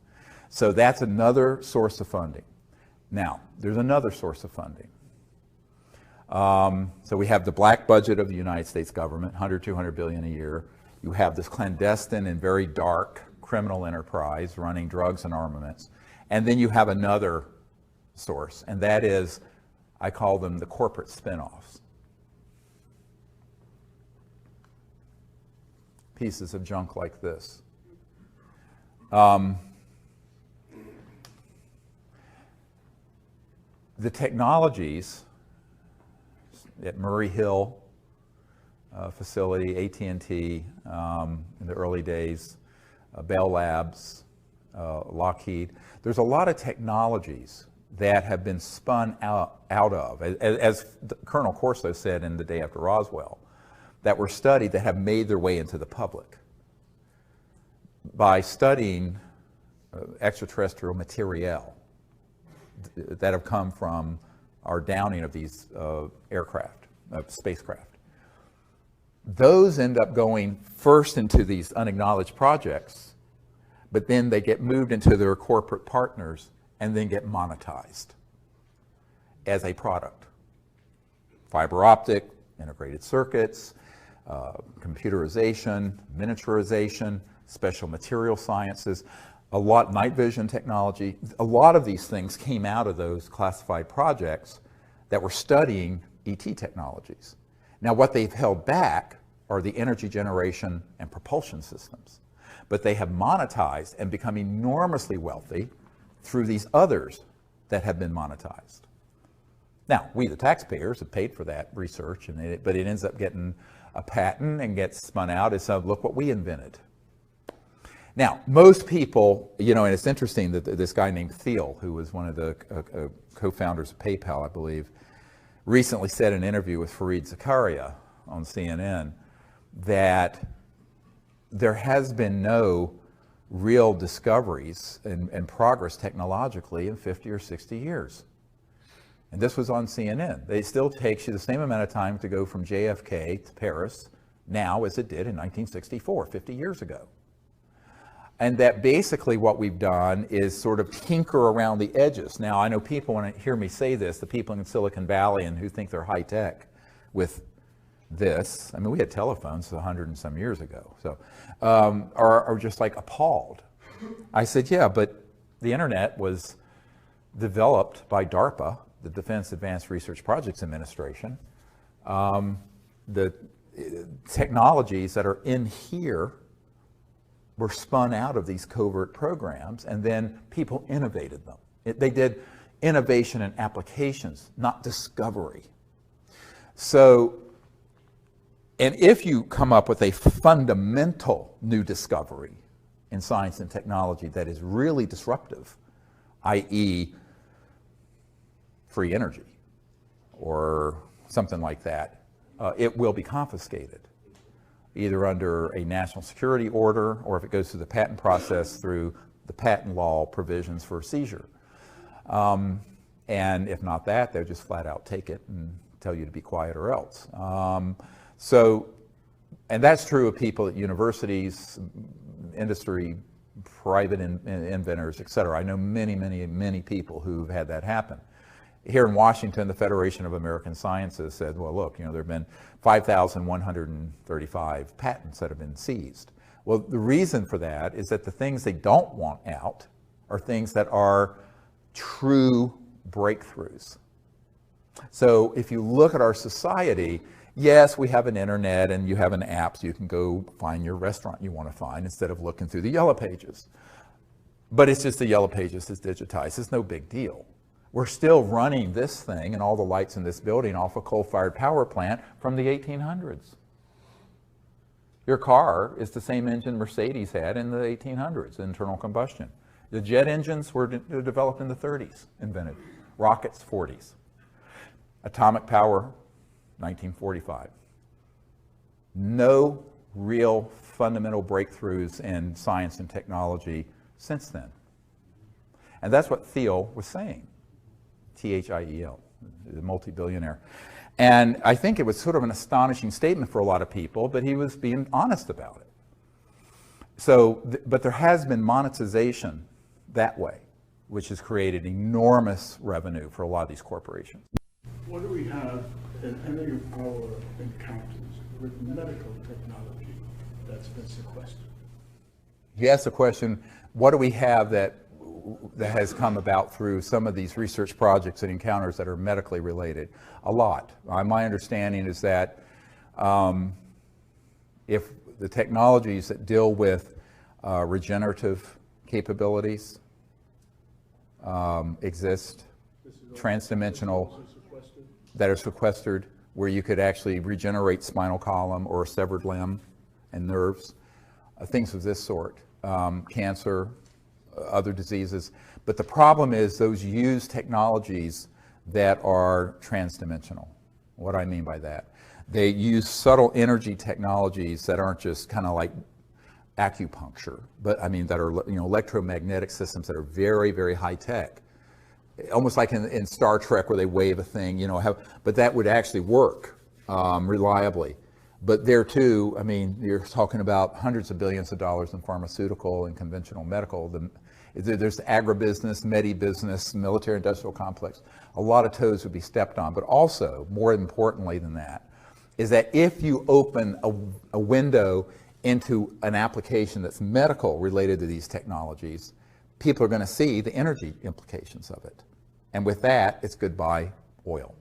So that's another source of funding. Now, there's another source of funding. So we have the black budget of the United States government, 100, 200 billion a year. You have this clandestine and very dark criminal enterprise running drugs and armaments. And then you have another source, and that is, I call them the corporate spin-offs. Pieces of junk like this. The technologies at Murray Hill facility, AT&T in the early days, Bell Labs, Lockheed, there's a lot of technologies that have been spun out of, as Colonel Corso said in The Day After Roswell, that were studied that have made their way into the public by studying extraterrestrial material that have come from our downing of these spacecraft. Those end up going first into these unacknowledged projects, but then they get moved into their corporate partners and then get monetized as a product. Fiber optic, integrated circuits, computerization, miniaturization, special material sciences, a lot, night vision technology. A lot of these things came out of those classified projects that were studying ET technologies. Now, what they've held back are the energy generation and propulsion systems, but they have monetized and become enormously wealthy through these others that have been monetized. Now, we, the taxpayers, have paid for that research, but it ends up getting a patent and gets spun out as, look what we invented. Now, most people, you know, and it's interesting that this guy named Thiel, who was one of the co-founders of PayPal, I believe, recently said in an interview with Fareed Zakaria on CNN that there has been no real discoveries and progress technologically in 50 or 60 years. And this was on CNN. It still takes you the same amount of time to go from JFK to Paris now as it did in 1964, 50 years ago. And that basically what we've done is sort of tinker around the edges. Now, I know people, when they hear me say this, the people in Silicon Valley and who think they're high tech with this, I mean, we had telephones 100 and some years ago, so, are just like appalled. I said, yeah, but the internet was developed by DARPA, the Defense Advanced Research Projects Administration. The technologies that are in here were spun out of these covert programs, and then people innovated them. They did innovation and applications, not discovery. So, and if you come up with a fundamental new discovery in science and technology that is really disruptive, i.e. free energy or something like that, it will be confiscated, either under a national security order or if it goes through the patent process through the patent law provisions for seizure. And if not that, they'll just flat out take it and tell you to be quiet or else. So, and that's true of people at universities, industry, private inventors, et cetera. I know many, many, many people who've had that happen. Here in Washington, the Federation of American Sciences said, well, look, you know, there have been 5,135 patents that have been seized. Well, the reason for that is that the things they don't want out are things that are true breakthroughs. So if you look at our society, Yes, we have an internet and you have an app so you can go find your restaurant you want to find instead of looking through the yellow pages. But it's just the yellow pages is digitized. It's no big deal. We're still running this thing and all the lights in this building off a coal-fired power plant from the 1800s. Your car is the same engine Mercedes had in the 1800s, internal combustion. The jet engines were developed in the 30s, invented. Rockets, 40s. Atomic power, 1945. No real fundamental breakthroughs in science and technology since then. And that's what Thiel was saying. Thiel, the multi-billionaire. And I think it was sort of an astonishing statement for a lot of people, but he was being honest about it. So, but there has been monetization that way, which has created enormous revenue for a lot of these corporations. What do we have in any of our encounters with medical technology that's been sequestered? He asked the question, what do we have that has come about through some of these research projects and encounters that are medically related? A lot. My understanding is that if the technologies that deal with regenerative capabilities exist, transdimensional, that are sequestered, where you could actually regenerate spinal column or a severed limb and nerves, things of this sort, cancer, other diseases. But the problem is those use technologies that are transdimensional. What do I mean by that? They use subtle energy technologies that aren't just kind of like acupuncture, but I mean that are, you know, electromagnetic systems that are very, very high tech. Almost like in Star Trek where they wave a thing, you know, but that would actually work reliably. But there too, I mean, you're talking about hundreds of billions of dollars in pharmaceutical and conventional medical. There's agribusiness, medi-business, military-industrial complex. A lot of toes would be stepped on. But also, more importantly than that, is that if you open a window into an application that's medical related to these technologies, people are going to see the energy implications of it. And with that, it's goodbye oil.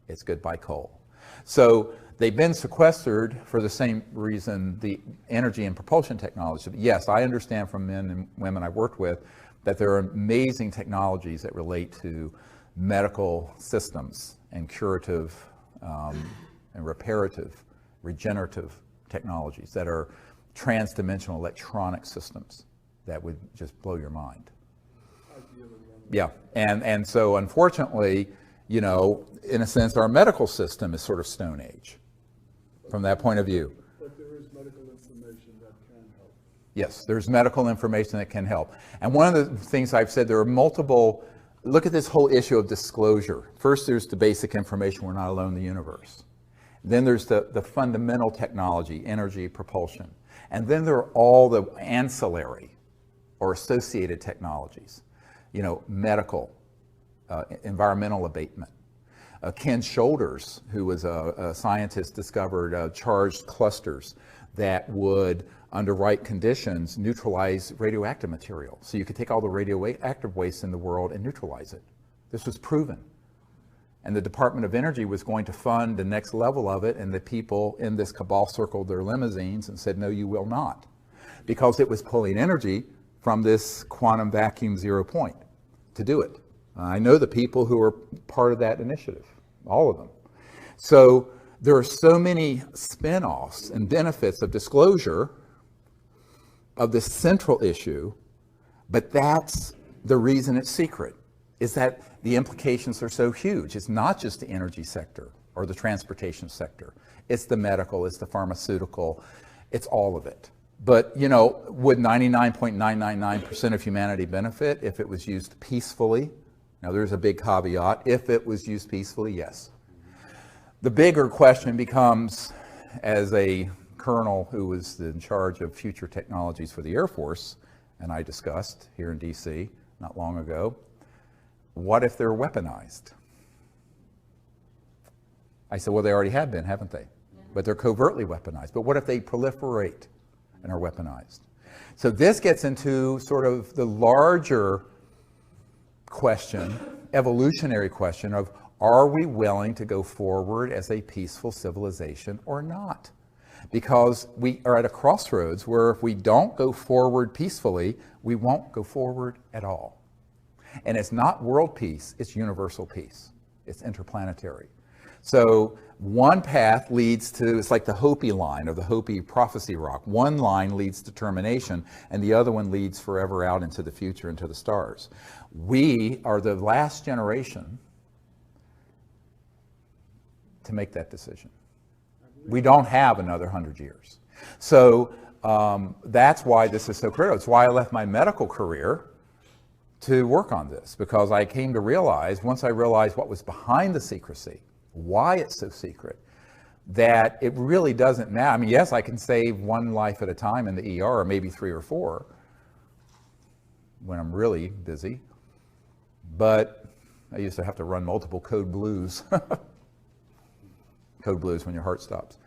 It's goodbye coal. So they've been sequestered for the same reason the energy and propulsion technology. Yes, I understand from men and women I've worked with that there are amazing technologies that relate to medical systems and curative and reparative, regenerative technologies that are trans-dimensional electronic systems that would just blow your mind. Yeah, and so unfortunately, you know, in a sense, our medical system is sort of Stone Age from that point of view. But there is medical information that can help. Yes, there's medical information that can help. And one of the things I've said, there are multiple, look at this whole issue of disclosure. First, there's the basic information, we're not alone in the universe. Then there's the fundamental technology, energy, propulsion. And then there are all the ancillary or associated technologies, you know, medical, environmental abatement. Ken Shoulders, who was a scientist, discovered charged clusters that would, under right conditions, neutralize radioactive material. So you could take all the radioactive waste in the world and neutralize it. This was proven. And the Department of Energy was going to fund the next level of it, and the people in this cabal circled their limousines and said, no, you will not. Because it was pulling energy from this quantum vacuum 0 point to do it. I know the people who are part of that initiative, all of them. So there are so many spin-offs and benefits of disclosure of this central issue, but that's the reason it's secret, is that the implications are so huge. It's not just the energy sector or the transportation sector. It's the medical, it's the pharmaceutical, it's all of it. But, you know, would 99.999% of humanity benefit if it was used peacefully? Now, there's a big caveat. If it was used peacefully, yes. The bigger question becomes, as a colonel who was in charge of future technologies for the Air Force, and I discussed here in DC not long ago, what if they're weaponized? I said, well, they already have been, haven't they? But they're covertly weaponized. But what if they proliferate and are weaponized? So this gets into sort of the larger question, evolutionary question of, Are we willing to go forward as a peaceful civilization or not? Because we are at a crossroads where if we don't go forward peacefully, we won't go forward at all. And it's not world peace, it's universal peace. It's interplanetary. So one path leads to, it's like the Hopi line or the Hopi prophecy rock. One line leads to termination and the other one leads forever out into the future, into the stars. We are the last generation to make that decision. We don't have another 100 years. So that's why this is so critical. It's why I left my medical career to work on this, because I came to realize, once I realized what was behind the secrecy, why it's so secret, that it really doesn't matter. I mean, yes, I can save one life at a time in the ER, or maybe 3 or 4 when I'm really busy, but I used to have to run multiple code blues. Code blues when your heart stops.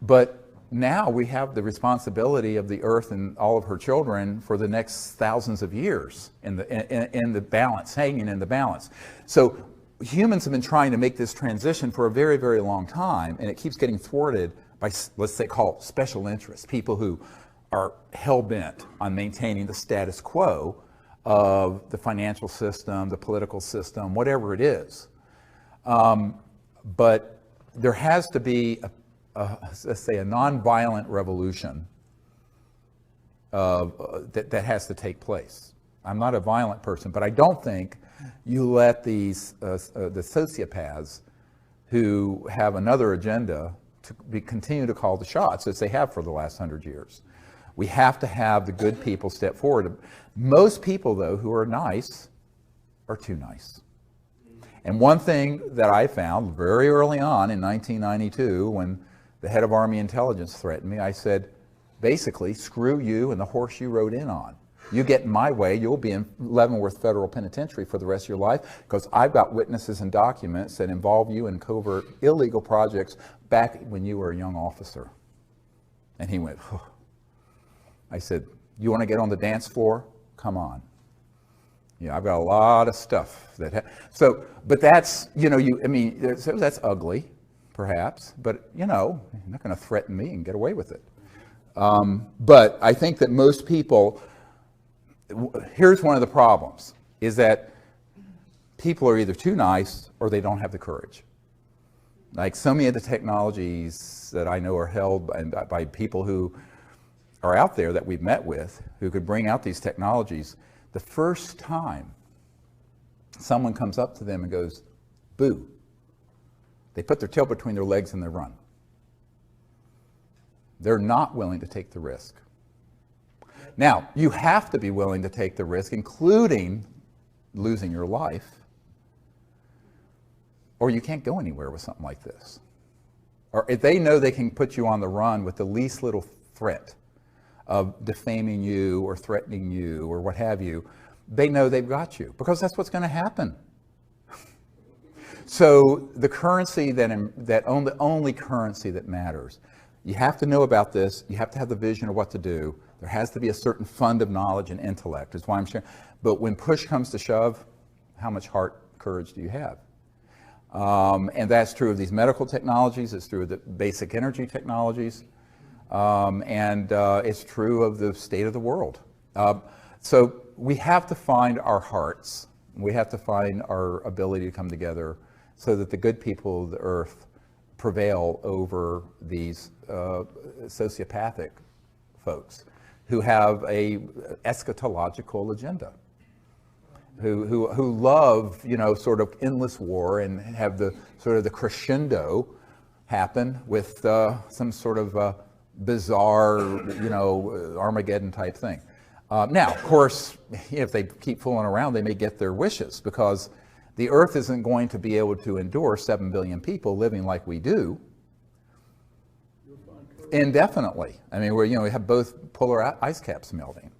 But now we have the responsibility of the earth and all of her children for the next thousands of years in the balance, hanging in the balance. So humans have been trying to make this transition for a very, very long time, and it keeps getting thwarted by, let's say, call it special interests, people who are hell-bent on maintaining the status quo of the financial system, the political system, whatever it is. But there has to be, let's say, a nonviolent revolution that has to take place. I'm not a violent person, but I don't think you let these the sociopaths who have another agenda to continue to call the shots as they have for the last 100 years. We have to have the good people step forward. Most people, though, who are nice are too nice. And one thing that I found very early on in 1992, when the head of Army Intelligence threatened me, I said, basically, screw you and the horse you rode in on. You get in my way, you'll be in Leavenworth Federal Penitentiary for the rest of your life, because I've got witnesses and documents that involve you in covert illegal projects back when you were a young officer. And he went, oh. I said, you want to get on the dance floor? Come on. Yeah, I've got a lot of stuff that, but that's, so that's ugly, perhaps, but, you're not going to threaten me and get away with it. But I think that most people, here's one of the problems, is that people are either too nice or they don't have the courage. Like so many of the technologies that I know are held by people who are out there that we've met with, who could bring out these technologies. The first time someone comes up to them and goes, boo, they put their tail between their legs and they run. They're not willing to take the risk. Now, you have to be willing to take the risk, including losing your life, or you can't go anywhere with something like this. Or if they know they can put you on the run with the least little threat of defaming you or threatening you or what have you, they know they've got you, because that's what's going to happen. So the currency the only currency that matters, you have to know about this, you have to have the vision of what to do, there has to be a certain fund of knowledge and intellect, is why I'm sharing. But when push comes to shove, how much heart, courage do you have? And that's true of these medical technologies, it's true of the basic energy technologies, and it's true of the state of the world. So we have to find our hearts. We have to find our ability to come together so that the good people of the earth prevail over these sociopathic folks who have a eschatological agenda, who love, sort of endless war and have the sort of the crescendo happen with some sort of bizarre, Armageddon type thing. Now, of course, if they keep fooling around, they may get their wishes, because the earth isn't going to be able to endure 7 billion people living like we do indefinitely. I mean, we have both polar ice caps melting,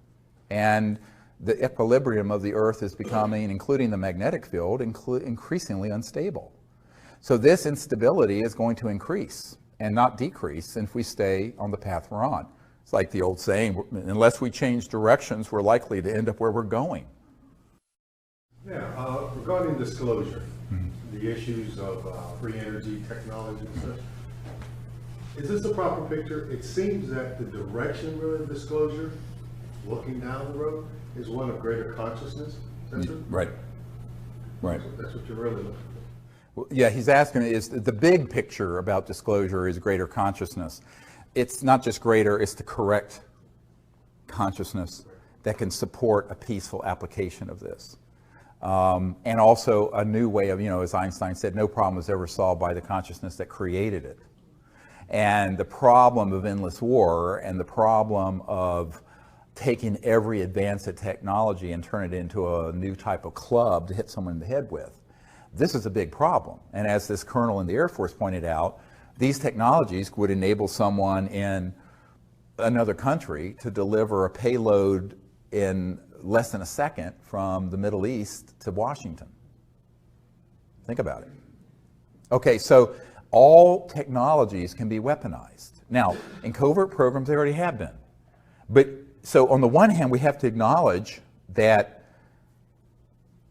and the equilibrium of the earth is becoming, including the magnetic field, increasingly unstable. So this instability is going to increase and not decrease if we stay on the path we're on. It's like the old saying, unless we change directions, we're likely to end up where we're going. Yeah, regarding disclosure, the the issues of free energy technology and such. Is this a proper picture? It seems that the direction really of disclosure, looking down the road, is one of greater consciousness. Is that true? Right. Right. That's what you're really looking for. Well, yeah, he's asking, is the big picture about disclosure is greater consciousness. It's not just greater, it's the correct consciousness that can support a peaceful application of this. And also a new way of, as Einstein said, no problem was ever solved by the consciousness that created it. And the problem of endless war and the problem of taking every advance of technology and turn it into a new type of club to hit someone in the head with, this is a big problem. And as this colonel in the Air Force pointed out, these technologies would enable someone in another country to deliver a payload in less than a second from the Middle East to Washington. Think about it. Okay, so all technologies can be weaponized. Now, in covert programs, they already have been. But so on the one hand, we have to acknowledge that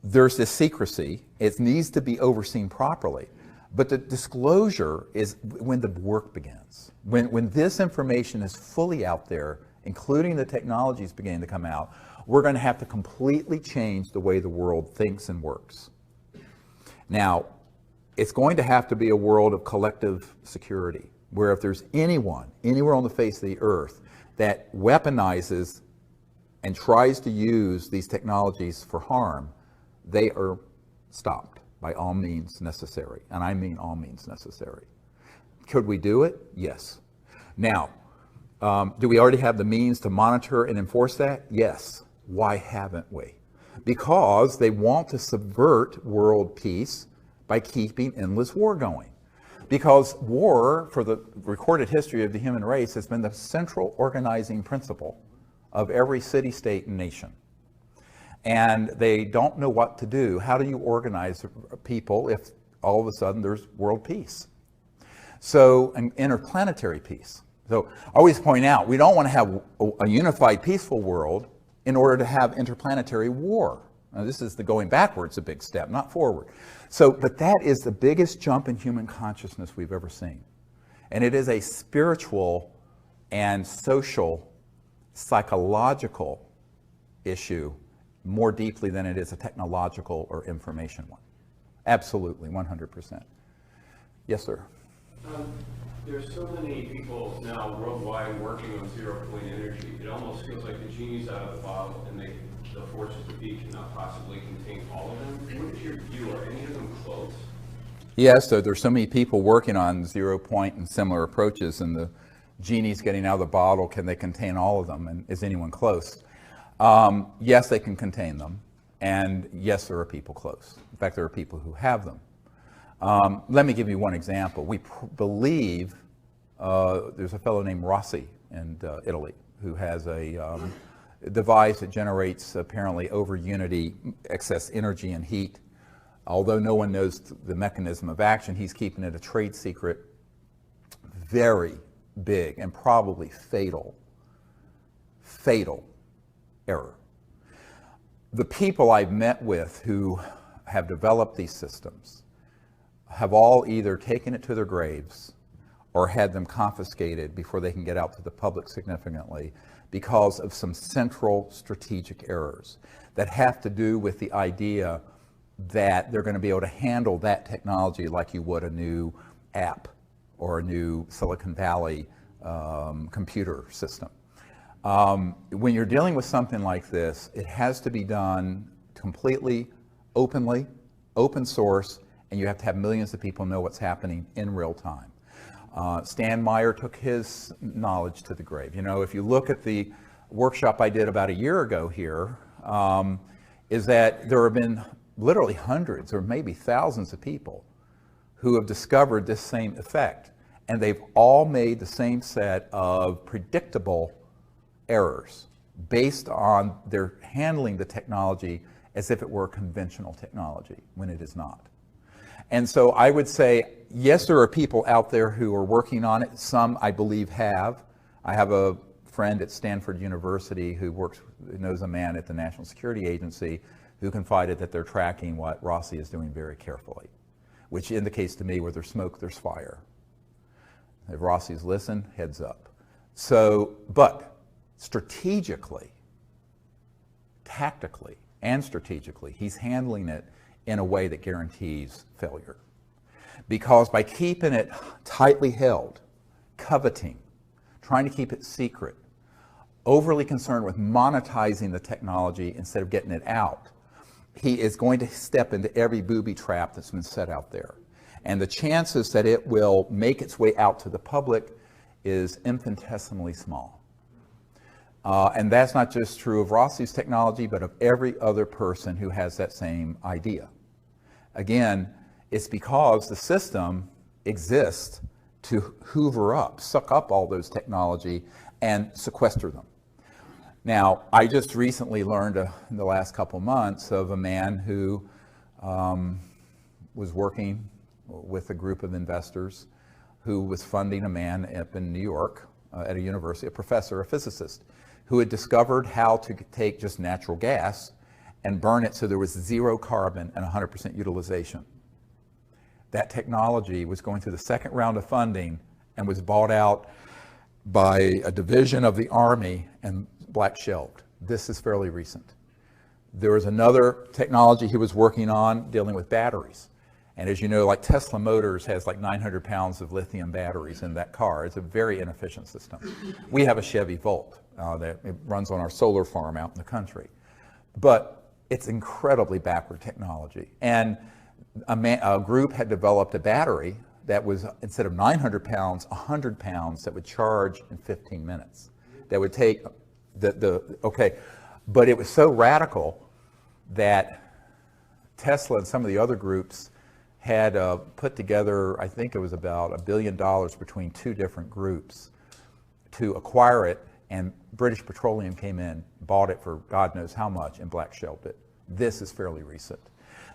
there's this secrecy. It needs to be overseen properly. But the disclosure is when the work begins. When this information is fully out there, including the technologies beginning to come out, we're going to have to completely change the way the world thinks and works. Now, it's going to have to be a world of collective security, where if there's anyone, anywhere on the face of the earth, that weaponizes and tries to use these technologies for harm, they are stopped by all means necessary. And I mean all means necessary. Could we do it? Yes. Now, do we already have the means to monitor and enforce that? Yes. Why haven't we? Because they want to subvert world peace by keeping endless war going. Because war, for the recorded history of the human race, has been the central organizing principle of every city, state, and nation. And they don't know what to do. How do you organize people if all of a sudden there's world peace? So, an interplanetary peace. So, I always point out, we don't want to have a unified, peaceful world in order to have interplanetary war. Now, this is the going backwards, a big step, not forward. So, but that is the biggest jump in human consciousness we've ever seen. And it is a spiritual and social, psychological issue more deeply than it is a technological or information one. Absolutely, 100%. Yes, sir. There's so many people now worldwide working on zero-point energy. It almost feels like the genie's out of the bottle, and the forces of be cannot possibly contain all of them. What is your view? Are any of them close? Yes, so there's so many people working on zero-point and similar approaches, and the genie's getting out of the bottle. Can they contain all of them, and is anyone close? Yes, they can contain them, and yes, there are people close. In fact, there are people who have them. Let me give you one example. We believe there's a fellow named Rossi in Italy who has a device that generates apparently over unity excess energy and heat. Although no one knows the mechanism of action, he's keeping it a trade secret. Very big and probably fatal error. The people I've met with who have developed these systems have all either taken it to their graves or had them confiscated before they can get out to the public significantly because of some central strategic errors that have to do with the idea that they're going to be able to handle that technology like you would a new app or a new Silicon Valley computer system. When you're dealing with something like this, it has to be done completely openly, open source, and you have to have millions of people know what's happening in real time. Stan Meyer took his knowledge to the grave. You know, if you look at the workshop I did about a year ago here, is that there have been literally hundreds or maybe thousands of people who have discovered this same effect. And they've all made the same set of predictable errors based on their handling the technology as if it were conventional technology when it is not. And so I would say, yes, there are people out there who are working on it. Some, I believe, have. I have a friend at Stanford University who knows a man at the National Security Agency who confided that they're tracking what Rossi is doing very carefully. which indicates to me where there's smoke, there's fire. If Rossi's listen, heads up. So, but strategically, tactically, and strategically, he's handling it in a way that guarantees failure. Because by keeping it tightly held, coveting, trying to keep it secret, overly concerned with monetizing the technology instead of getting it out, he is going to step into every booby trap that's been set out there. And the chances that it will make its way out to the public is infinitesimally small. And that's not just true of Rossi's technology, but of every other person who has that same idea. Again, it's because the system exists to hoover up, suck up all those technology and sequester them. Now, I just recently learned in the last couple months of a man who was working with a group of investors who was funding a man up in New York at a university, a professor, a physicist, who had discovered how to take just natural gas and burn it so there was 0 carbon and 100% utilization. That technology was going through the second round of funding and was bought out by a division of the Army and black shelved. This is fairly recent. There was another technology he was working on dealing with batteries. And as you know, like Tesla Motors has like 900 pounds of lithium batteries in that car. It's a very inefficient system. We have a Chevy Volt that it runs on our solar farm out in the country. But it's incredibly backward technology. And a group had developed a battery that was, instead of 900 pounds, 100 pounds that would charge in 15 minutes. That would take okay. But it was so radical that Tesla and some of the other groups had put together, I think it was about $1 billion between 2 different groups to acquire it, and British Petroleum came in, bought it for God knows how much, and black shelved it. This is fairly recent.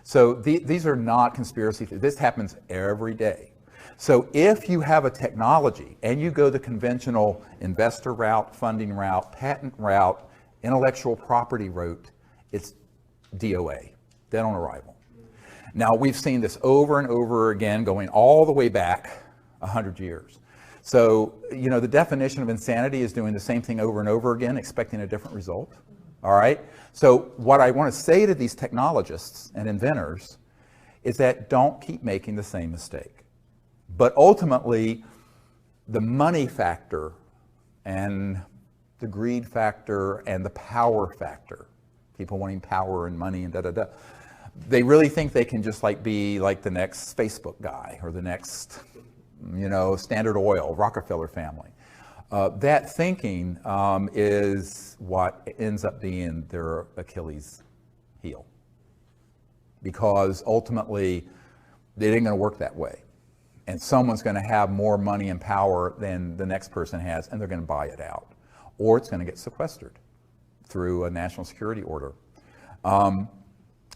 So these are not conspiracy theories. This happens every day. So if you have a technology and you go the conventional investor route, funding route, patent route, intellectual property route, it's DOA, dead on arrival. Now, we've seen this over and over again, going all the way back 100 years. So, you know, the definition of insanity is doing the same thing over and over again, expecting a different result. All right? So what I want to say to these technologists and inventors is that don't keep making the same mistake. But ultimately, the money factor and the greed factor and the power factor, people wanting power and money and da-da-da, they really think they can just like be like the next Facebook guy or the next, you know, Standard Oil, Rockefeller family. That thinking is what ends up being their Achilles heel. Because ultimately, it ain't going to work that way. And someone's going to have more money and power than the next person has, and they're going to buy it out. Or it's going to get sequestered through a national security order.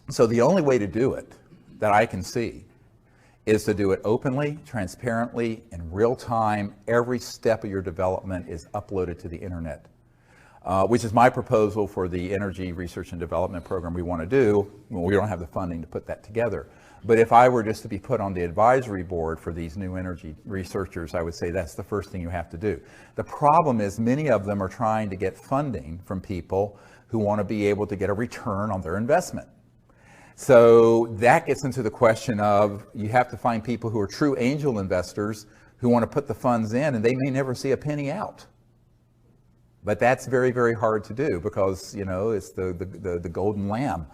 So the only way to do it that I can see is to do it openly, transparently, in real time. Every step of your development is uploaded to the internet, which is my proposal for the energy research and development program we want to do. Well, we don't have the funding to put that together. But if I were just to be put on the advisory board for these new energy researchers, I would say that's the first thing you have to do. The problem is many of them are trying to get funding from people who want to be able to get a return on their investment. So that gets into the question of you have to find people who are true angel investors who want to put the funds in, and they may never see a penny out. But that's very, very hard to do because, you know, it's the golden lamb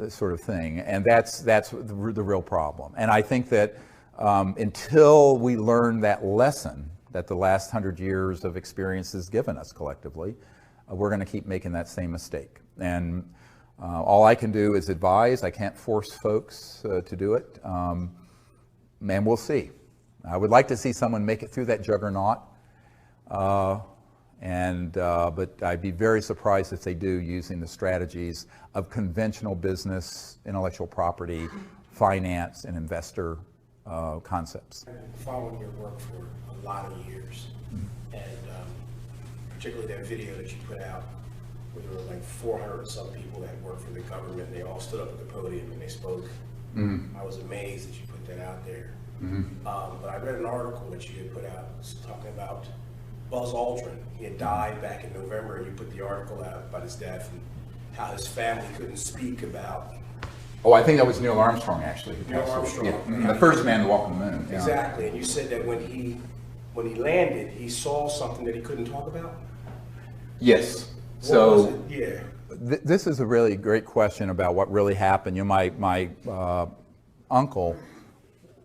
sort of thing. And that's the real problem. And I think that until we learn that lesson that the last 100 years of experience has given us collectively, we're going to keep making that same mistake. And all I can do is advise. I can't force folks to do it. And we'll see. I would like to see someone make it through that juggernaut. But I'd be very surprised if they do, using the strategies of conventional business, intellectual property, finance, and investor concepts. I've been following your work for a lot of years, and particularly that video that you put out, where there were like 400 or some people that worked for the government, and they all stood up at the podium and they spoke I was amazed that you put that out there. But I read an article that you had put out talking about Buzz Aldrin. He had died back in November, and you put the article out about his death and how his family couldn't speak about. Oh, I think that was Neil Armstrong, actually. Neil Armstrong. Yeah, the first man to walk on the moon. Yeah. Exactly, and you said that when he landed, he saw something that he couldn't talk about? Yes. What So was it? Yeah. this is a really great question about what really happened. You know, my uncle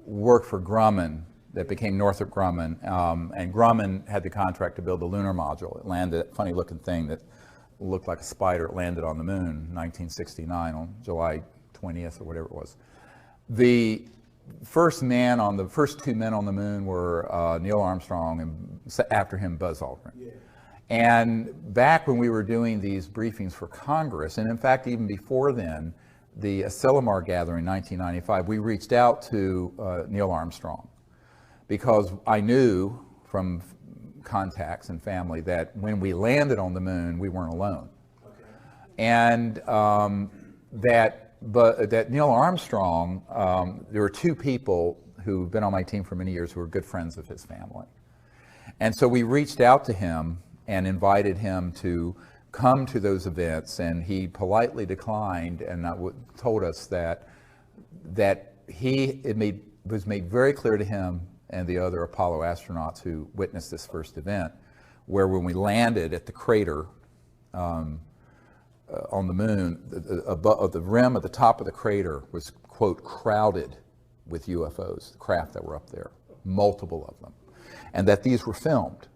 worked for Grumman, that became Northrop Grumman, and Grumman had the contract to build the lunar module. It landed, a funny looking thing that looked like a spider. It landed on the moon in 1969 on July 20th or whatever it was. The first two men on the moon were Neil Armstrong and after him Buzz Aldrin. Yeah. And back when we were doing these briefings for Congress, and in fact even before then, the Asilomar gathering in 1995, we reached out to Neil Armstrong because I knew from contacts and family that when we landed on the moon, we weren't alone. Okay. And that Neil Armstrong, there were two people who've been on my team for many years who were good friends of his family. And so we reached out to him and invited him to come to those events, and he politely declined and told us that it was made very clear to him and the other Apollo astronauts who witnessed this first event, where when we landed at the crater on the moon, the rim at the top of the crater was, quote, crowded with UFOs, the craft that were up there, multiple of them, and that these were filmed.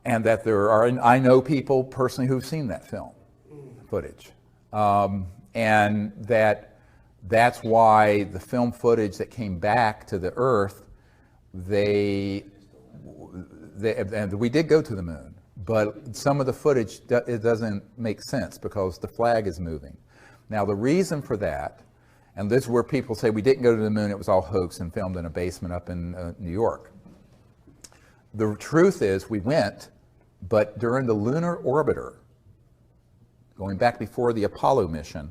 And that I know people personally who've seen that film footage. And that's why the film footage that came back to the Earth, and we did go to the moon, but some of the footage, it doesn't make sense because the flag is moving. Now the reason for that, and this is where people say we didn't go to the moon, it was all hoax and filmed in a basement up in New York. The truth is we went, but during the lunar orbiter, going back before the Apollo mission,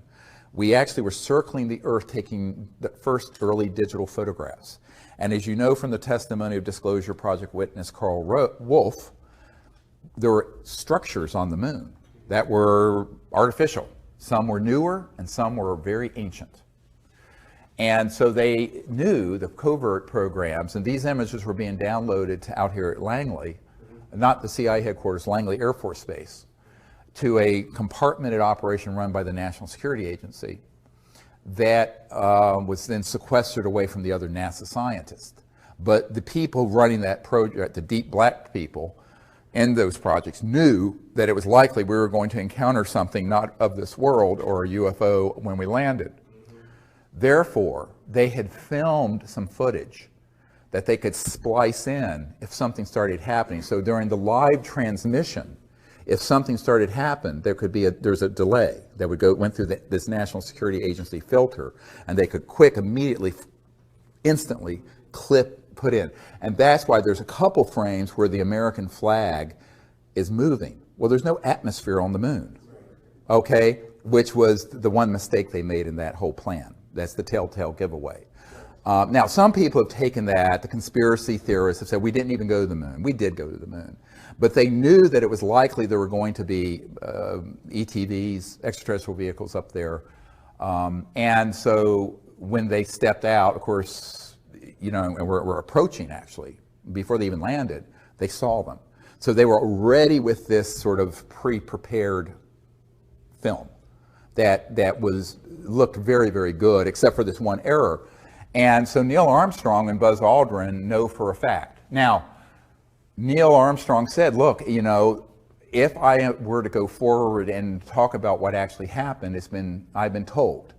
we actually were circling the Earth taking the first early digital photographs. And as you know from the testimony of Disclosure Project witness Carl Wolf, there were structures on the moon that were artificial. Some were newer and some were very ancient. And so they knew the covert programs, and these images were being downloaded to out here at Langley, not the CIA headquarters, Langley Air Force Base, to a compartmented operation run by the National Security Agency that was then sequestered away from the other NASA scientists. But the people running that project, the deep black people in those projects, knew that it was likely we were going to encounter something not of this world or a UFO when we landed. Therefore, they had filmed some footage that they could splice in if something started happening. So during the live transmission, if something started happening, there's a delay that went through this National Security Agency filter, and they could immediately, instantly put in. And that's why there's a couple frames where the American flag is moving. Well, there's no atmosphere on the moon, okay? Which was the one mistake they made in that whole plan. That's the telltale giveaway. Now, some people have taken that, the conspiracy theorists have said, we didn't even go to the moon. We did go to the moon. But they knew that it was likely there were going to be ETVs, extraterrestrial vehicles up there. And so when they stepped out, of course, you know, and we're approaching actually, before they even landed, they saw them. So they were already with this sort of pre-prepared film that looked very, very good, except for this one error. And so Neil Armstrong and Buzz Aldrin know for a fact. Now, Neil Armstrong said, look, you know, if I were to go forward and talk about what actually happened, I've been told,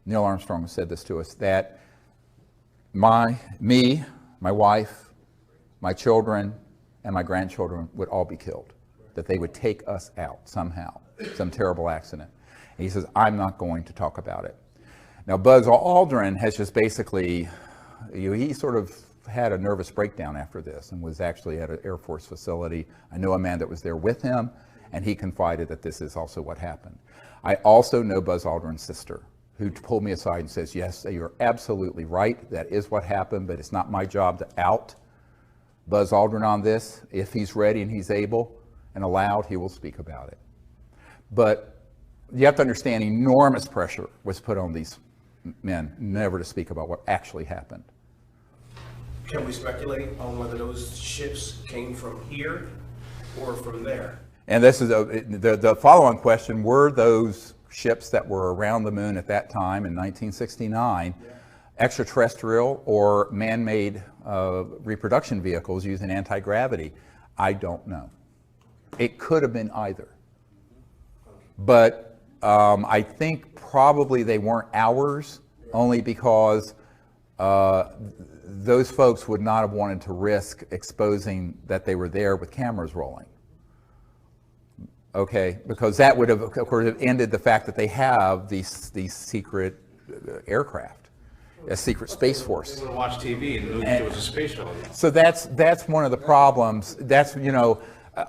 Neil Armstrong said this to us, that my wife, my children, and my grandchildren would all be killed, that they would take us out somehow, some terrible accident. And he says, I'm not going to talk about it. Now, Buzz Aldrin has just basically, he sort of had a nervous breakdown after this and was actually at an Air Force facility. I know a man that was there with him, and he confided that this is also what happened. I also know Buzz Aldrin's sister, who pulled me aside and says, yes, you're absolutely right. That is what happened, but it's not my job to out Buzz Aldrin on this. If he's ready and he's able and allowed, he will speak about it. But you have to understand, enormous pressure was put on these men never to speak about what actually happened. Can we speculate on whether those ships came from here or from there? And this is the follow-on question: were those ships that were around the moon at that time in 1969 extraterrestrial or man-made reproduction vehicles using anti-gravity? I don't know. It could have been either. But I think probably they weren't ours, only because those folks would not have wanted to risk exposing that they were there with cameras rolling. Okay, because that would have, of course, ended the fact that they have these secret aircraft, a secret space force. They want to watch TV and knew it was a space shuttle. So that's one of the problems. That's, you know,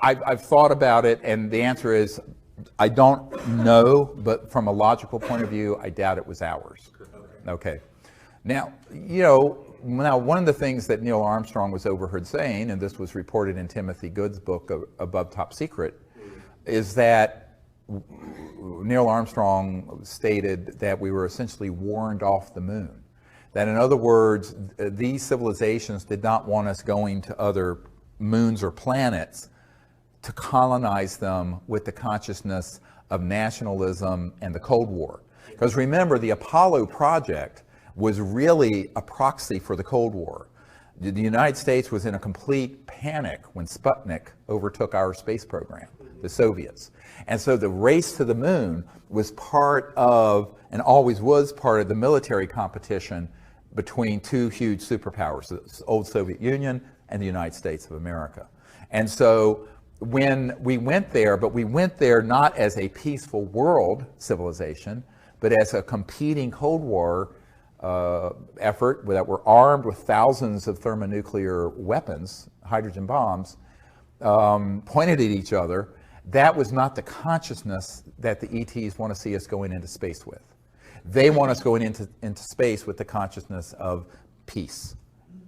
I've thought about it, and the answer is I don't know, but from a logical point of view, I doubt it was ours. Okay. Now, you know, one of the things that Neil Armstrong was overheard saying, and this was reported in Timothy Good's book, Above Top Secret, is that Neil Armstrong stated that we were essentially warned off the moon. That, in other words, these civilizations did not want us going to other moons or planets to colonize them with the consciousness of nationalism and the Cold War. Because remember, the Apollo project was really a proxy for the Cold War. The United States was in a complete panic when Sputnik overtook our space program, the Soviets. And so the race to the moon was part of, and always was part of, the military competition between two huge superpowers, the old Soviet Union and the United States of America. And so when we went there, but we went there not as a peaceful world civilization, but as a competing Cold War effort that were armed with thousands of thermonuclear weapons, hydrogen bombs, pointed at each other. That was not the consciousness that the ETs want to see us going into space with. They want us going into space with the consciousness of peace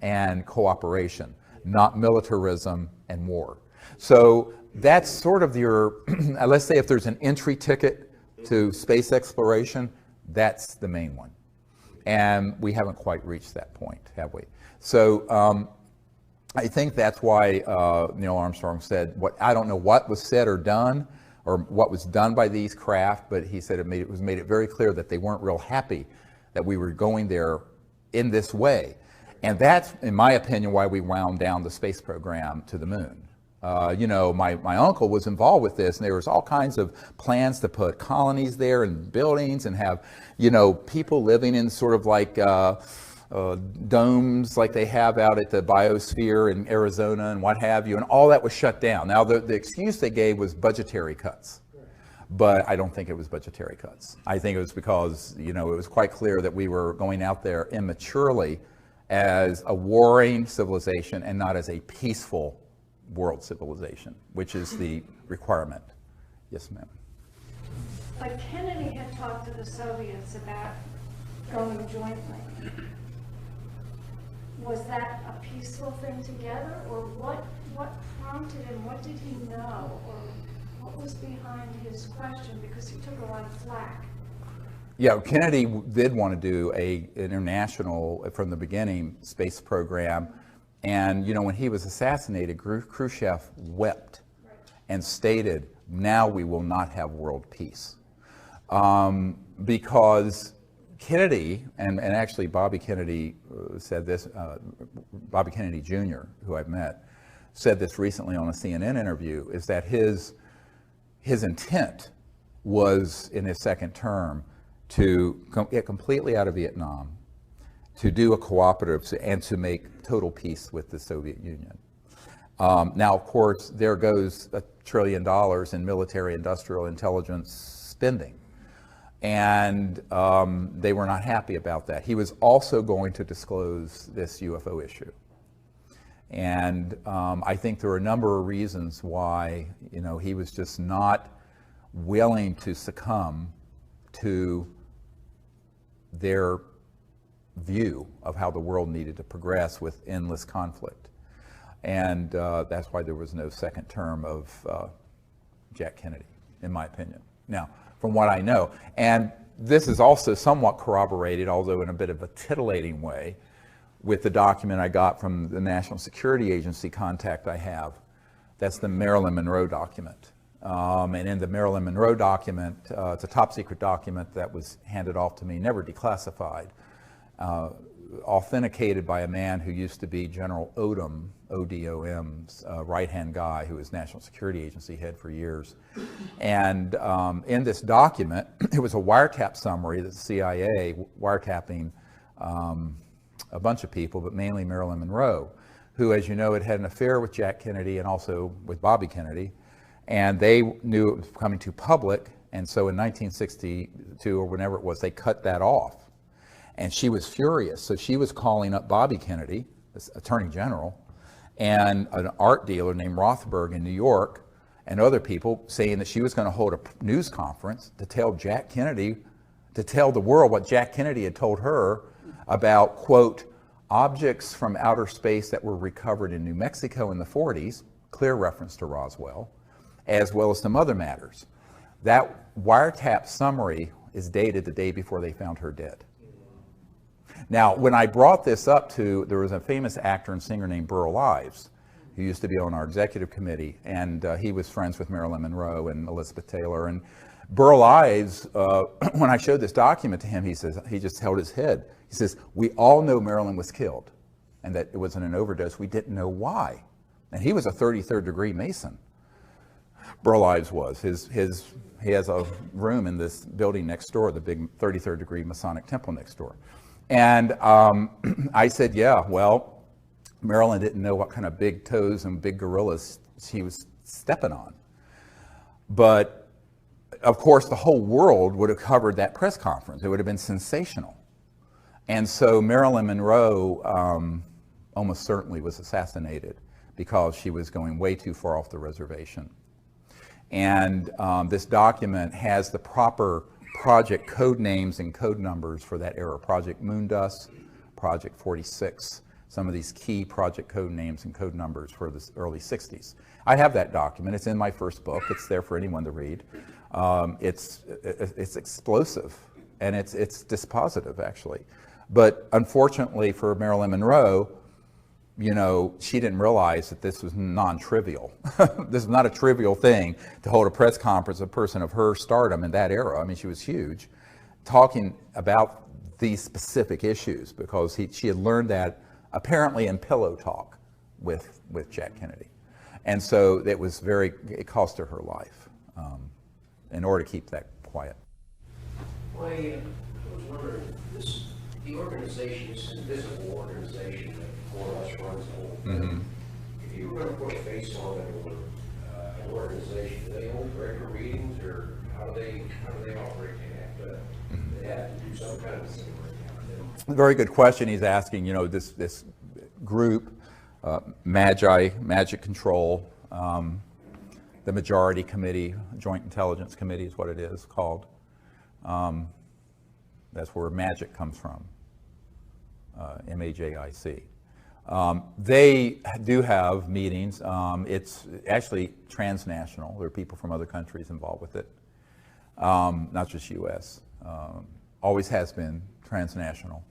and cooperation, not militarism and war. So that's sort of your, let's say if there's an entry ticket to space exploration, that's the main one. And we haven't quite reached that point, have we? So I think that's why Neil Armstrong said, I don't know what was said or done, or what was done by these craft, but he said it made it very clear that they weren't real happy that we were going there in this way. And that's, in my opinion, why we wound down the space program to the moon. You know, my uncle was involved with this, and there was all kinds of plans to put colonies there and buildings and have, you know, people living in sort of like domes like they have out at the biosphere in Arizona and what have you, and all that was shut down. Now, the excuse they gave was budgetary cuts, but I don't think it was budgetary cuts. I think it was because, you know, it was quite clear that we were going out there immaturely as a warring civilization and not as a peaceful world civilization, which is the requirement. Yes, ma'am. But Kennedy had talked to the Soviets about going jointly. Was that a peaceful thing together, or what prompted him? What did he know, or what was behind his question? Because he took a lot of flack. Yeah, Kennedy did want to do an international, from the beginning, space program. And, you know, when he was assassinated, Khrushchev wept and stated, now we will not have world peace. Because Kennedy, and actually Bobby Kennedy said this, Bobby Kennedy Jr., who I've met, said this recently on a CNN interview, is that his intent was, in his second term, to get completely out of Vietnam, to do a cooperative, and to make total peace with the Soviet Union. Now, of course, there goes $1 trillion in military industrial intelligence spending. And they were not happy about that. He was also going to disclose this UFO issue. And I think there are a number of reasons why, you know, he was just not willing to succumb to their view of how the world needed to progress with endless conflict. And that's why there was no second term of Jack Kennedy, in my opinion. Now, from what I know, and this is also somewhat corroborated, although in a bit of a titillating way, with the document I got from the National Security Agency contact I have. That's the Marilyn Monroe document. And in the Marilyn Monroe document, it's a top secret document that was handed off to me, never declassified, authenticated by a man who used to be General Odom, ODOM's right-hand guy, who was National Security Agency head for years. And in this document, it was a wiretap summary that the CIA wiretapping a bunch of people, but mainly Marilyn Monroe, who, as you know, had an affair with Jack Kennedy and also with Bobby Kennedy. And they knew it was becoming too public, and so in 1962 or whenever it was, they cut that off. And she was furious, so she was calling up Bobby Kennedy, this Attorney General, and an art dealer named Rothberg in New York, and other people, saying that she was going to hold a news conference to tell Jack Kennedy, to tell the world what Jack Kennedy had told her about, quote, objects from outer space that were recovered in New Mexico in the 40s, clear reference to Roswell, as well as some other matters. That wiretap summary is dated the day before they found her dead. Now, when I brought this up to, there was a famous actor and singer named Burl Ives, who used to be on our executive committee, and he was friends with Marilyn Monroe and Elizabeth Taylor. And Burl Ives, when I showed this document to him, he says, he just held his head. He says, we all know Marilyn was killed and that it wasn't an overdose. We didn't know why. And he was a 33rd degree Mason. Burl Ives was. He has a room in this building next door, the big 33rd degree Masonic temple next door. And I said, yeah, well, Marilyn didn't know what kind of big toes and big gorillas she was stepping on. But of course, the whole world would have covered that press conference. It would have been sensational. And so Marilyn Monroe almost certainly was assassinated because she was going way too far off the reservation. And this document has the proper project code names and code numbers for that era. Project Moondust, Project 46, some of these key project code names and code numbers for the early 60s. I have that document. It's in my first book. It's there for anyone to read. It's explosive, and it's dispositive, actually. But unfortunately for Marilyn Monroe, you know, she didn't realize that this was non-trivial. This is not a trivial thing to hold a press conference, a person of her stardom in that era. I mean, she was huge, talking about these specific issues, because she had learned that apparently in pillow talk with Jack Kennedy. And so it cost her life in order to keep that quiet. Well, I was wondering, the organization, this invisible organization that more or less runs the whole thing. Mm-hmm. If you were going to put a face on it or an organization, do they hold regular meetings, or how do they operate? They have to do some kind of thing right now. Very good question he's asking. You know, this group, Magic Control, the Majority Committee, Joint Intelligence Committee is what it is called. That's where MAGIC comes from, M-A-J-I-C. They do have meetings. It's actually transnational. There are people from other countries involved with it, not just U.S. Always has been transnational.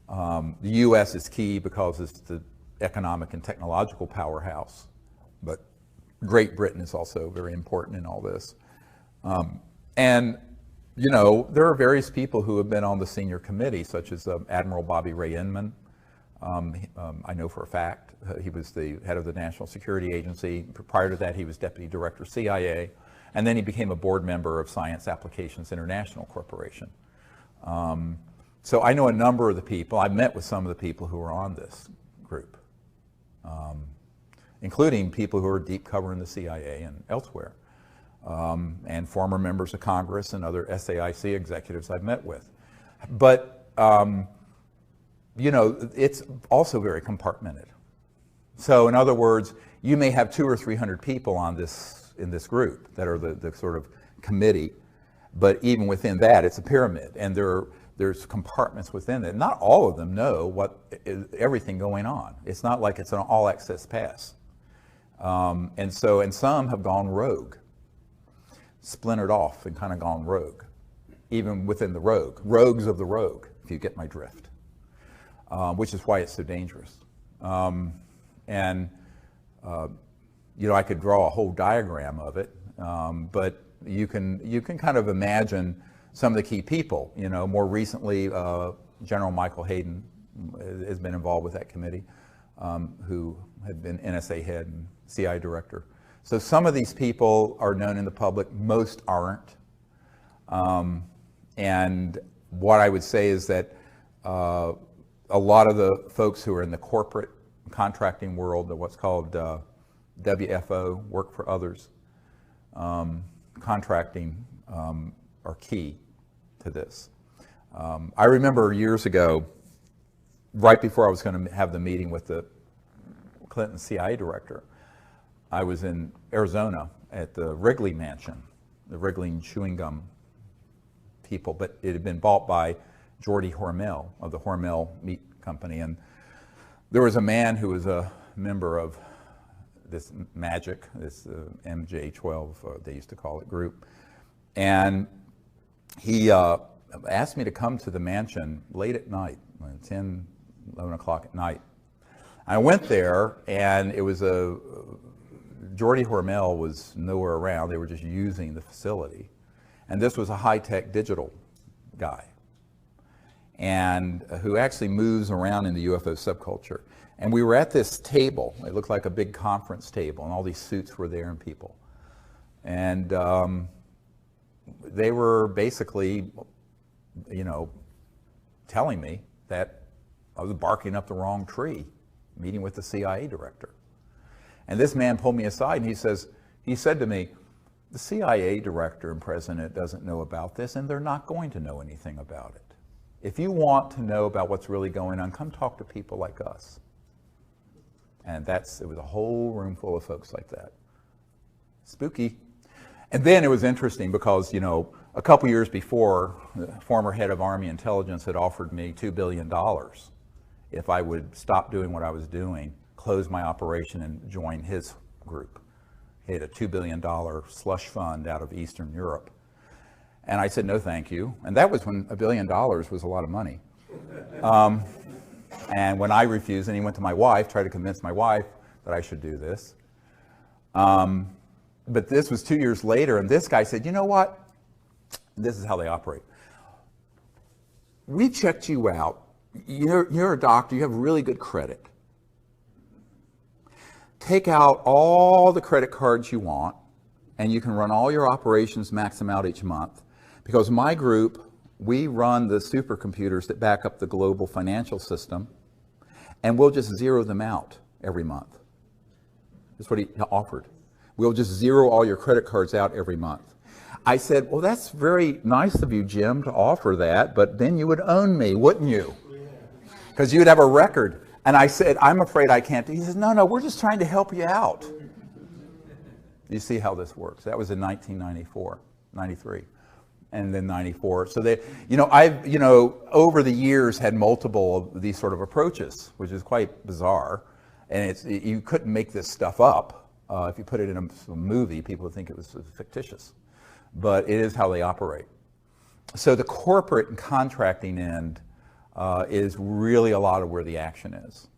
The U.S. is key because it's the economic and technological powerhouse, but Great Britain is also very important in all this. And you know, there are various people who have been on the senior committee, such as Admiral Bobby Ray Inman. I know for a fact he was the head of the National Security Agency. Prior to that, he was Deputy Director CIA, and then he became a board member of Science Applications International Corporation. So I know a number of the people. I've met with some of the people who are on this group, including people who are deep cover in the CIA and elsewhere. And former members of Congress and other SAIC executives I've met with. But, you know, it's also very compartmented. So in other words, you may have 200 or 300 people in this group that are the sort of committee, but even within that, it's a pyramid. And there there's compartments within it. Not all of them know what is everything going on. It's not like it's an all access pass. And some have gone rogue, splintered off and kind of gone rogue, even within the rogues of the rogue, if you get my drift, which is why it's so dangerous. I could draw a whole diagram of it, but you can kind of imagine some of the key people. More recently, General Michael Hayden has been involved with that committee, who had been NSA head and CIA director. So some of these people are known in the public, most aren't. And what I would say is that a lot of the folks who are in the corporate contracting world, what's called WFO, work for others, contracting, are key to this. I remember years ago, right before I was going to have the meeting with the Clinton CIA director, I was in Arizona at the Wrigley Mansion, the Wrigley chewing gum people, but it had been bought by Jordy Hormel of the Hormel Meat Company. And there was a man who was a member of this MAGIC, this MJ12, they used to call it, group. And he asked me to come to the mansion late at night, 10, 11 o'clock at night. I went there, and it was Jordy Hormel was nowhere around. They were just using the facility. And this was a high-tech digital guy, and who actually moves around in the UFO subculture. And we were at this table. It looked like a big conference table, and all these suits were there and people. And they were basically, telling me that I was barking up the wrong tree, meeting with the CIA director. And this man pulled me aside, and he said to me, the CIA director and president doesn't know about this, and they're not going to know anything about it. If you want to know about what's really going on, come talk to people like us. And it was a whole room full of folks like that. Spooky. And then it was interesting because, a couple years before, the former head of Army Intelligence had offered me $2 billion if I would stop doing what I was doing, close my operation, and join his group. He had a $2 billion slush fund out of Eastern Europe. And I said, no, thank you. And that was when $1 billion was a lot of money. And when I refused, and he went to my wife, tried to convince my wife that I should do this. But this was 2 years later, and this guy said, you know what? This is how they operate. We checked you out. You're a doctor. You have really good credit. Take out all the credit cards you want, and you can run all your operations, max them out each month. Because my group, we run the supercomputers that back up the global financial system, and we'll just zero them out every month. That's what he offered. We'll just zero all your credit cards out every month. I said, well, that's very nice of you, Jim, to offer that, but then you would own me, wouldn't you? Because you'd have a record. And I said, I'm afraid I can't. He says, no, we're just trying to help you out. You see how this works. That was in 1994, 93, and then 94. So they, I've, over the years had multiple of these sort of approaches, which is quite bizarre. And you couldn't make this stuff up. If you put it in a movie, people would think it was fictitious. But it is how they operate. So the corporate and contracting end is really a lot of where the action is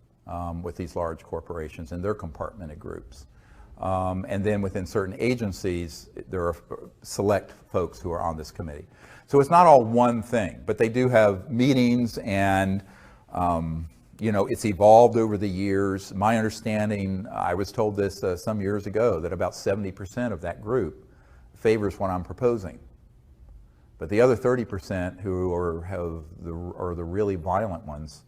with these large corporations and their compartmented groups. And then within certain agencies, there are select folks who are on this committee. So it's not all one thing, but they do have meetings, and it's evolved over the years. My understanding, I was told this some years ago, that about 70% of that group favors what I'm proposing. But the other 30% who are the really violent ones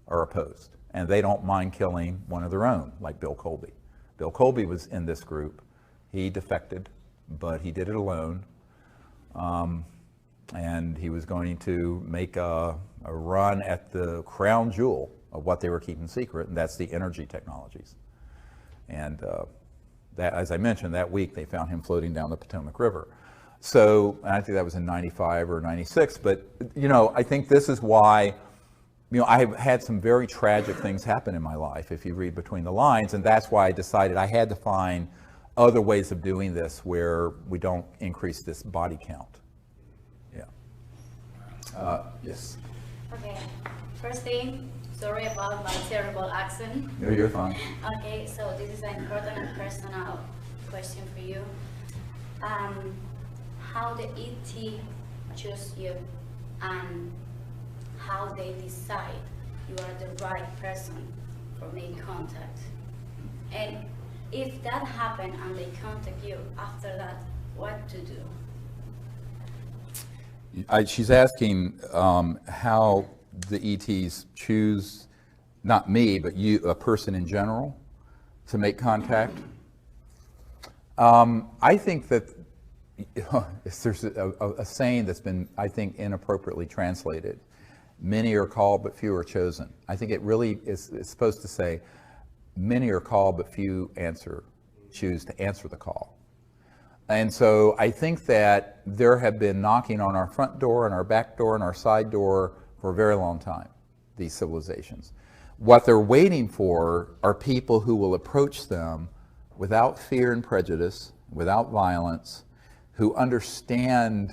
are opposed. And they don't mind killing one of their own, like Bill Colby. Bill Colby was in this group. He defected, but he did it alone. And he was going to make a run at the crown jewel of what they were keeping secret, and that's the energy technologies. And that, as I mentioned, that week they found him floating down the Potomac River. So, and I think that was in 95 or 96, but, you know, I think this is why, you know, I've had some very tragic things happen in my life, if you read between the lines, and that's why I decided I had to find other ways of doing this where we don't increase this body count. Yeah. Yes. Okay, first thing, sorry about my terrible accent. No, you're fine. Okay, so this is an important and personal question for you. How the ET choose you and how they decide you are the right person for making contact. And if that happened and they contact you after that, what to do? She's asking how the ETs choose, not me, but you, a person in general, to make contact. I think that there's a saying that's been, I think, inappropriately translated. Many are called, but few are chosen. I think it really is supposed to say, many are called, but few choose to answer the call. And so I think that there have been knocking on our front door and our back door and our side door for a very long time, these civilizations. What they're waiting for are people who will approach them without fear and prejudice, without violence, who understand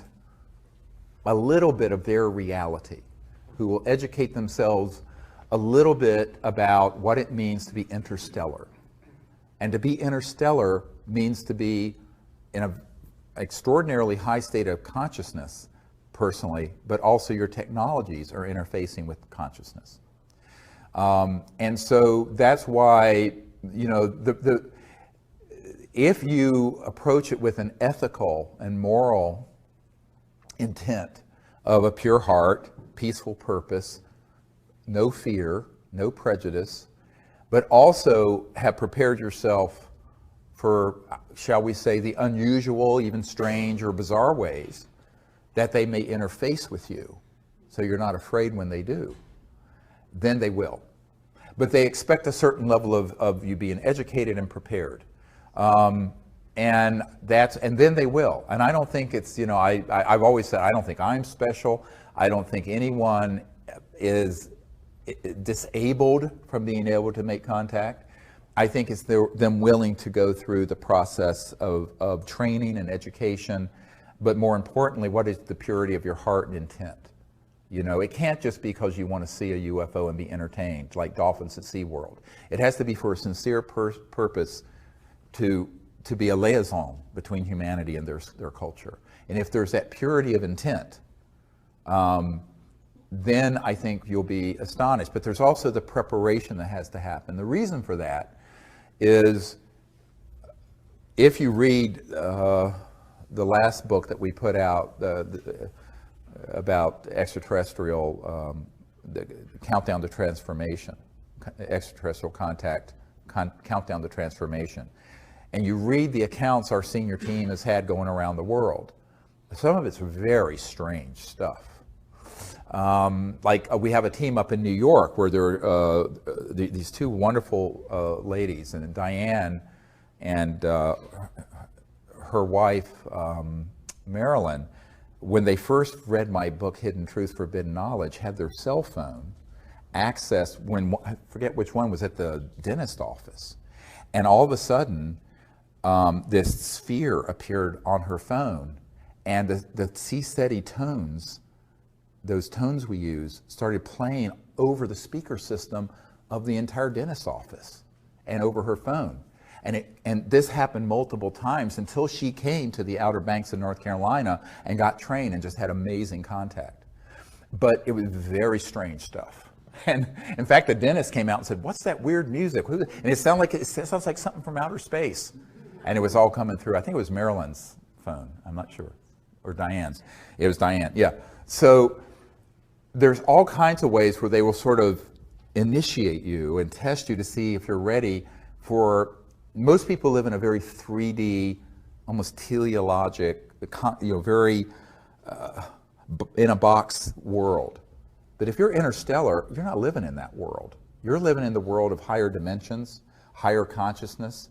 a little bit of their reality, who will educate themselves a little bit about what it means to be interstellar. And to be interstellar means to be in an extraordinarily high state of consciousness, personally, but also your technologies are interfacing with consciousness. And so that's why, you know, if you approach it with an ethical and moral intent of a pure heart, peaceful purpose, no fear, no prejudice, but also have prepared yourself for, shall we say, the unusual, even strange or bizarre ways that they may interface with you, so you're not afraid when they do, then they will. But they expect a certain level of you being educated and prepared. And then they will. And I don't think it's, you know, I've always said, I don't think I'm special. I don't think anyone is disabled from being able to make contact. I think it's them willing to go through the process of training and education, but more importantly, what is the purity of your heart and intent? You know, it can't just be because you want to see a UFO and be entertained, like dolphins at SeaWorld. It has to be for a sincere purpose to be a liaison between humanity and their culture. And if there's that purity of intent, then I think you'll be astonished. But there's also the preparation that has to happen. The reason for that is, if you read the last book that we put out about extraterrestrial, the Countdown to Transformation, extraterrestrial contact, Countdown to Transformation, and you read the accounts our senior team has had going around the world, some of it's very strange stuff. Like we have a team up in New York where there are these two wonderful ladies, and Diane and her wife, Marilyn, when they first read my book, Hidden Truth, Forbidden Knowledge, had their cell phone accessed when, I forget which one, was at the dentist office. And all of a sudden, this sphere appeared on her phone, and the C-steady tones, those tones we use, started playing over the speaker system of the entire dentist office and over her phone. And this happened multiple times until she came to the Outer Banks of North Carolina and got trained and just had amazing contact. But it was very strange stuff. And in fact, the dentist came out and said, "What's that weird music?" And it sounds like something from outer space. And it was all coming through. I think it was Marilyn's phone. I'm not sure. Or Diane's. It was Diane, yeah. So there's all kinds of ways where they will sort of initiate you and test you to see if you're ready for. Most people live in a very 3D, almost teleologic, very in a box world. But if you're interstellar, you're not living in that world. You're living in the world of higher dimensions, higher consciousness,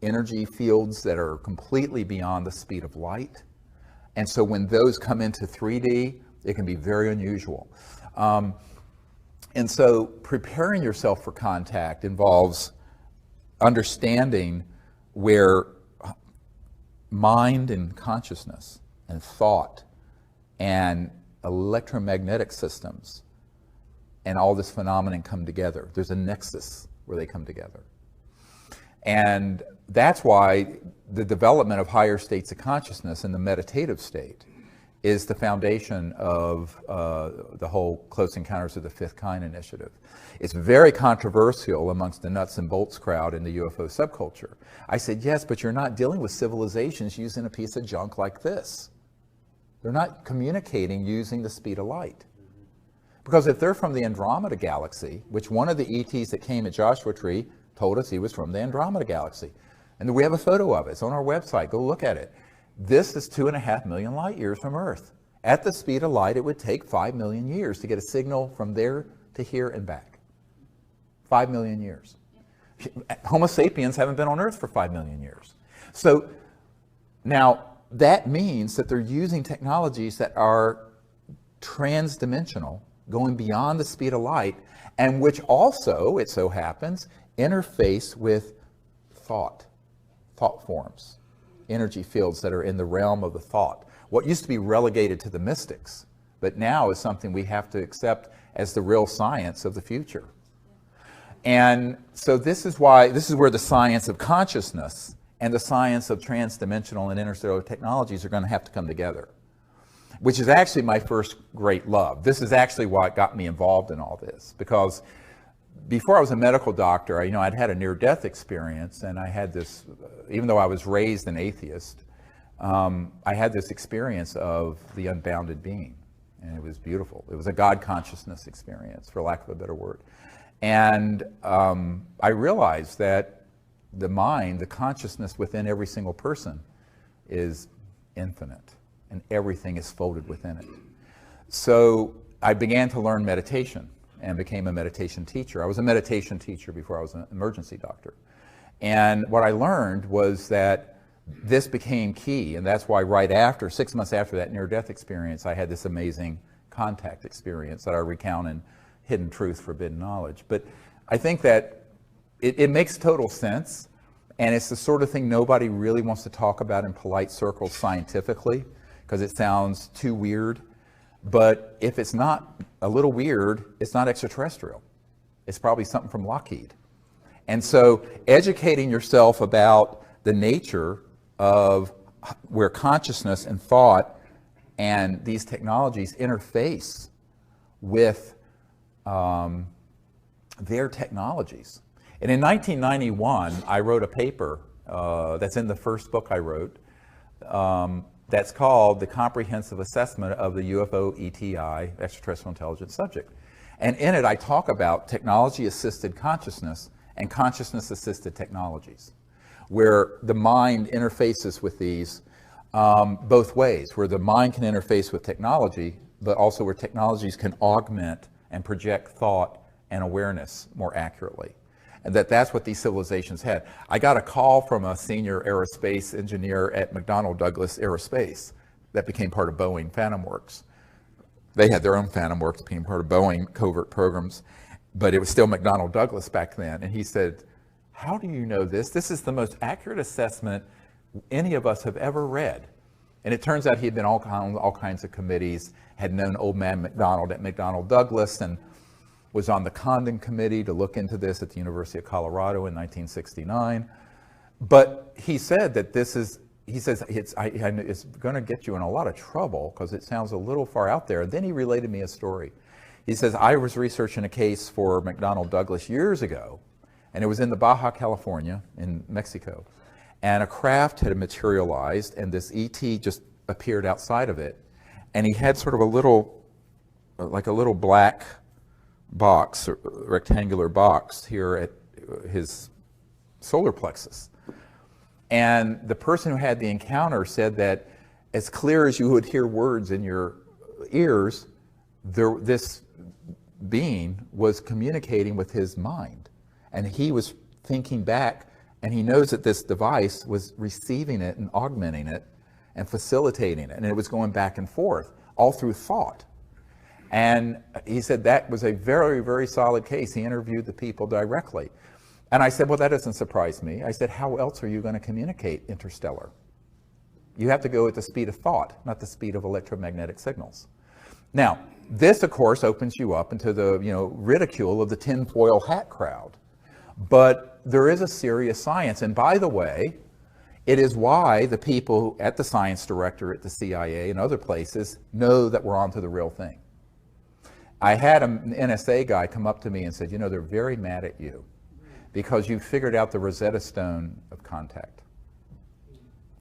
energy fields that are completely beyond the speed of light. And so when those come into 3D, it can be very unusual. And so preparing yourself for contact involves understanding where mind and consciousness and thought and electromagnetic systems and all this phenomenon come together. There's a nexus where they come together. And that's why the development of higher states of consciousness in the meditative state is the foundation of the whole Close Encounters of the Fifth Kind initiative. It's very controversial amongst the nuts and bolts crowd in the UFO subculture. I said, yes, but you're not dealing with civilizations using a piece of junk like this. They're not communicating using the speed of light. Because if they're from the Andromeda Galaxy, which one of the ETs that came at Joshua Tree told us he was from the Andromeda Galaxy. And we have a photo of it. It's on our website. Go look at it. This is 2.5 million light years from Earth. At the speed of light, it would take 5 million years to get a signal from there to here and back. 5 million years. Homo sapiens haven't been on Earth for 5 million years. So now that means that they're using technologies that are transdimensional, going beyond the speed of light, and which also, it so happens, interface with thought forms, energy fields that are in the realm of the thought. What used to be relegated to the mystics, but now is something we have to accept as the real science of the future. And so this is where the science of consciousness and the science of transdimensional and interstellar technologies are going to have to come together, which is actually my first great love. This is actually what got me involved in all this, because before I was a medical doctor, I'd had a near-death experience, and I had this, even though I was raised an atheist, I had this experience of the unbounded being, and it was beautiful. It was a God consciousness experience, for lack of a better word. And I realized that the mind, the consciousness within every single person is infinite, and everything is folded within it. So I began to learn meditation and became a meditation teacher. I was a meditation teacher before I was an emergency doctor. And what I learned was that this became key, and that's why right after, 6 months after that near-death experience, I had this amazing contact experience that I recount in Hidden Truth, Forbidden Knowledge. But I think that it makes total sense, and it's the sort of thing nobody really wants to talk about in polite circles scientifically, because it sounds too weird. But if it's not a little weird, it's not extraterrestrial. It's probably something from Lockheed. And so educating yourself about the nature of where consciousness and thought and these technologies interface with their technologies. And in 1991, I wrote a paper that's in the first book I wrote, that's called The Comprehensive Assessment of the UFO ETI, Extraterrestrial Intelligence Subject. And in it, I talk about technology-assisted consciousness and consciousness-assisted technologies, where the mind interfaces with these both ways, where the mind can interface with technology, but also where technologies can augment and project thought and awareness more accurately. And that's what these civilizations had. I got a call from a senior aerospace engineer at McDonnell Douglas Aerospace that became part of Boeing Phantom Works. They had their own Phantom Works, became part of Boeing covert programs, but it was still McDonnell Douglas back then. And he said, how do you know this? This is the most accurate assessment any of us have ever read. And it turns out he had been on all kinds of committees, had known old man McDonald at McDonnell Douglas, and was on the Condon Committee to look into this at the University of Colorado in 1969. But he said that it's going to get you in a lot of trouble because it sounds a little far out there. And then he related me a story. He says, I was researching a case for McDonnell Douglas years ago, and it was in the Baja California in Mexico. And a craft had materialized, and this ET just appeared outside of it. And he had sort of a little black box, or rectangular box here at his solar plexus. And the person who had the encounter said that as clear as you would hear words in your ears, this being was communicating with his mind. And he was thinking back, and he knows that this device was receiving it and augmenting it and facilitating it. And it was going back and forth, all through thought. And he said that was a very, very solid case. He interviewed the people directly. And I said, well, that doesn't surprise me. I said, how else are you going to communicate interstellar? You have to go at the speed of thought, not the speed of electromagnetic signals. Now, this, of course, opens you up into the ridicule of the tinfoil hat crowd. But there is a serious science. And by the way, it is why the people at the science director at the CIA and other places know that we're onto the real thing. I had an NSA guy come up to me and said, they're very mad at you because you figured out the Rosetta Stone of contact.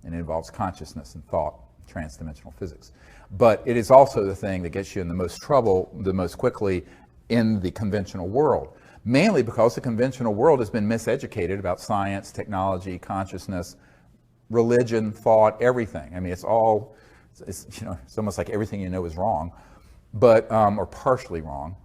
And it involves consciousness and thought, transdimensional physics. But it is also the thing that gets you in the most trouble the most quickly in the conventional world. Mainly because the conventional world has been miseducated about science, technology, consciousness, religion, thought, everything. I mean, it's almost like everything you know is wrong, but or partially wrong.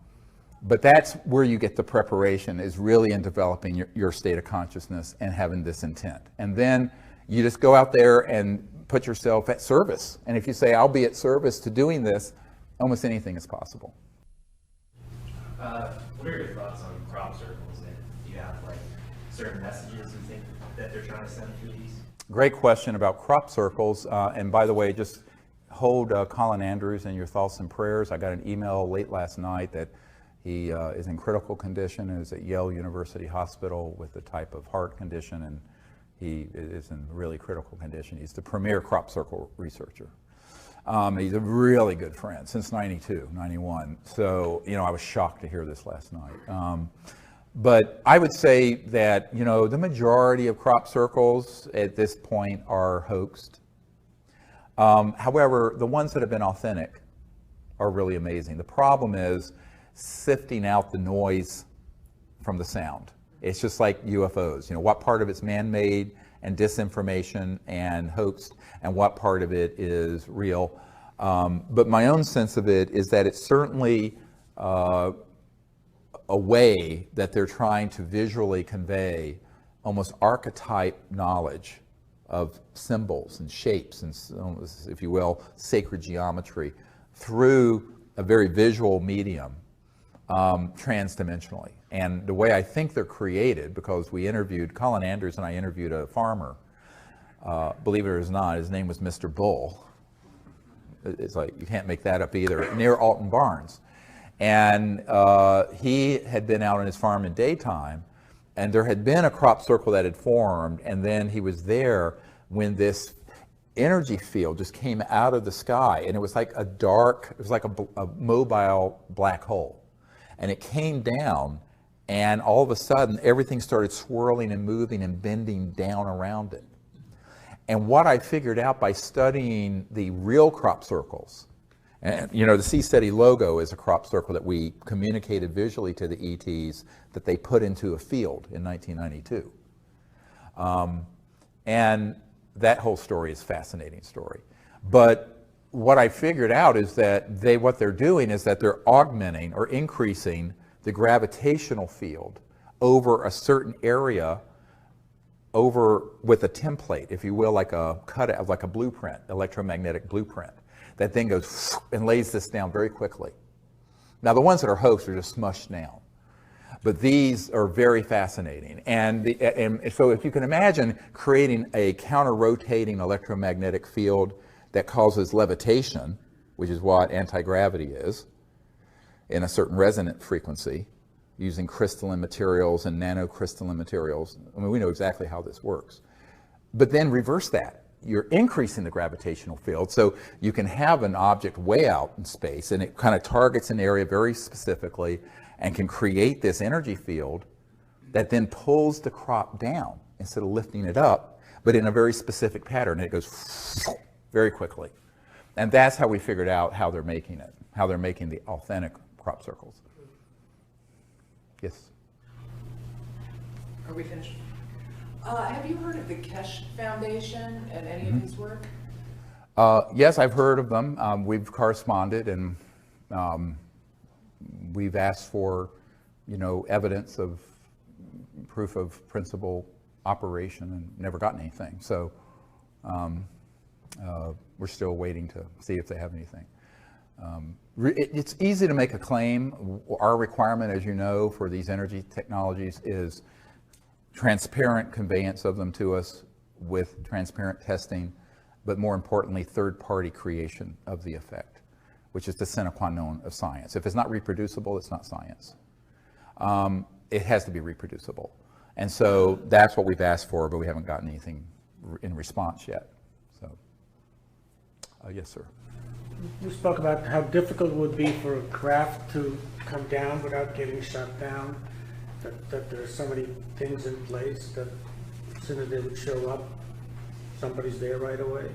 But that's where you get the preparation, is really in developing your state of consciousness and having this intent. And then you just go out there and put yourself at service. And if you say, I'll be at service to doing this, almost anything is possible. What are your thoughts on crop circles? And do you have like certain messages you think that they're trying to send through these? Great question about crop circles. And by the way, just hold Colin Andrews in your thoughts and prayers. I got an email late last night that he is in critical condition and is at Yale University Hospital with a type of heart condition, and he is in really critical condition. He's the premier crop circle researcher. He's a really good friend since 92, 91. So, I was shocked to hear this last night. But I would say that, the majority of crop circles at this point are hoaxed. However, the ones that have been authentic are really amazing. The problem is sifting out the noise from the sound. It's just like UFOs. What part of it's man-made and disinformation and hoaxed, and what part of it is real. But my own sense of it is that it's certainly a way that they're trying to visually convey almost archetype knowledge of symbols and shapes and, if you will, sacred geometry through a very visual medium, transdimensionally. And the way I think they're created, because Colin Andrews and I interviewed a farmer, believe it or not, his name was Mr. Bull. It's like, you can't make that up either, near Alton Barnes. And he had been out on his farm in daytime, and there had been a crop circle that had formed, and then he was there when this energy field just came out of the sky, and it was like a mobile black hole. And it came down, and all of a sudden, everything started swirling and moving and bending down around it. And what I figured out by studying the real crop circles, and the Sea Steady logo is a crop circle that we communicated visually to the ETs that they put into a field in 1992. And that whole story is a fascinating story. But what I figured out is that what they're doing is that they're augmenting or increasing the gravitational field over a certain area, over with a template, if you will, like a cutout, like a blueprint, electromagnetic blueprint, that then goes and lays this down very quickly. Now, the ones that are hoaxed are just smushed down, but these are very fascinating. And so if you can imagine creating a counter-rotating electromagnetic field that causes levitation, which is what anti-gravity is, in a certain resonant frequency, using crystalline materials and nanocrystalline materials. I mean, we know exactly how this works. But then reverse that. You're increasing the gravitational field, so you can have an object way out in space, and it kind of targets an area very specifically and can create this energy field that then pulls the crop down instead of lifting it up, but in a very specific pattern. It goes very quickly. And that's how we figured out how they're making it, how they're making the authentic crop circles. Yes? Are we finished? Have you heard of the Kesh Foundation and any of his work? Yes, I've heard of them. We've corresponded, and we've asked for, evidence of proof of principal operation and never gotten anything. So We're still waiting to see if they have anything. It's easy to make a claim. Our requirement, as you know, for these energy technologies is transparent conveyance of them to us with transparent testing, but more importantly, third-party creation of the effect, which is the sine qua non of science. If it's not reproducible, it's not science. It has to be reproducible. And so that's what we've asked for, but we haven't gotten anything in response yet. So, yes, sir. You spoke about how difficult it would be for a craft to come down without getting shut down, that there are so many things in place that as soon as they would show up, somebody's there right away.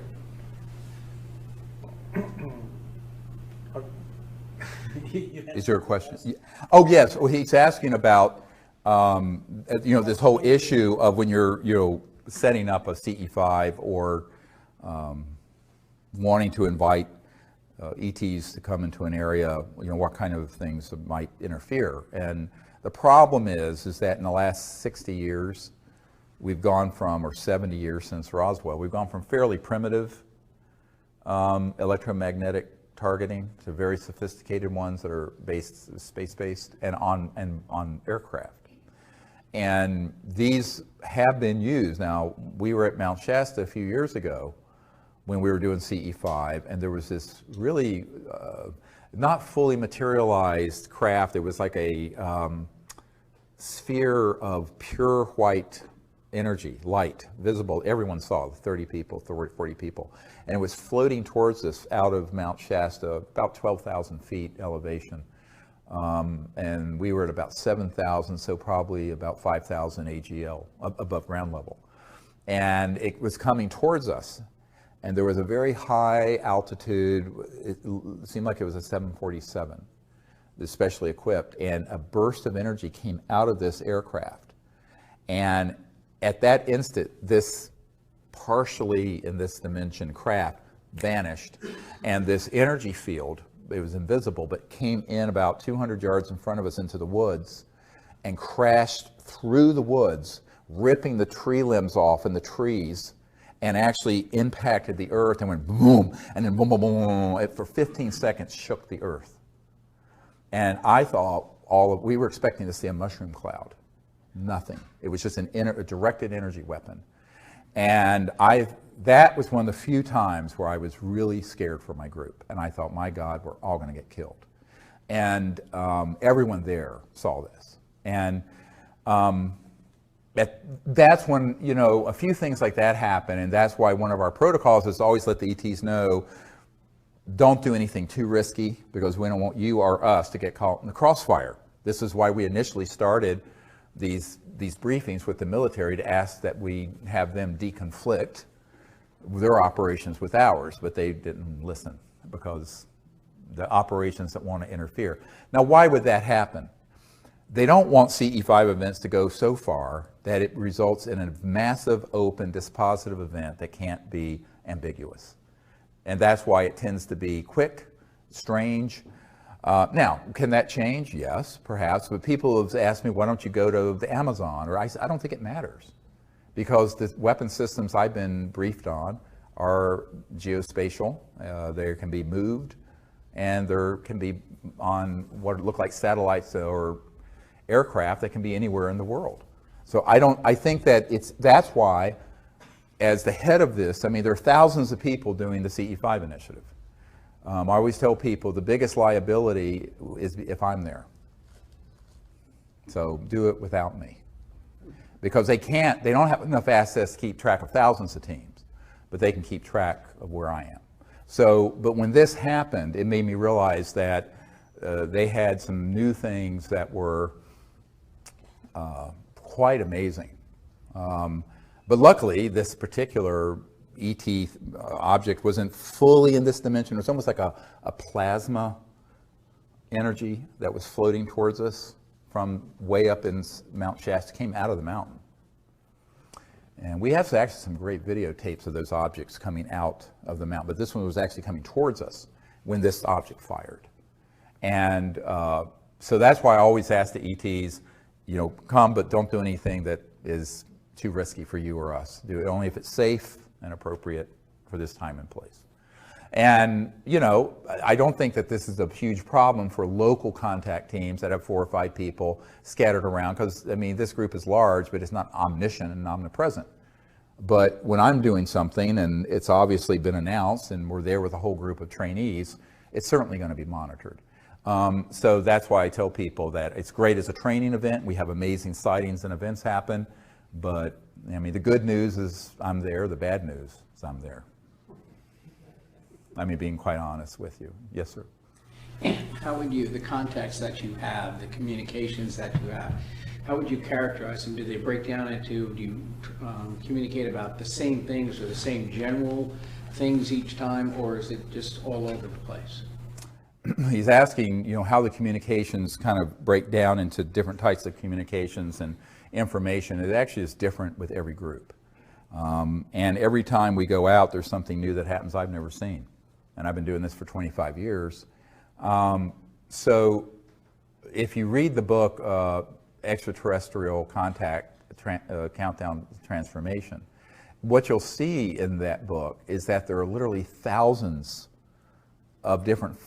Is there a question? Oh, yes. Well, he's asking about, this whole issue of when you're, setting up a CE5 or wanting to invite ETs to come into an area, what kind of things might interfere. And the problem is that in the last 60 years, we've gone from, or 70 years since Roswell, we've gone from fairly primitive electromagnetic targeting to very sophisticated ones that are space-based and on aircraft. And these have been used. Now, we were at Mount Shasta a few years ago when we were doing CE5, and there was this really not fully materialized craft. It was like a sphere of pure white energy, light, visible. Everyone saw, 30 people, 40 people. And it was floating towards us out of Mount Shasta, about 12,000 feet elevation. And we were at about 7,000, so probably about 5,000 AGL, above ground level. And it was coming towards us. And there was a very high altitude, it seemed like it was a 747, especially equipped, and a burst of energy came out of this aircraft. And at that instant, this partially in this dimension craft vanished, and this energy field, it was invisible, but came in about 200 yards in front of us into the woods and crashed through the woods, ripping the tree limbs off in the trees, and actually impacted the earth and went boom, and then boom, boom, boom. It, for 15 seconds, shook the earth. And I thought we were expecting to see a mushroom cloud. Nothing. It was just a directed energy weapon. And that was one of the few times where I was really scared for my group. And I thought, my God, we're all going to get killed. And everyone there saw this. And that's when, a few things like that happen. And that's why one of our protocols is to always let the ETs know, don't do anything too risky, because we don't want you or us to get caught in the crossfire. This is why we initially started these briefings with the military, to ask that we have them deconflict their operations with ours, but they didn't listen because the operations that want to interfere. Now, why would that happen? They don't want CE5 events to go so far that it results in a massive, open, dispositive event that can't be ambiguous. And that's why it tends to be quick, strange. Now, can that change? Yes, perhaps. But people have asked me, why don't you go to the Amazon? Or I don't think it matters, because the weapon systems I've been briefed on are geospatial. They can be moved, and there can be on what look like satellites or aircraft that can be anywhere in the world. So I think that that's why, as the head of this, there are thousands of people doing the CE5 initiative. I always tell people the biggest liability is if I'm there. So do it without me. Because they don't have enough assets to keep track of thousands of teams, but they can keep track of where I am. So, but when this happened, it made me realize that they had some new things that were quite amazing. But luckily, this particular ET object wasn't fully in this dimension. It was almost like a plasma energy that was floating towards us from way up in Mount Shasta, came out of the mountain. And we have actually some great videotapes of those objects coming out of the mountain, but this one was actually coming towards us when this object fired. And so that's why I always ask the ETs, come, but don't do anything that is too risky for you or us. Do it only if it's safe and appropriate for this time and place. And, you know, I don't think that this is a huge problem for local contact teams that have 4 or 5 people scattered around, because, I mean, this group is large, but it's not omniscient and omnipresent. But when I'm doing something and it's obviously been announced and we're there with a whole group of trainees, it's certainly going to be monitored. So that's why I tell people that it's great as a training event. We have amazing sightings and events happen. But, I mean, the good news is I'm there. The bad news is I'm there. I mean, being quite honest with you. Yes, sir. How would you, the contacts that you have, the communications that you have, how would you characterize them? Do they break down into, do you communicate about the same things or the same general things each time, or is it just all over the place? He's asking, you know, how the communications kind of break down into different types of communications and information. It actually is different with every group. And every time we go out, there's something new that happens I've never seen. And I've been doing this for 25 years. So if you read the book, Extraterrestrial Contact, Countdown to Transformation, what you'll see in that book is that there are literally thousands of different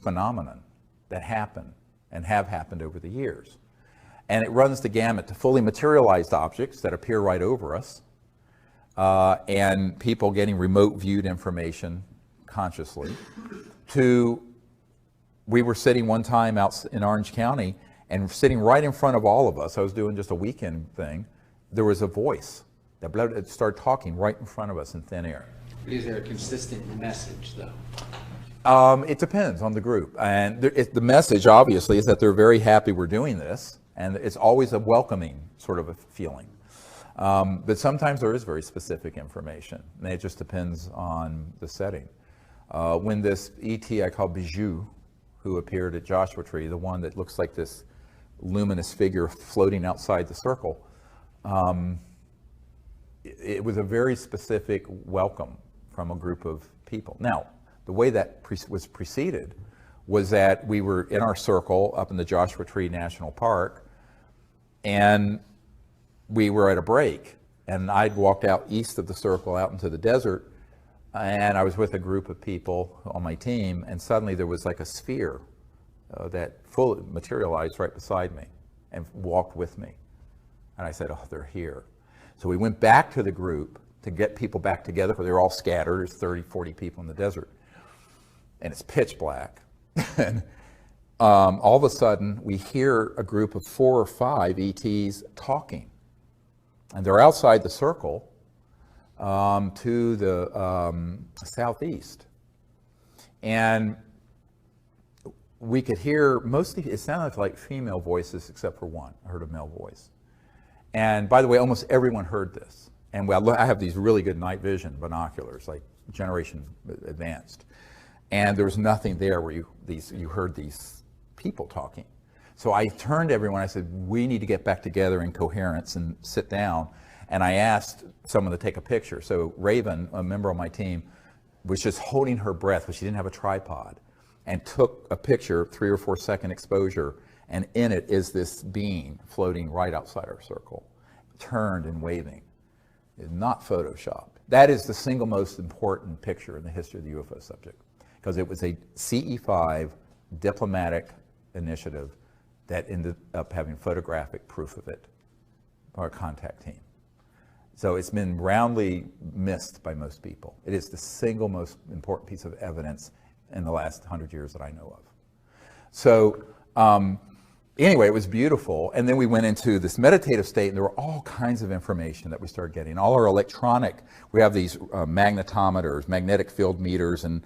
phenomena that happen and have happened over the years. And it runs the gamut to fully materialized objects that appear right over us, and people getting remote viewed information consciously, to, we were sitting one time out in Orange County, and sitting right in front of all of us, I was doing just a weekend thing, there was a voice that started talking right in front of us in thin air. Is there a consistent message, though? It depends on the group. And the message, obviously, is that they're very happy we're doing this, and it's always a welcoming sort of a feeling. But sometimes there is very specific information, and it just depends on the setting. When this ET I call Bijou, who appeared at Joshua Tree, the one that looks like this luminous figure floating outside the circle, it was a very specific welcome from a group of people. Now, the way that was preceded was that we were in our circle up in the Joshua Tree National Park, and we were at a break, and I'd walked out east of the circle out into the desert, and I was with a group of people on my team, and suddenly there was like a sphere that fully materialized right beside me and walked with me. And I said, oh, they're here. So we went back to the group to get people back together, because they were all scattered. There's 30, 40 people in the desert. And it's pitch black. And all of a sudden, we hear a group of 4 or 5 ETs talking. And they're outside the circle to the southeast. And we could hear mostly, it sounded like female voices except for one. I heard a male voice. And by the way, almost everyone heard this. And I have these really good night vision binoculars, like generation advanced. And there was nothing there where you heard these people talking. So I turned to everyone, I said, we need to get back together in coherence and sit down. And I asked someone to take a picture. So Raven, a member of my team, was just holding her breath, but she didn't have a tripod, and took a picture, 3 or 4 second exposure, and in it is this being floating right outside our circle, turned and waving. It's not photoshopped. That is the single most important picture in the history of the UFO subject, because it was a CE5 diplomatic initiative that ended up having photographic proof of it, our contact team. So it's been roundly missed by most people. It is the single most important piece of evidence in the last 100 years that I know of. So anyway, it was beautiful. And then we went into this meditative state, and there were all kinds of information that we started getting. All our electronic, we have these magnetometers, magnetic field meters, and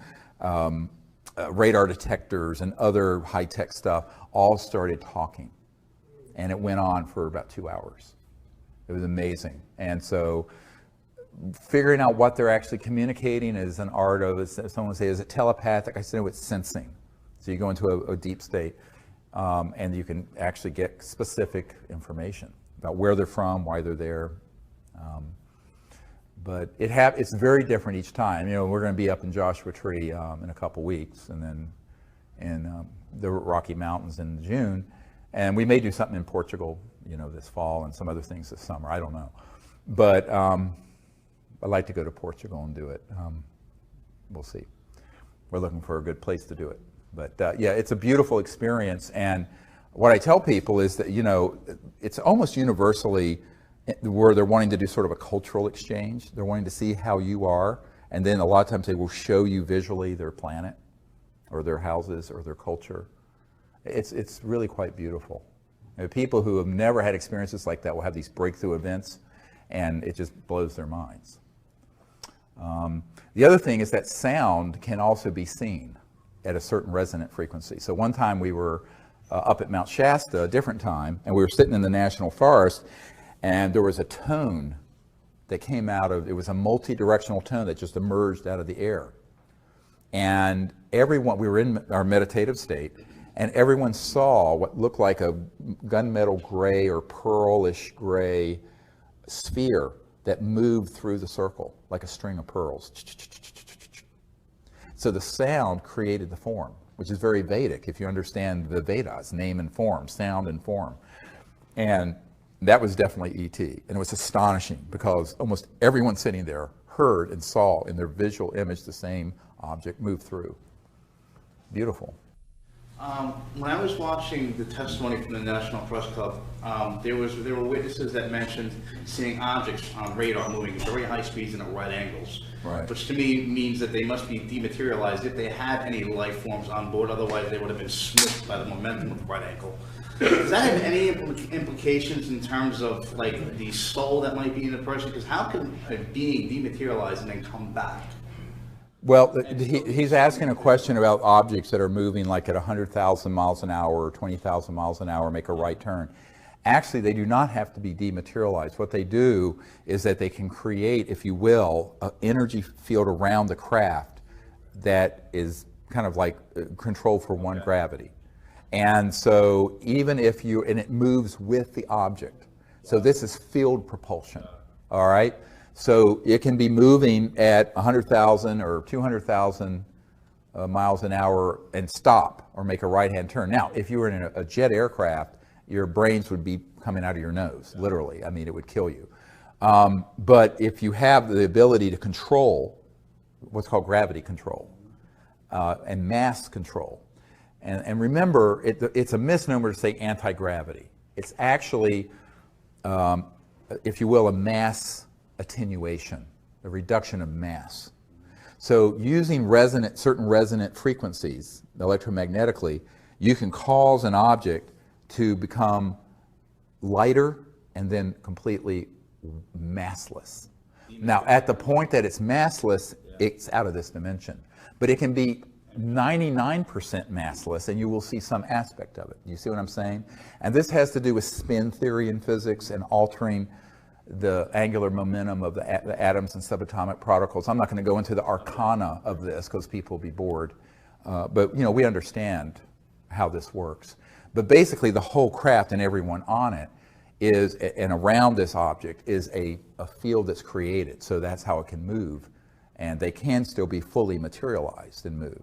radar detectors and other high-tech stuff all started talking. And it went on for about 2 hours. It was amazing. And so figuring out what they're actually communicating is an art of, someone would say, is it telepathic? I said, no, it's sensing. So you go into a deep state, and you can actually get specific information about where they're from, why they're there. But it's very different each time. You know, we're going to be up in Joshua Tree in a couple weeks, and then in the Rocky Mountains in June. And we may do something in Portugal, you know, this fall, and some other things this summer. I don't know. But I'd like to go to Portugal and do it. We'll see. We're looking for a good place to do it. But yeah, it's a beautiful experience. And what I tell people is that, you know, it's almost universally where they're wanting to do sort of a cultural exchange. They're wanting to see how you are. And then a lot of times they will show you visually their planet or their houses or their culture. It's really quite beautiful. You know, people who have never had experiences like that will have these breakthrough events, and it just blows their minds. The other thing is that sound can also be seen at a certain resonant frequency. So one time we were up at Mount Shasta, a different time, and we were sitting in the National Forest, and there was a tone that came out of, it was a multi-directional tone that just emerged out of the air. And everyone, we were in our meditative state, and everyone saw what looked like a gunmetal gray or pearlish gray sphere that moved through the circle like a string of pearls. So the sound created the form, which is very Vedic if you understand the Vedas, name and form, sound and form. And that was definitely ET. And it was astonishing because almost everyone sitting there heard and saw in their visual image the same object move through. Beautiful. When I was watching the testimony from the National Press Club, there were witnesses that mentioned seeing objects on radar moving at very high speeds and at right angles, right, which to me means that they must be dematerialized if they had any life forms on board. Otherwise, they would have been smushed by the momentum of the right angle. Does that have any implications in terms of like the soul that might be in the person? Because how can a being dematerialize and then come back? Well, he's asking a question about objects that are moving like at 100,000 miles an hour or 20,000 miles an hour, make a right turn. Actually, they do not have to be dematerialized. What they do is that they can create, if you will, an energy field around the craft that is kind of like control for one gravity. And so even if you, and it moves with the object. So this is field propulsion, all right? So it can be moving at 100,000 or 200,000 miles an hour and stop or make a right-hand turn. Now, if you were in a jet aircraft, your brains would be coming out of your nose, literally. I mean, it would kill you. But if you have the ability to control what's called gravity control and mass control, and remember, it's a misnomer to say anti-gravity. It's actually, if you will, a mass attenuation, a reduction of mass. So using certain resonant frequencies electromagnetically, you can cause an object to become lighter and then completely massless. Now, at the point that it's massless, it's out of this dimension. But it can be 99% massless, and you will see some aspect of it. You see what I'm saying? And this has to do with spin theory in physics and altering the angular momentum of the atoms and subatomic particles. I'm not going to go into the arcana of this because people will be bored. But, you know, we understand how this works. But basically, the whole craft and everyone on it is, and around this object, is a field that's created. So that's how it can move. And they can still be fully materialized and move.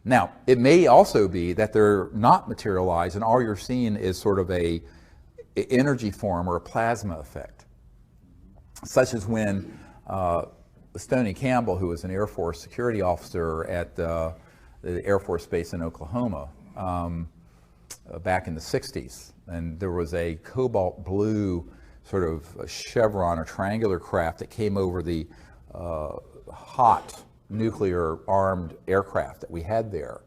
Now, it may also be that they're not materialized and all you're seeing is sort of a energy form or a plasma effect. Such as when Stoney Campbell, who was an Air Force security officer at the Air Force Base in Oklahoma back in the 60s, and there was a cobalt blue sort of a chevron or triangular craft that came over the hot nuclear armed aircraft that we had there.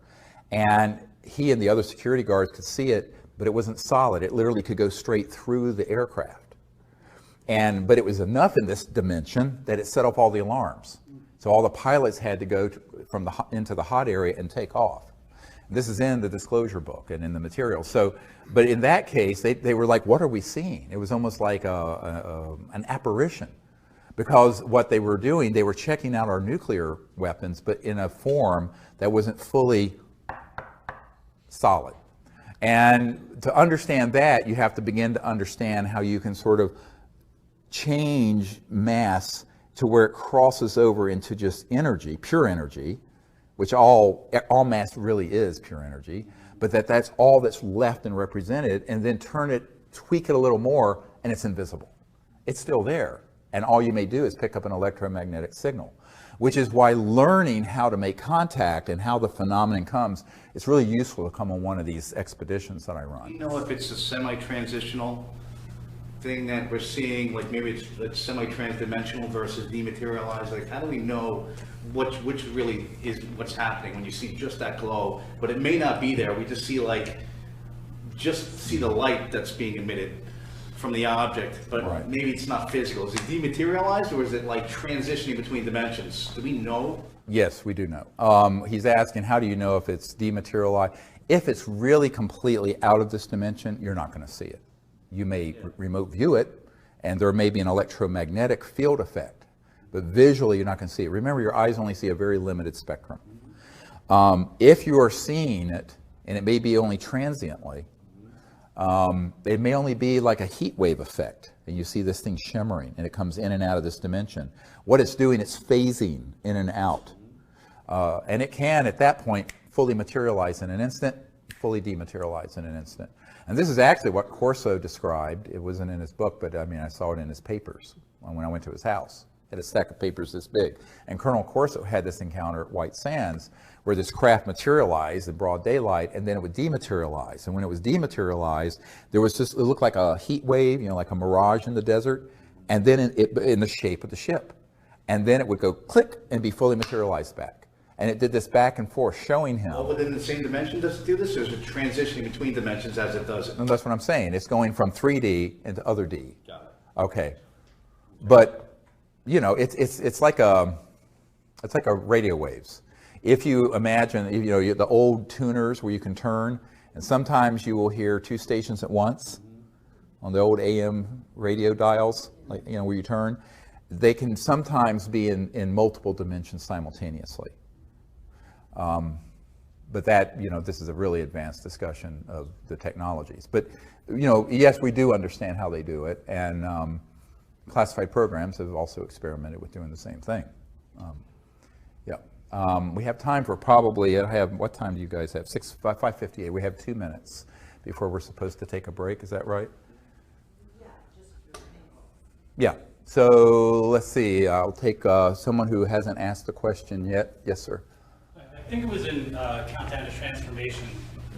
And he and the other security guards could see it, but it wasn't solid. It literally could go straight through the aircraft. But it was enough in this dimension that it set off all the alarms. So all the pilots had to go into the hot area and take off. This is in the disclosure book and in the material. So, but in that case, they were like, what are we seeing? It was almost like an apparition. Because what they were doing, they were checking out our nuclear weapons, but in a form that wasn't fully solid. And to understand that, you have to begin to understand how you can sort of change mass to where it crosses over into just energy, pure energy, which all mass really is pure energy, but that's all that's left and represented, and then tweak it a little more, and it's invisible. It's still there, And all you may do is pick up an electromagnetic signal, which is why learning how to make contact and how the phenomenon comes, it's really useful to come on one of these expeditions that I run. Do you know if it's a semi-transitional thing that we're seeing, like maybe it's semi-transdimensional versus dematerialized? Like, how do we know which really is what's happening when you see just that glow, but it may not be there? We just see the light that's being emitted from the object, but Right. maybe it's not physical. Is it dematerialized, or is it like transitioning between dimensions? Do we know? Yes, we do know. He's asking, how do you know if it's dematerialized? If it's really completely out of this dimension, you're not going to see it. You may remote view it, and there may be an electromagnetic field effect, but visually you're not going to see it. Remember, your eyes only see a very limited spectrum. If you are seeing it, and it may be only transiently, it may only be like a heat wave effect, and you see this thing shimmering, and it comes in and out of this dimension. What it's doing, it's phasing in and out. And it can, at that point, fully materialize in an instant, fully dematerialize in an instant. And this is actually what Corso described. It wasn't in his book, but I mean, I saw it in his papers when I went to his house. He had a stack of papers this big. And Colonel Corso had this encounter at White Sands where this craft materialized in broad daylight, and then it would dematerialize. And when it was dematerialized, there was just, it looked like a heat wave, you know, like a mirage in the desert, and then in the shape of the ship. And then it would go click and be fully materialized back. And it did this back and forth, showing him. All within the same dimension does it do this, or is it transitioning between dimensions as it does it? And that's what I'm saying. It's going from 3D into other D. Got it. Okay. But, you know, it's like a radio waves. If you imagine, you know, the old tuners where you can turn, and sometimes you will hear two stations at once on the old AM radio dials, like, you know, where you turn, they can sometimes be in multiple dimensions simultaneously. But that, you know, this is a really advanced discussion of the technologies. But, you know, yes, we do understand how they do it, and classified programs have also experimented with doing the same thing. We have time for probably, what time do you guys have? 5:58. We have 2 minutes before we're supposed to take a break. Is that right? Yeah. So let's see. I'll take someone who hasn't asked a question yet. Yes, sir. I think it was in Countdown to Transformation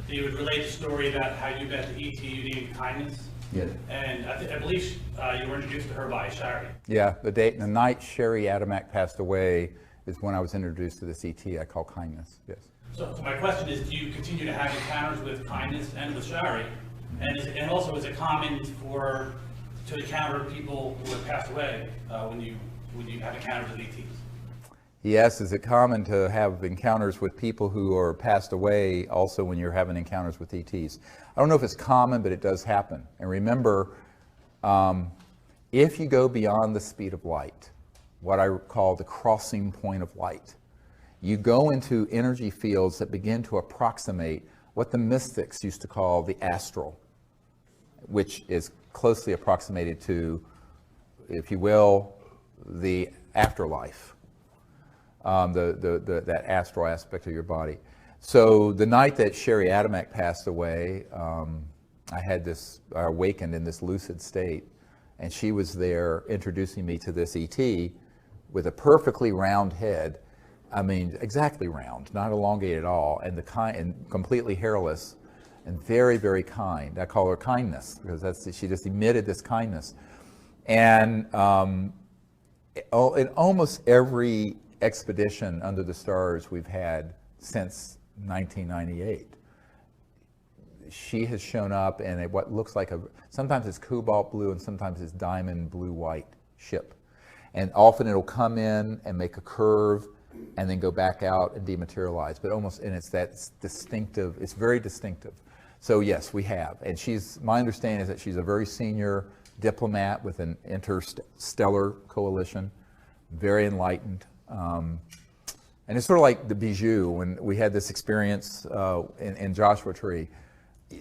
that you would relate the story about how you met the ET you needed kindness. Yes. And I believe you were introduced to her by Shari. Yeah, the night Sherry Adamak passed away is when I was introduced to this ET I call kindness. Yes. So my question is, do you continue to have encounters with kindness and with Shari? And also, is it common to encounter people who have passed away when you have encounters with ETs? Yes, is it common to have encounters with people who are passed away also when you're having encounters with ETs? I don't know if it's common, but it does happen. And remember, if you go beyond the speed of light, what I call the crossing point of light, you go into energy fields that begin to approximate what the mystics used to call the astral, which is closely approximated to, if you will, the afterlife. That astral aspect of your body. So the night that Sherry Adamak passed away, I awakened in this lucid state, and she was there introducing me to this ET with a perfectly round head. I mean, exactly round, not elongated at all, and completely hairless, and very, very kind. I call her kindness because she just emitted this kindness. And in almost every expedition under the stars we've had since 1998, she has shown up in what looks like sometimes it's cobalt blue and sometimes it's diamond blue white ship, and often it'll come in and make a curve and then go back out and dematerialize, but it's that distinctive, it's very distinctive. So yes, we have, and my understanding is that she's a very senior diplomat with an interstellar coalition, very enlightened. And it's sort of like the Bijou, when we had this experience in Joshua Tree,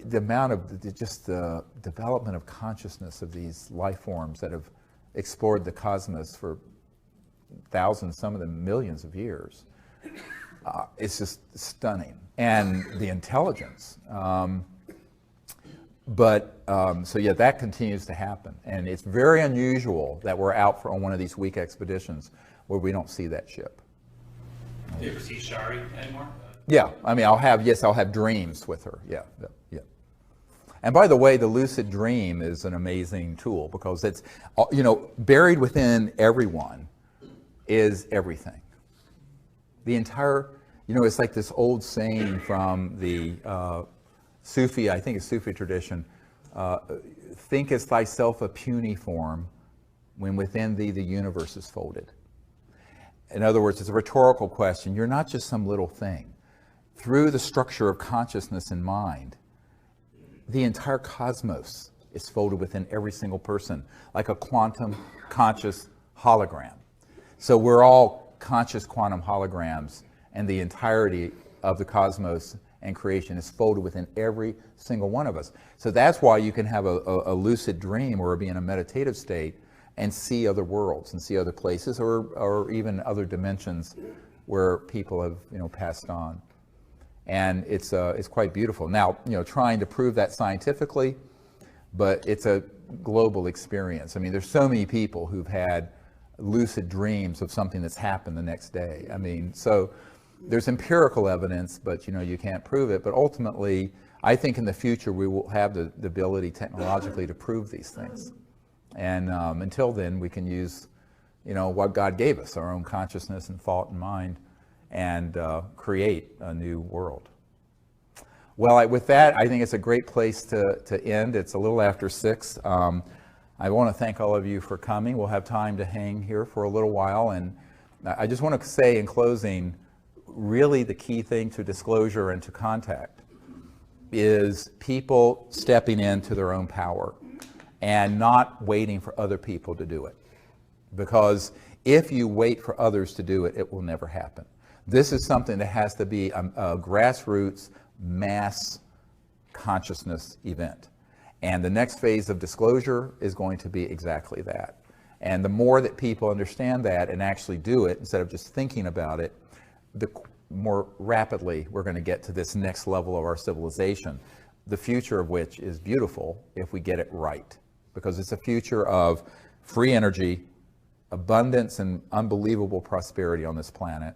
the amount of the development of consciousness of these life forms that have explored the cosmos for thousands, some of them millions of years. It's just stunning. And the intelligence. But So yeah, that continues to happen. And it's very unusual that we're out on one of these week expeditions where we don't see that ship. Do you ever see Shari anymore? Yeah, I mean, I'll have dreams with her. Yeah, yeah, yeah. And by the way, the lucid dream is an amazing tool because it's, you know, buried within everyone is everything. The entire, you know, it's like this old saying from the Sufi, I think it's Sufi tradition, thinkest thyself a puny form when within thee the universe is folded. In other words, it's a rhetorical question. You're not just some little thing. Through the structure of consciousness and mind, the entire cosmos is folded within every single person, like a quantum conscious hologram. So we're all conscious quantum holograms, and the entirety of the cosmos and creation is folded within every single one of us. So that's why you can have a lucid dream or be in a meditative state and see other worlds and see other places or even other dimensions where people have, you know, passed on. And it's quite beautiful. Now, you know, trying to prove that scientifically, but it's a global experience. I mean, there's so many people who've had lucid dreams of something that's happened the next day. I mean, so there's empirical evidence, but you know, you can't prove it. But ultimately, I think in the future we will have the ability technologically to prove these things. And until then, we can use, you know, what God gave us, our own consciousness and thought and mind, and create a new world. Well, with that, I think it's a great place to end. It's a little after 6. I want to thank all of you for coming. We'll have time to hang here for a little while. And I just want to say in closing, really the key thing to disclosure and to contact is people stepping into their own power and not waiting for other people to do it. Because if you wait for others to do it, it will never happen. This is something that has to be a grassroots mass consciousness event. And the next phase of disclosure is going to be exactly that. And the more that people understand that and actually do it, instead of just thinking about it, the more rapidly we're going to get to this next level of our civilization, the future of which is beautiful if we get it right. Because it's a future of free energy, abundance and unbelievable prosperity on this planet,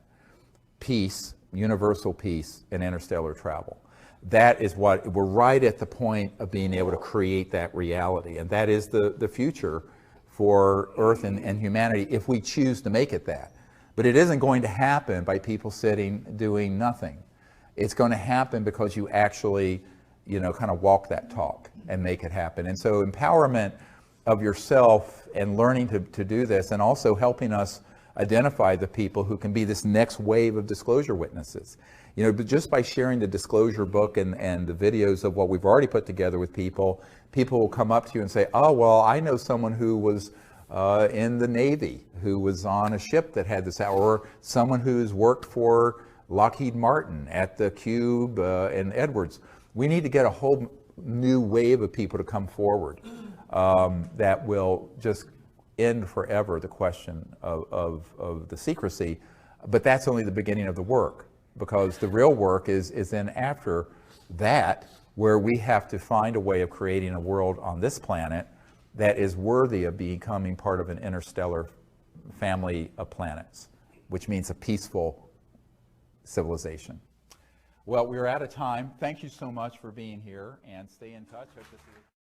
peace, universal peace, and interstellar travel. That is what, we're right at the point of being able to create that reality. And that is the future for Earth and humanity if we choose to make it that. But it isn't going to happen by people sitting doing nothing. It's going to happen because you actually, you know, kind of walk that talk and make it happen. And so empowerment of yourself and learning to do this, and also helping us identify the people who can be this next wave of disclosure witnesses. You know, but just by sharing the disclosure book and the videos of what we've already put together with people, people will come up to you and say, oh, well, I know someone who was in the Navy, who was on a ship that had this, or someone who's worked for Lockheed Martin at the Cube and Edwards. We need to get a whole new wave of people to come forward that will just end forever the question of the secrecy. But that's only the beginning of the work, because the real work is in after that, where we have to find a way of creating a world on this planet that is worthy of becoming part of an interstellar family of planets, which means a peaceful civilization. Well, we're out of time. Thank you so much for being here, and stay in touch. Hope to see you.